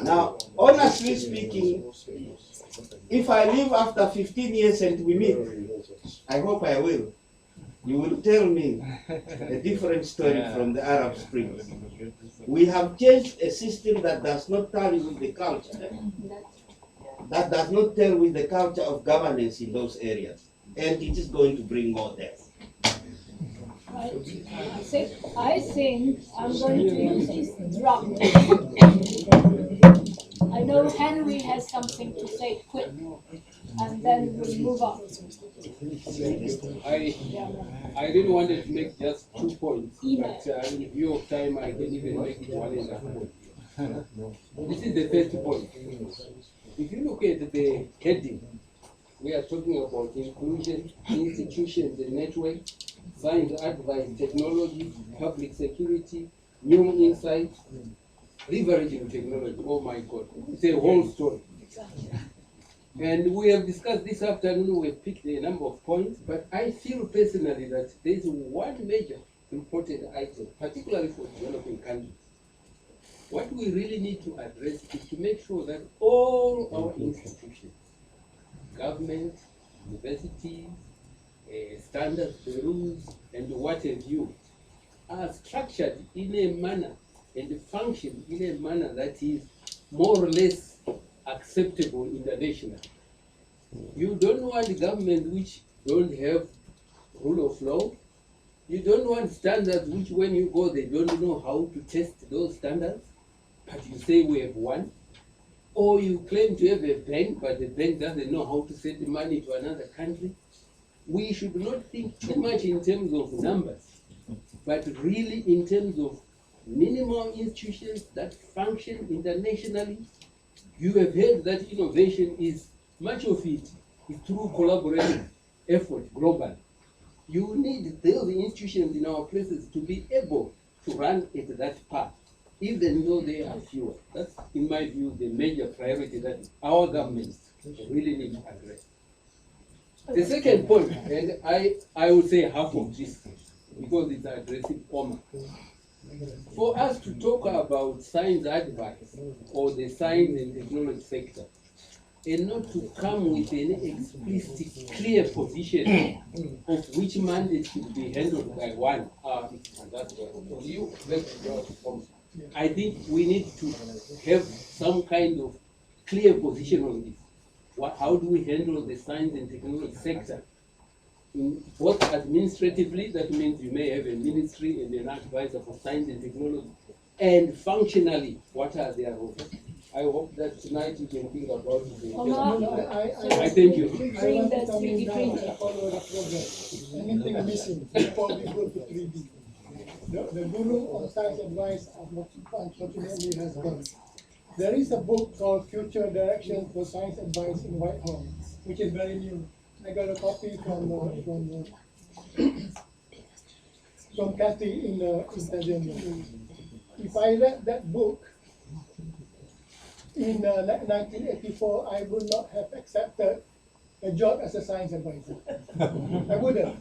Now, honestly speaking, if I live after 15 years and we meet, I hope I will, you will tell me a different story from the Arab Spring. We have changed a system that does not tally with the culture, that does not tell with the culture of governance in those areas, and it is going to bring more death. I think I'm going to use this draft. I know Henry has something to say quick, and then we'll move on. I really wanted to make just 2 points, but in view of time, I can even make it 1.5 points. This is the first point. If you look at the heading, we are talking about inclusion, institutions and network, science, advice, technology, public security, new insights. leveraging technology. Oh my God, it's a whole story. And we have discussed this afternoon, we have picked a number of points, but I feel personally that there is one major important item, particularly for developing countries. What we really need to address is to make sure that all our institutions, government, universities, standards, rules, and what have you, are structured in a manner and function in a manner that is more or less acceptable internationally. You don't want governments which don't have rule of law. You don't want standards which when you go they don't know how to test those standards, but you say we have one. Or you claim to have a bank, but the bank doesn't know how to send money to another country. We should not think too much in terms of numbers, but really in terms of minimal institutions that function internationally. You have heard that innovation is, much of it is through collaborative effort globally. You need those institutions in our places to be able to run at that path, even though they are fewer. That's, in my view, the major priority that our governments really need to address. The second point, and I would say half of this, because it's addressing Omar. For us to talk about science advice or the science and technology sector, and not to come with an explicit, clear position of which mandate should be handled by one, I think we need to have some kind of clear position on this. How do we handle the science and technology sector? Both administratively, that means you may have a ministry and an advisor for science and technology, and functionally, what are their roles? I hope that tonight you can think about it. I thank you. I want to come in now and follow the progress. Anything missing before we go to 3D? The guru on science advice unfortunately has gone. There is a book called Future Directions for Science Advice in Whitehall, which is very new. I got a copy from Kathy in Tanzania. If I read that book in 1984, I would not have accepted a job as a science advisor. I wouldn't.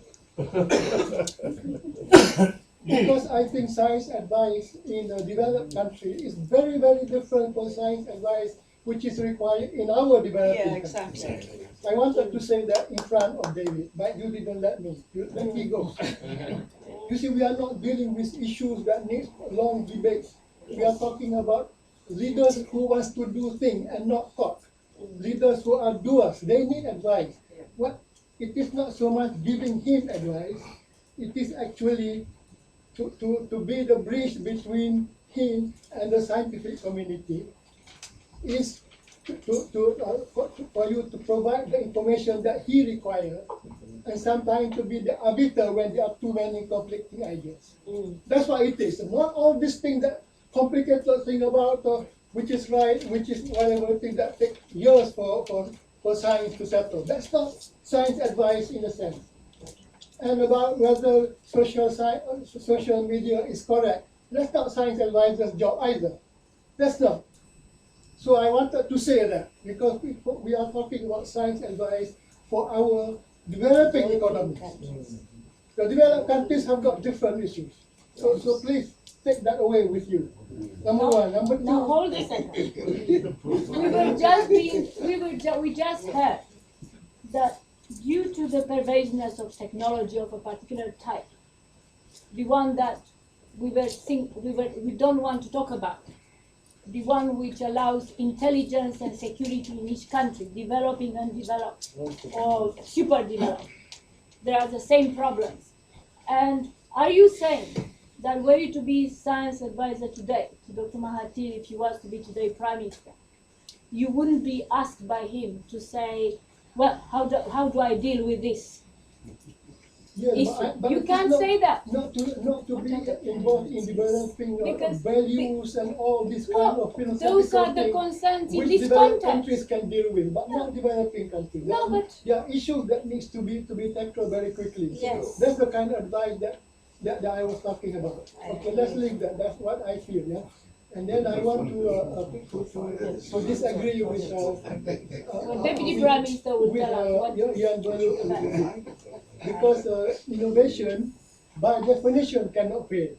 Because I think science advice in a developed country is very, very different from science advice which is required in our developing countries. I wanted to say that in front of David, but you didn't let me. Let me go. You see, we are not dealing with issues that need long debates. We are talking about leaders who want to do things and not talk. Leaders who are doers, they need advice. It is not so much giving him advice, it is actually to be the bridge between him and the scientific community, is for you to provide the information that he requires, and sometimes to be the arbiter when there are too many conflicting ideas. That's what it is. Not all these things that complicated thing about which is right, which is whatever thing that take years for science to settle. That's not science advice in a sense. And about whether social media is correct, that's not science advisor's job either. That's not. So I wanted to say that, because we are talking about science advice for our developing economies. The developed countries have got different issues. So please take that away with you. Number one. Number two. Now hold a second. We just heard that due to the pervasiveness of technology of a particular type, the one that we don't want to talk about, the one which allows intelligence and security in each country, developing, undeveloped, or super developed. There are the same problems. And are you saying that were you to be science advisor today to Dr. Mahathir, if he was to be today Prime Minister, you wouldn't be asked by him to say, well, how do I deal with this? Yes, but you can't say that. Not to be involved in developing values and all these kind of philosophical those are the concerns in which this developed context. countries can deal with, but not developing countries. No, but yeah, issues that needs to be tackled very quickly. Yes. That's the kind of advice that I was talking about. Okay, let's leave that. That's what I feel. Yeah. And then I want to disagree with Deputy Prime Minister will tell us what Yan Balu, because innovation by definition cannot fail.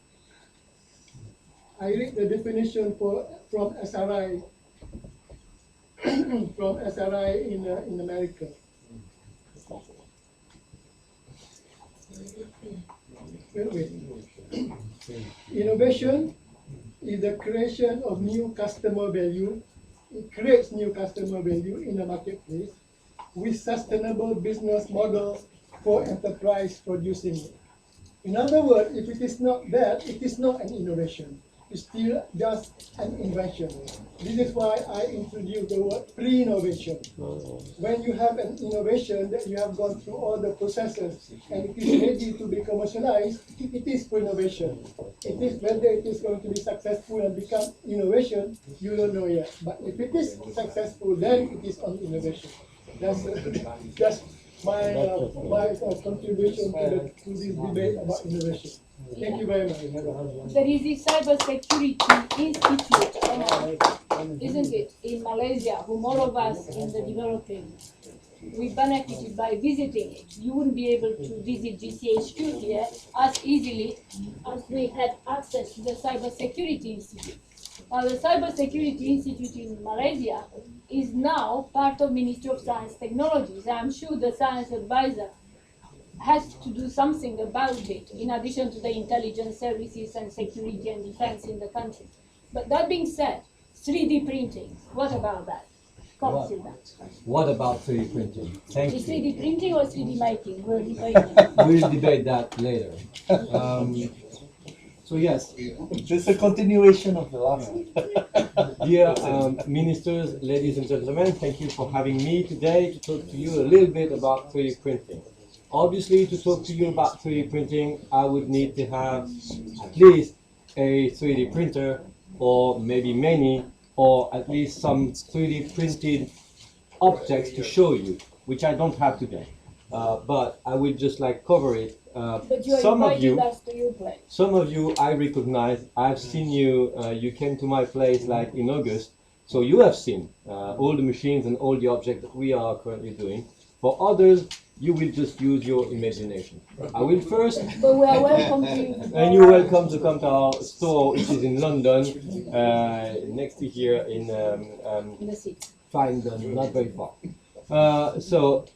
I read the definition from SRI from SRI in America. Wait. Innovation is the creation of new customer value. It creates new customer value in the marketplace with sustainable business model for enterprise producing it. In other words, if it is not that, it is not an innovation. It's still just an invention. This is why I introduced the word pre-innovation. When you have an innovation that you have gone through all the processes and it is ready to be commercialized, it is pre-innovation. It is whether it is going to be successful and become innovation, you don't know yet. But if it is successful, then it is on innovation. That's my contribution to this debate about innovation. Thank you very much. there is a cybersecurity institute, isn't it, in Malaysia, whom all of us in the developing, we benefited by visiting it. You wouldn't be able to visit GCHQ here as easily as we had access to the Cybersecurity Institute. Now, the Cybersecurity Institute in Malaysia is now part of Ministry of Science Technologies. I'm sure the science advisor has to do something about it, in addition to the intelligence services and security and defense in the country. But that being said, 3D printing, what about that? What about 3D printing? Thank Is you. 3D printing or 3D making? We'll debate it. We'll debate that later. So yes. Just a continuation of the last. Dear ministers, ladies and gentlemen, thank you for having me today to talk to you a little bit about 3D printing. Obviously, to talk to you about 3D printing, I would need to have at least a 3D printer, or maybe many, or at least some 3D printed objects to show you, which I don't have today. But I would just like cover it. But you invited us to your place. Some of you I recognize. I've seen you. You came to my place like in August, so you have seen all the machines and all the objects that we are currently doing. For others, you will just use your imagination. I will first. But we are welcome to you. And you're welcome to come to our store, which is in London, next to here in the city. Farringdon, not very far. So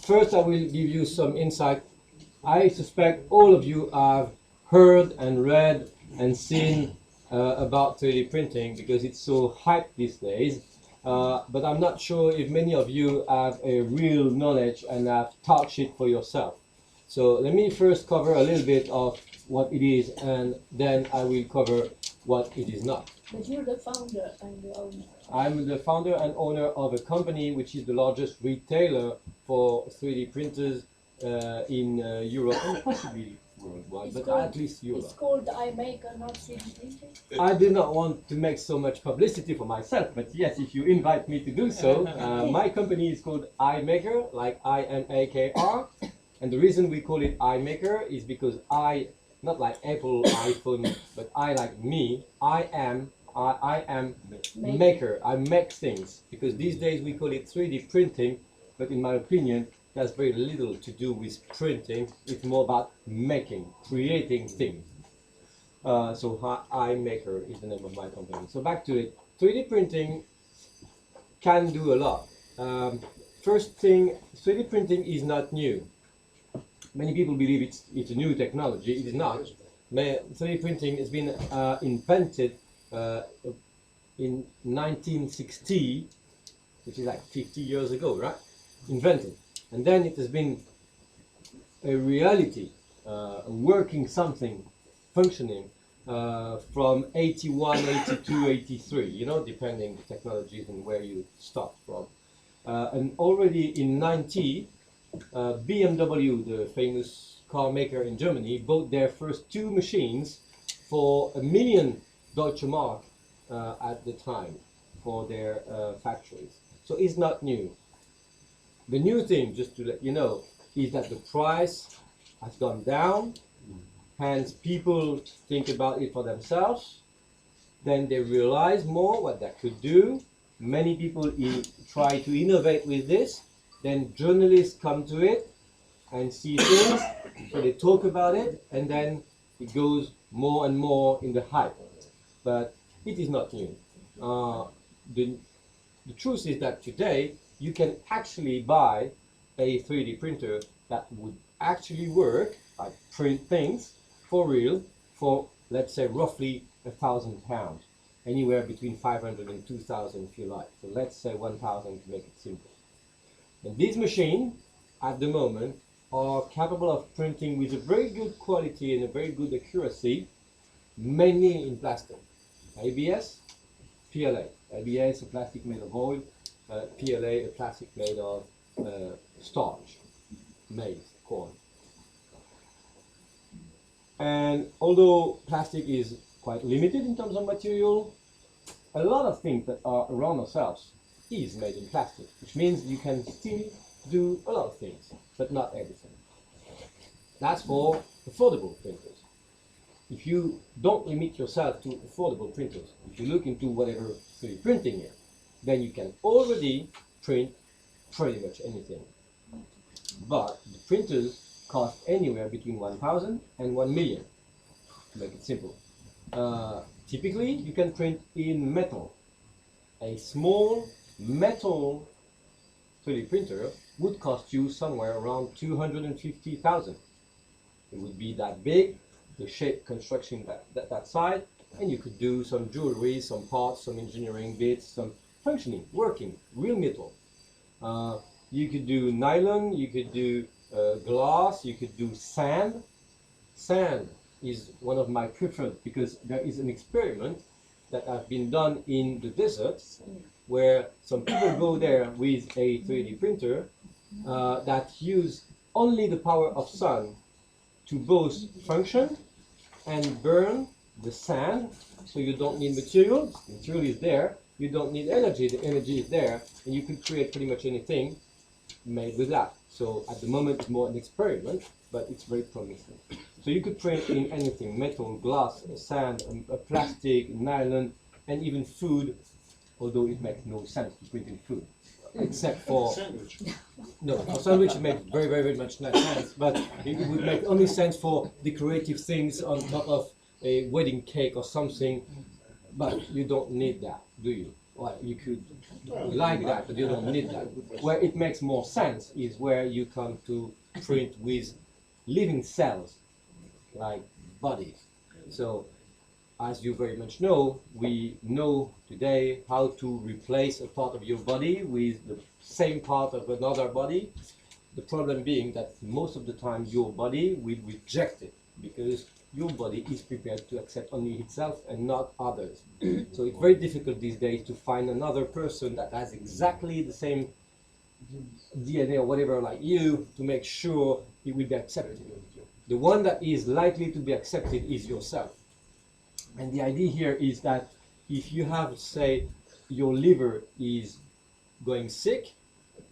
first I will give you some insight. I suspect all of you have heard and read and seen about 3D printing because it's so hyped these days. But I'm not sure if many of you have a real knowledge and have touched it for yourself. So let me first cover a little bit of what it is, and then I will cover what it is not. But you're the founder and the owner. I'm the founder and owner of a company which is the largest retailer for 3D printers in Europe and possibly worldwide, but at least Europe. It's called iMaker, not 3D printing. I do not want to make so much publicity for myself, but yes, if you invite me to do so, my company is called iMaker, like I-M-A-K-R, and the reason we call it iMaker is because I, not like Apple iPhone, but I like me, I am maker. I make things, because these days we call it 3D printing, but in my opinion, that's very little to do with printing. It's more about making, creating things. So iMaker is the name of my company. So back to it. 3D printing can do a lot. First thing, 3D printing is not new. Many people believe it's a new technology. It is not. 3D printing has been invented in 1960, which is like 50 years ago, right? Invented. And then it has been a reality, working something, functioning from 81, 82, 83, you know, depending the technologies and where you start from. And already in 90, BMW, the famous car maker in Germany, bought their first 2 machines for $1 million Deutsche Mark at the time for their factories. So it's not new. The new thing, just to let you know, is that the price has gone down, hence people think about it for themselves. Then they realize more what that could do. Many people try to innovate with this. Then journalists come to it and see things, so they talk about it, and then it goes more and more in the hype. But it is not new. The truth is that today you can actually buy a 3D printer that would actually work, like print things for real, for let's say roughly £1,000, anywhere between 500 and 2,000 if you like. So let's say 1,000 to make it simple. And these machines, at the moment, are capable of printing with a very good quality and a very good accuracy, mainly in plastic. ABS, PLA. ABS, a plastic made of oil. PLA, a plastic made of starch, maize, corn. And although plastic is quite limited in terms of material, a lot of things that are around ourselves is made in plastic, which means you can still do a lot of things, but not everything. That's for affordable printers. If you don't limit yourself to affordable printers, if you look into whatever 3D printing is, then you can already print pretty much anything. But the printers cost anywhere between 1,000 and 1 million, to make it simple. Typically, you can print in metal. A small metal 3D printer would cost you somewhere around 250,000. It would be that big, the shape construction that side, and you could do some jewelry, some parts, some engineering bits, some functioning, working, real metal. You could do nylon, you could do glass, you could do sand. Sand is one of my preferred because there is an experiment that has been done in the deserts where some people go there with a 3D printer that use only the power of sun to both function and burn the sand, so you don't need material. The material is there. You don't need energy. The energy is there, and you can create pretty much anything made with that. So at the moment, it's more an experiment, but it's very promising. So you could print in anything: metal, glass, sand, plastic, nylon, and even food. Although it makes no sense to print in food, except for sandwich. No, for sandwich it makes very, very much less sense. But it would make only sense for decorative things on top of a wedding cake or something. But you don't need that, do you? Well, you could like that, but you don't need that. Where it makes more sense is where you come to print with living cells, like bodies. So, as you very much know, we know today how to replace a part of your body with the same part of another body. The problem being that most of the time your body will reject it because your body is prepared to accept only itself and not others. So it's very difficult these days to find another person that has exactly the same DNA or whatever like you to make sure it will be accepted. The one that is likely to be accepted is yourself. And the idea here is that if you have, say, your liver is going sick,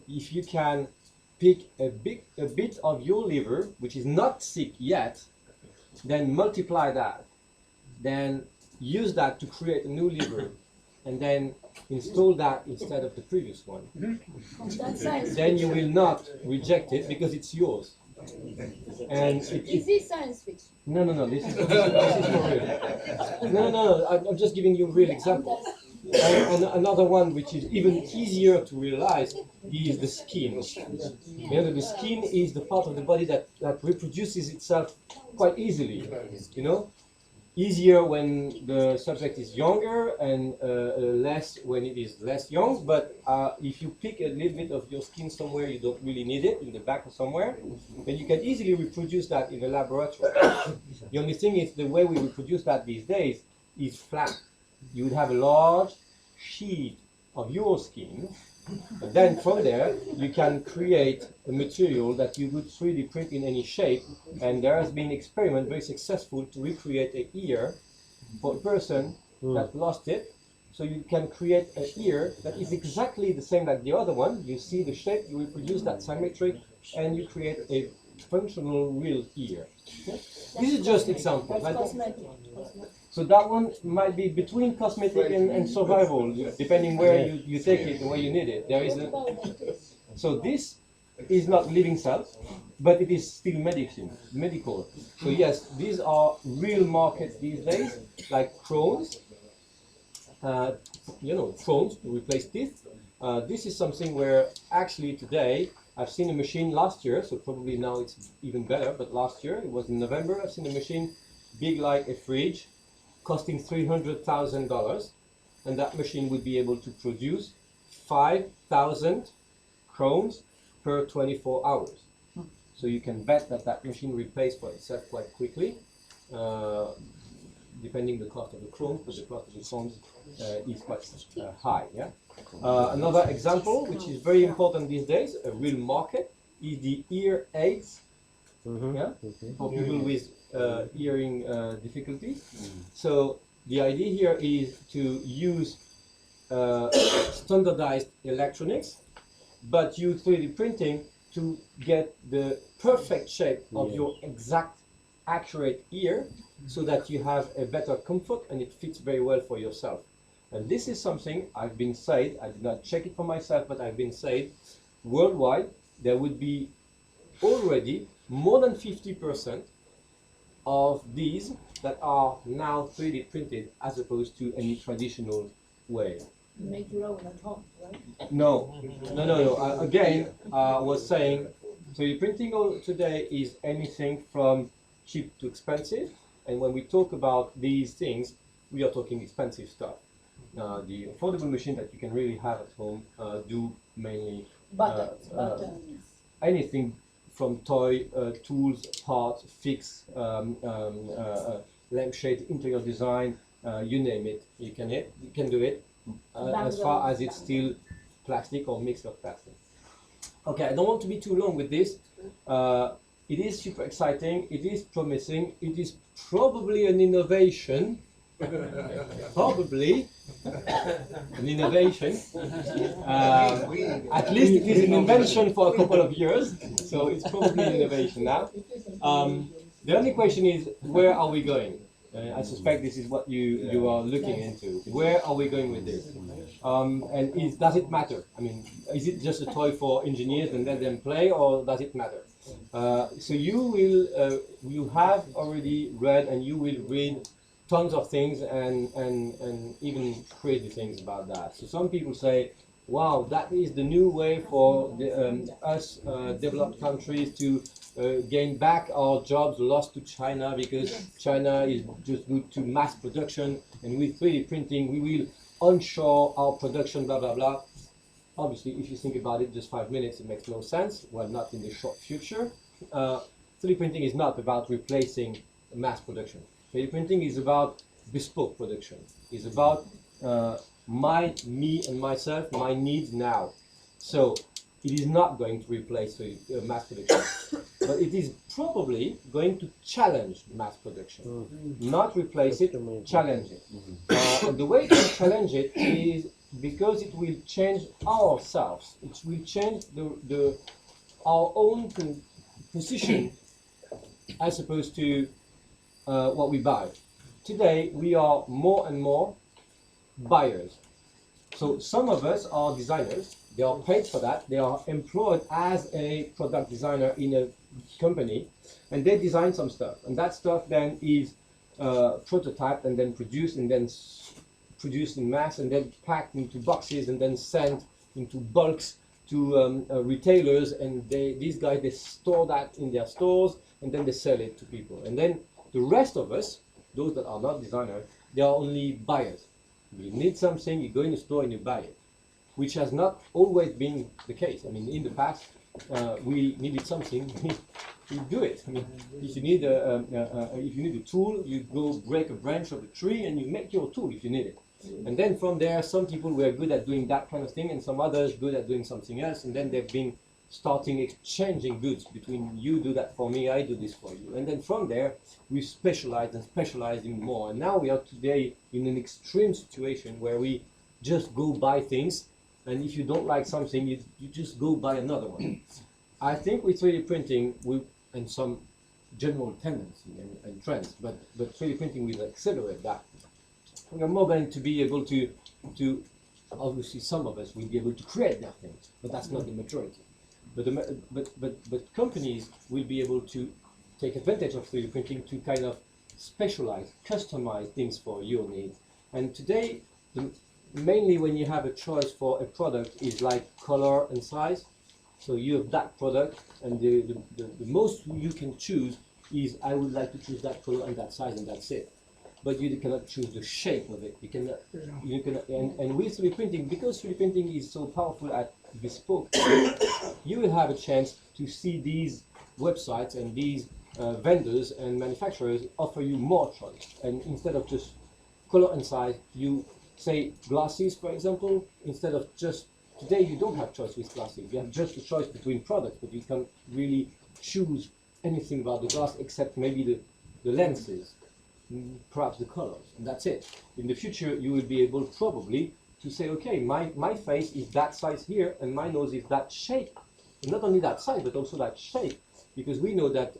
if you can pick a bit of your liver, which is not sick yet, then multiply that, then use that to create a new liver, and then install that instead of the previous one. Then you will not reject it because it's yours. And Is this science fiction? No, this is for real. No, I'm just giving you real examples. And another one which is even easier to realize is the skin. The skin is the part of the body that reproduces itself quite easily, easier when the subject is younger and less when it is less young. But if you pick a little bit of your skin somewhere you don't really need it, in the back or somewhere, then you can easily reproduce that in a laboratory. The only thing is the way we reproduce that these days is flat. You would have a large sheet of your skin, and then from there you can create a material that you would 3D print in any shape. And there has been experiment very successful to recreate an ear for a person that lost it. So you can create an ear that is exactly the same like the other one. You see the shape, you reproduce that symmetry, and you create a functional real ear. Yeah? This is just example. That's cosmetic. So that one might be between cosmetic and survival, depending where you take it and where you need it. There is a, so this is not living cells, but it is still medical. So yes, these are real markets these days, like Crohn's. Crohn's to replace teeth. This is something where actually today I've seen a machine last year, so probably now it's even better, but last year, it was in November, I've seen a machine big like a fridge, costing $300,000, and that machine would be able to produce 5,000 Crohn's per 24 hours. So you can bet that that machine replays for itself quite quickly, depending the cost of the Crohn's, but the cost of the Crohn's is quite high. Yeah. Another example, which is very important these days, a real market, is the ear aids. Yeah, for people with hearing difficulties. So the idea here is to use standardized electronics, but use 3D printing to get the perfect shape of your exact accurate ear, so that you have a better comfort and it fits very well for yourself. And this is something I've been said, I did not check it for myself, but I've been said worldwide there would be already more than 50% of these that are now 3D printed as opposed to any traditional way. You make your own at home, right? No. Again, I was saying 3D printing today is anything from cheap to expensive, and when we talk about these things, we are talking expensive stuff. The affordable machine that you can really have at home do mainly buttons. Anything from toy, tools, parts, fix, lampshade, interior design, you name it, you can do it, as far as it's still plastic or mixed of plastic. Okay, I don't want to be too long with this. It is super exciting, it is promising, it is probably an innovation. Probably an innovation. At least it is an invention for a couple of years, so it's probably an innovation now. The only question is, where are we going? I suspect this is what you are looking into. Where are we going with this? And does it matter? I mean, is it just a toy for engineers and let them play, or does it matter? So you have already read and you will read tons of things and even crazy things about that. So some people say, wow, that is the new way for us developed countries to gain back our jobs lost to China, because China is just good to mass production, and with 3D printing we will onshore our production, blah, blah, blah. Obviously, if you think about it, just 5 minutes, it makes no sense. Well, not in the short future. 3D printing is not about replacing mass production. 3D printing is about bespoke production. It's about me and myself, my needs now. So it is not going to replace mass production, but it is probably going to challenge mass production. Not replace it, challenge it. And the way to challenge it is because it will change ourselves. It will change our own position as opposed to what we buy. Today we are more and more buyers. So some of us are designers, they are paid for that, they are employed as a product designer in a company, and they design some stuff, and that stuff then is prototyped and then produced and then produced in mass and then packed into boxes and then sent into bulks to retailers, and these guys, they store that in their stores and then they sell it to people. And then the rest of us, those that are not designers, they are only buyers. You need something, you go in the store and you buy it, which has not always been the case. I mean, in the past, we needed something, we do it. I mean, if you need a tool, you go break a branch of a tree and you make your tool if you need it. And then from there, some people were good at doing that kind of thing, and some others good at doing something else, and then they've been starting exchanging goods between you do that for me, I do this for you. And then from there, we specialized and specialized in more. And now we are today in an extreme situation where we just go buy things, and if you don't like something, you just go buy another one. I think with 3D printing, and some general tendency and trends, but 3D printing will accelerate that. We are more going to be able to obviously some of us will be able to create their things, but that's not the majority. But companies will be able to take advantage of 3D printing to kind of specialize, customize things for your needs. And today, mainly when you have a choice for a product is like color and size. So you have that product, and the most you can choose is I would like to choose that color and that size, and that's it. But you cannot choose the shape of it. You cannot, and with 3D printing, because 3D printing is so powerful at bespoke, you will have a chance to see these websites and these vendors and manufacturers offer you more choice. And instead of just color and size, you say glasses, for example, instead of just, today you don't have choice with glasses. You have just a choice between products, but you can't really choose anything about the glass except maybe the lenses, perhaps the colors, and that's it. In the future, you will be able probably to say, okay, my face is that size here, and my nose is that shape. And not only that size, but also that shape, because we know that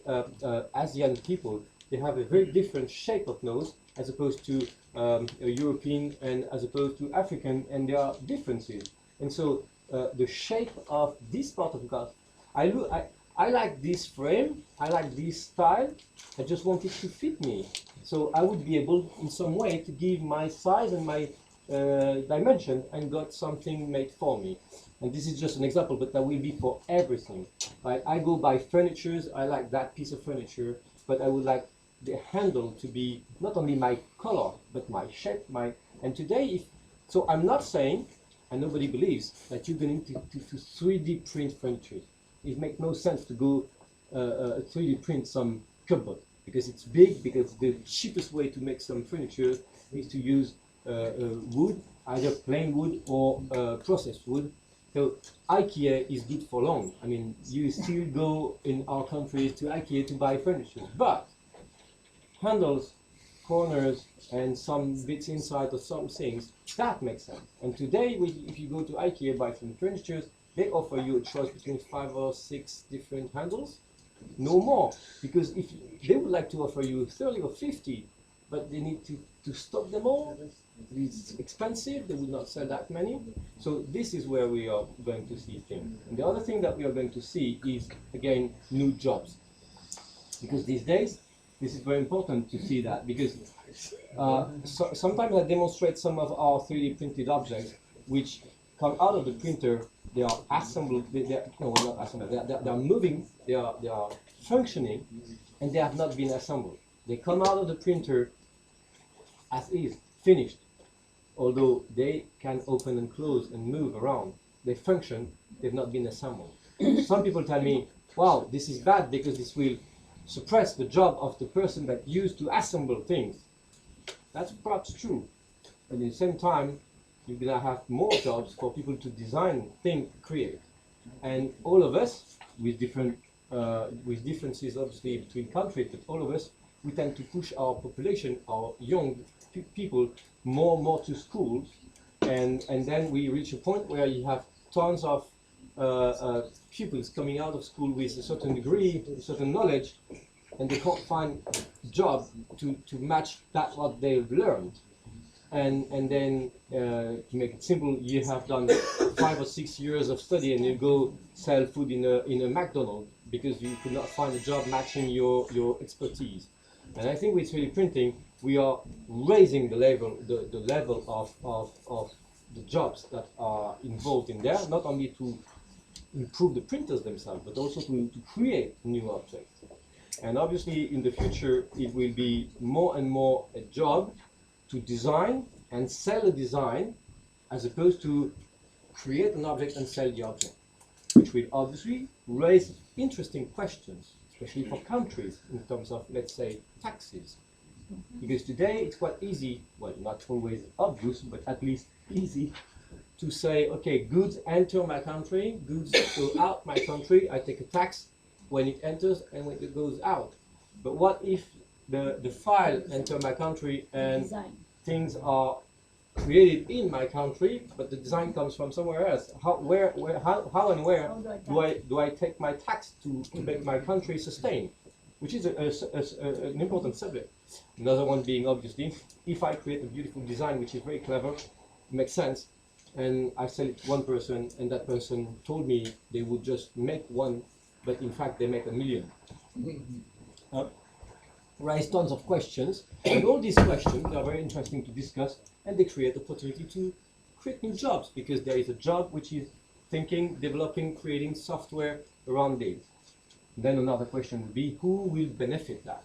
Asian people, they have a very different shape of nose as opposed to a European and as opposed to African, and there are differences. And so the shape of this part of glass, I like this frame, I like this style, I just want it to fit me. So I would be able in some way to give my size and my dimension and got something made for me. And this is just an example, but that will be for everything. I go buy furnitures, I like that piece of furniture, but I would like the handle to be not only my color, but my shape, and today, so I'm not saying, and nobody believes, that you're going to 3D print furniture. It makes no sense to go 3D print some cupboard, because it's big, because the cheapest way to make some furniture is to use wood, either plain wood or processed wood. So IKEA is good for long. I mean, you still go in our countries to IKEA to buy furniture, but handles, corners, and some bits inside of some things, that makes sense. And today, if you go to IKEA buy some furniture, they offer you a choice between 5 or 6 different handles, no more, because if they would like to offer you 30 or 50, but they need to stock them all. It's expensive, they would not sell that many. So this is where we are going to see things. And the other thing that we are going to see is, again, new jobs. Because these days, this is very important to see that, because sometimes I demonstrate some of our 3D printed objects which come out of the printer. They are assembled, no, not assembled, they are moving, they are functioning, and they have not been assembled. They come out of the printer as is, finished, although they can open and close and move around. They function, they've not been assembled. Some people tell me, wow, this is bad because this will suppress the job of the person that used to assemble things. That's perhaps true. But at the same time, you're going to have more jobs for people to design, think, create. And all of us, with differences obviously between countries, but all of us, we tend to push our population, our young people, more and more to schools. And then we reach a point where you have tons of pupils coming out of school with a certain degree, a certain knowledge, and they can't find a job to match that what they've learned. And then, to make it simple, you have done 5 or 6 years of study and you go sell food in a McDonald's because you could not find a job matching your expertise. And I think with 3D printing, we are raising the level of the jobs that are involved in there, not only to improve the printers themselves, but also to create new objects. And obviously, in the future, it will be more and more a job to design and sell a design, as opposed to create an object and sell the object, which will obviously raise interesting questions, especially for countries in terms of, let's say, taxes. Because today it's quite easy, well, not always obvious, but at least easy, to say, okay, goods enter my country, goods go out my country, I take a tax when it enters and when it goes out. But what if the file enter my country and things are created in my country, but the design comes from somewhere else. How and where do I take my tax to make my country sustain? Which is an important subject. Another one being, obviously, if I create a beautiful design which is very clever, makes sense, and I sell it to one person, and that person told me they would just make one, but in fact they make a million. Raise tons of questions, and all these questions are very interesting to discuss, and they create opportunity to create new jobs, because there is a job which is thinking, developing, creating software around this. Then another question would be, who will benefit that?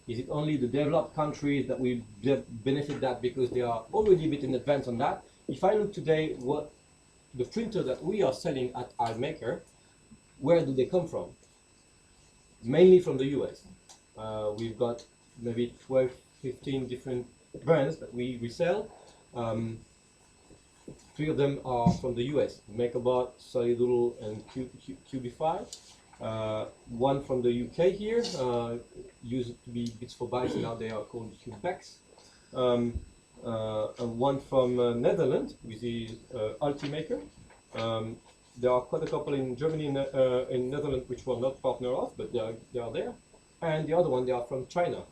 Is it only the developed countries that will benefit that because they are already a bit in advance on that? If I look today what the printer that we are selling at iMaker, where do they come from? Mainly from the US. We've got maybe 12, 15 different brands that we resell. 3 of them are from the US, MakerBot, Solidoodle, and Cubify. One from the UK here, used to be Bits for Bytes, now they are called Cubex. And one from Netherlands, which is Ultimaker. There are quite a couple in Germany and in Netherlands which we're not partner of, but they are there. And the other one, they are from China,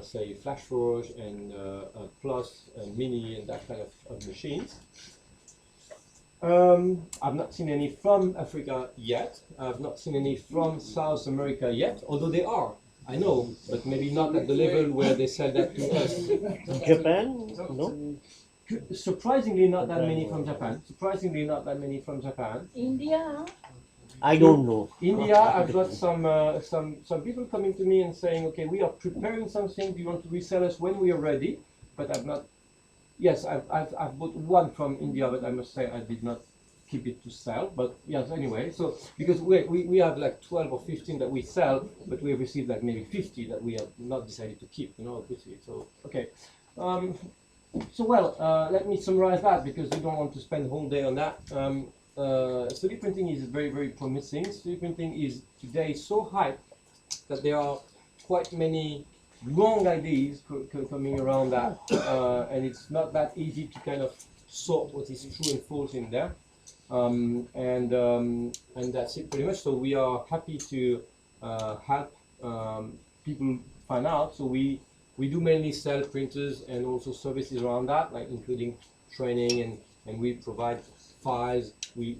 say FlashForge and Plus and Mini and that kind of machines. I've not seen any from Africa yet. I've not seen any from South America yet, although they are, I know, but maybe not at the level where they sell that to us. Japan? No? Surprisingly not that many from Japan. Surprisingly not that many from Japan. India? I don't know. India, I've got some people coming to me and saying, okay, we are preparing something, do you want to resell us when we are ready? But I've not. Yes, I've bought one from India, but I must say I did not keep it to sell. But yes, anyway, so because we have like 12 or 15 that we sell, but we have received like maybe 50 that we have not decided to keep, you know, obviously. So, okay. So well, let me summarize that, because we don't want to spend the whole day on that. 3D printing is very, very promising. 3D printing is today so hyped that there are quite many wrong ideas coming around that, and it's not that easy to kind of sort what is true and false in there. And that's it pretty much. So we are happy to help people find out. So we do mainly sell printers and also services around that, like including training, and we provide files. We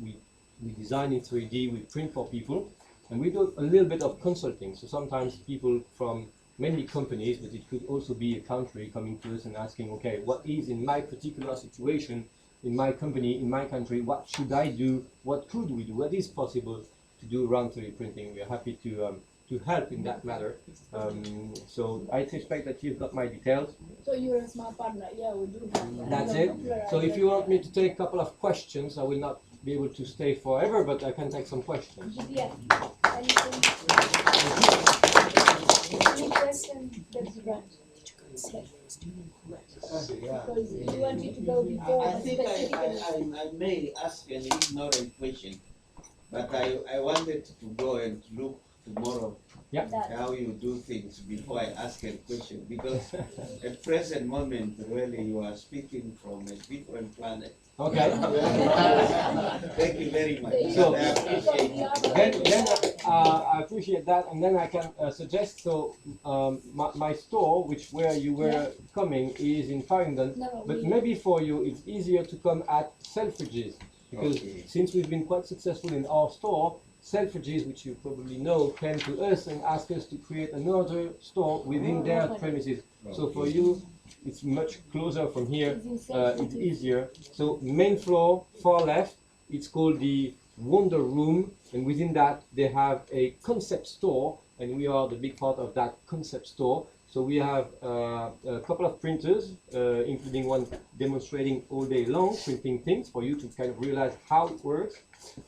design in 3D, we print for people, and we do a little bit of consulting. So sometimes people from mainly companies, but it could also be a country coming to us and asking, okay, what is in my particular situation, in my company, in my country, what should I do, what could we do, what is possible to do around 3D printing? We are happy to help in that matter. So I suspect that you've got my details. So you're a smart partner, yeah, we do have that. That's it. So if you want me to take a couple of questions, I will not be able to stay forever, but I can take some questions. Yeah. Any question? That's right. Because you wanted to go before. I think I may ask an ignorant question, but I wanted to go and look tomorrow how you do things before I ask a question, because at present moment really you are speaking from a different planet. Okay. Thank you very much. So I appreciate then I appreciate that, and then I can suggest. So my store, where you were coming, is in Farringdon, but maybe for you it's easier to come at Selfridges, because since we've been quite successful in our store, Selfridges, which you probably know, came to us and asked us to create another store within their premises. So for you, it's much closer from here, it's easier. So main floor, far left, it's called the Wonder Room, and within that they have a concept store, and we are the big part of that concept store. So we have a couple of printers, including one demonstrating all day long, printing things for you to kind of realize how it works.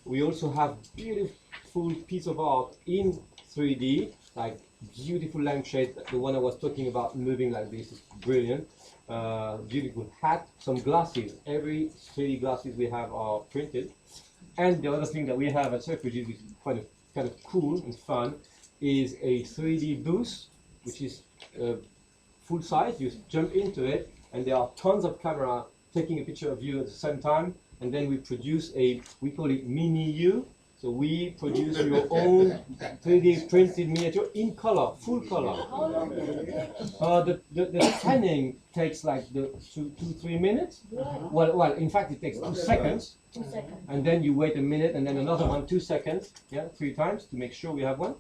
We also have beautiful piece of art in 3D, like beautiful lampshade, the one I was talking about moving like this is brilliant. Beautiful hat, some glasses. Every 3D glasses we have are printed. And the other thing that we have at Selfridges, which is kind of cool and fun, is a 3D booth, which is full size. You jump into it, and there are tons of cameras taking a picture of you at the same time, and then we produce we call it mini you. So we produce your own 3D printed miniature in color, full color. How long does it take? The scanning takes like 2-3 minutes. Yeah. Well, in fact, it takes 2 seconds. 2 seconds. And then you wait a minute, and then another one, 2 seconds. Yeah, 3 times to make sure we have one.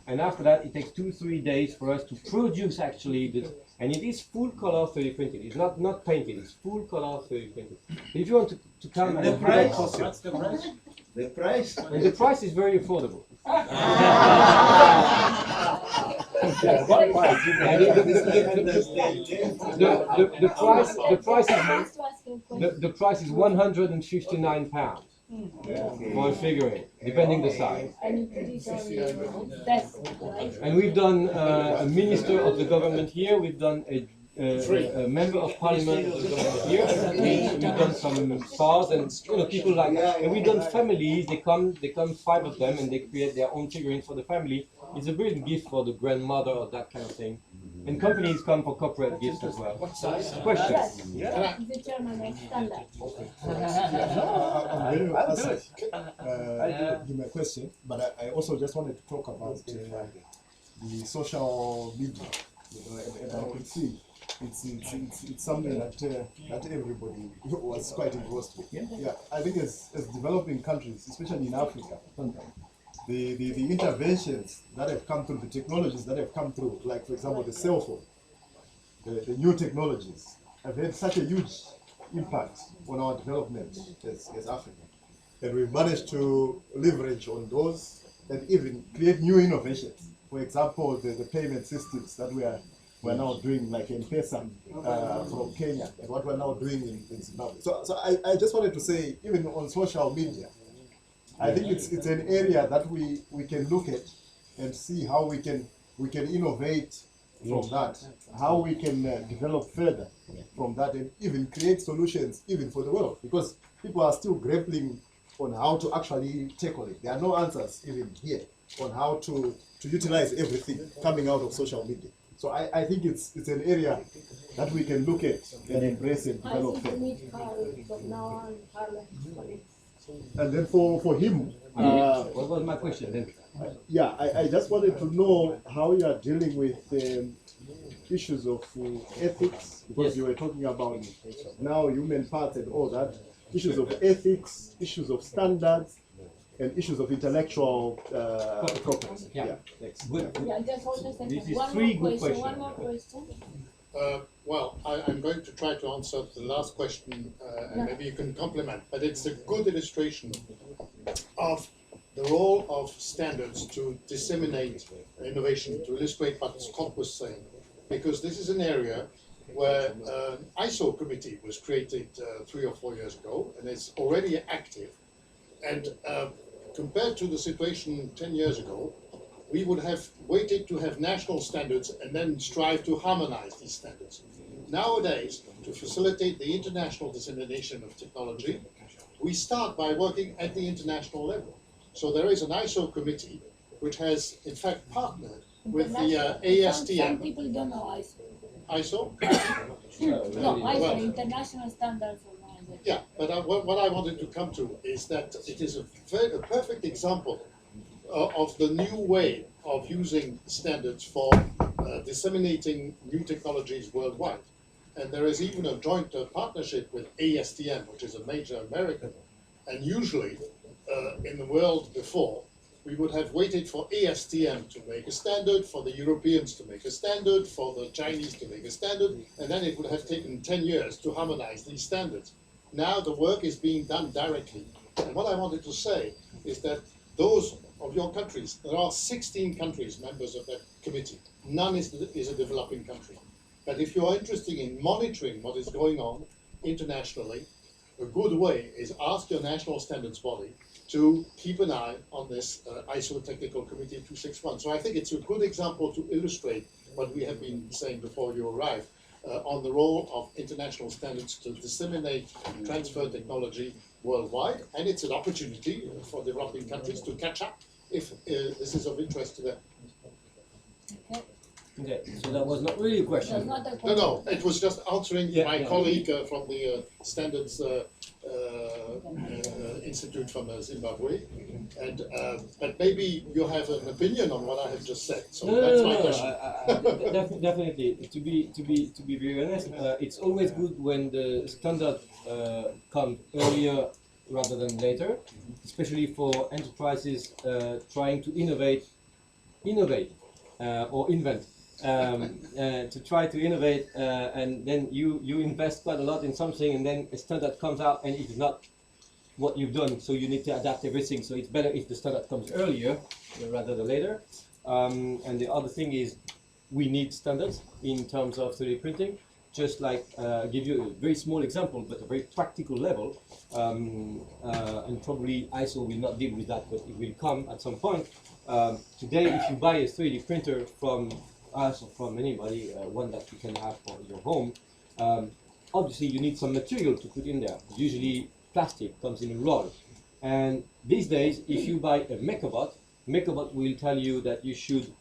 And after that, it takes 2-3 days for us to produce actually this. And it is full color 3D printed. It's not painted. It's full color 3D printed. If you want to come The and price? what's the price? The price? And the price is very affordable. The price is £159 for a figurine, depending the size. And you put it on your desk, right? And we've done a minister of the government here. We've done a member of parliament of the government here. We've done some stars and people like that. And we've done families. They come 5 of them, and they create their own figurines for the family. It's a brilliant gift for the grandmother or that kind of thing. And companies come for corporate gifts as well. What size? Questions? Yeah. The German standard. I'm very to give my question, but I also just wanted to talk about the social media. And I could see it's something that everybody was quite engrossed with. Yeah, I think as developing countries, especially in Africa, the interventions that have come through, the technologies that have come through, like for example the cell phone, the new technologies, have had such a huge impact on our development as Africa. And we've managed to leverage on those and even create new innovations. For example, the payment systems that we're now doing, like M-Pesa from Kenya, and what we're now doing in Zimbabwe. So I just wanted to say, even on social media, I think it's an area that we can look at and see how we can innovate from that, how we can develop further from that, and even create solutions even for the world, because people are still grappling on how to actually tackle it. There are no answers even here on how to utilize everything coming out of social media. So I think it's an area that we can look at and embrace and develop. I think we need from now on Parliament. And then for him, what was my question then? Yeah, I just wanted to know how you are dealing with issues of ethics, because you were talking about now human parts and all that, issues of ethics, issues of standards, and issues of intellectual property. Yeah. Good. Yeah, just hold a second. This is One three more good question. questions. One more question. Well, I'm going to try to answer the last question, and maybe you can complement, but it's a good illustration of the role of standards to disseminate innovation, to illustrate what Scott was saying, because this is an area where an ISO committee was created 3 or 4 years ago, and it's already active. And compared to the situation 10 years ago, we would have waited to have national standards and then strive to harmonize these standards. Nowadays, to facilitate the international dissemination of technology, we start by working at the international level. So there is an ISO committee which has, in fact, partnered with the ASTM. Some people don't know ISO. ISO? No, ISO, International Standards for Language. Yeah, but what I wanted to come to is that it is a perfect example of the new way of using standards for disseminating new technologies worldwide. And there is even a joint partnership with ASTM, which is a major American. And usually, in the world before, we would have waited for ASTM to make a standard, for the Europeans to make a standard, for the Chinese to make a standard, and then it would have taken 10 years to harmonize these standards. Now the work is being done directly. And what I wanted to say is that those of your countries, there are 16 countries members of that committee. None is a developing country. But if you are interested in monitoring what is going on internationally, a good way is ask your national standards body to keep an eye on this ISO Technical Committee 261. So I think it's a good example to illustrate what we have been saying before you arrived on the role of international standards to disseminate and transfer technology worldwide. And it's an opportunity for developing countries to catch up if this is of interest to them. Okay. Okay, so that was not really a question. That's not a No, question. no, it was just answering my yeah. colleague from the Standards Institute from Zimbabwe, and but maybe you have an opinion on what I have just said. So that's my question. Definitely. To be very honest, it's always good when the standard comes earlier rather than later, especially for enterprises trying to innovate or invent. To try to innovate, and then you invest quite a lot in something, and then a standard comes out and it's not what you've done, so you need to adapt everything. So it's better if the standard comes earlier rather than later. And the other thing is, we need standards in terms of 3D printing. Just like give you a very small example, but a very practical level, and probably ISO will not deal with that, but it will come at some point. Today, if you buy a 3D printer from us or from anybody, one that you can have for your home, obviously you need some material to put in there. Usually plastic comes in a roll. And these days, if you buy a MakerBot will tell you that you should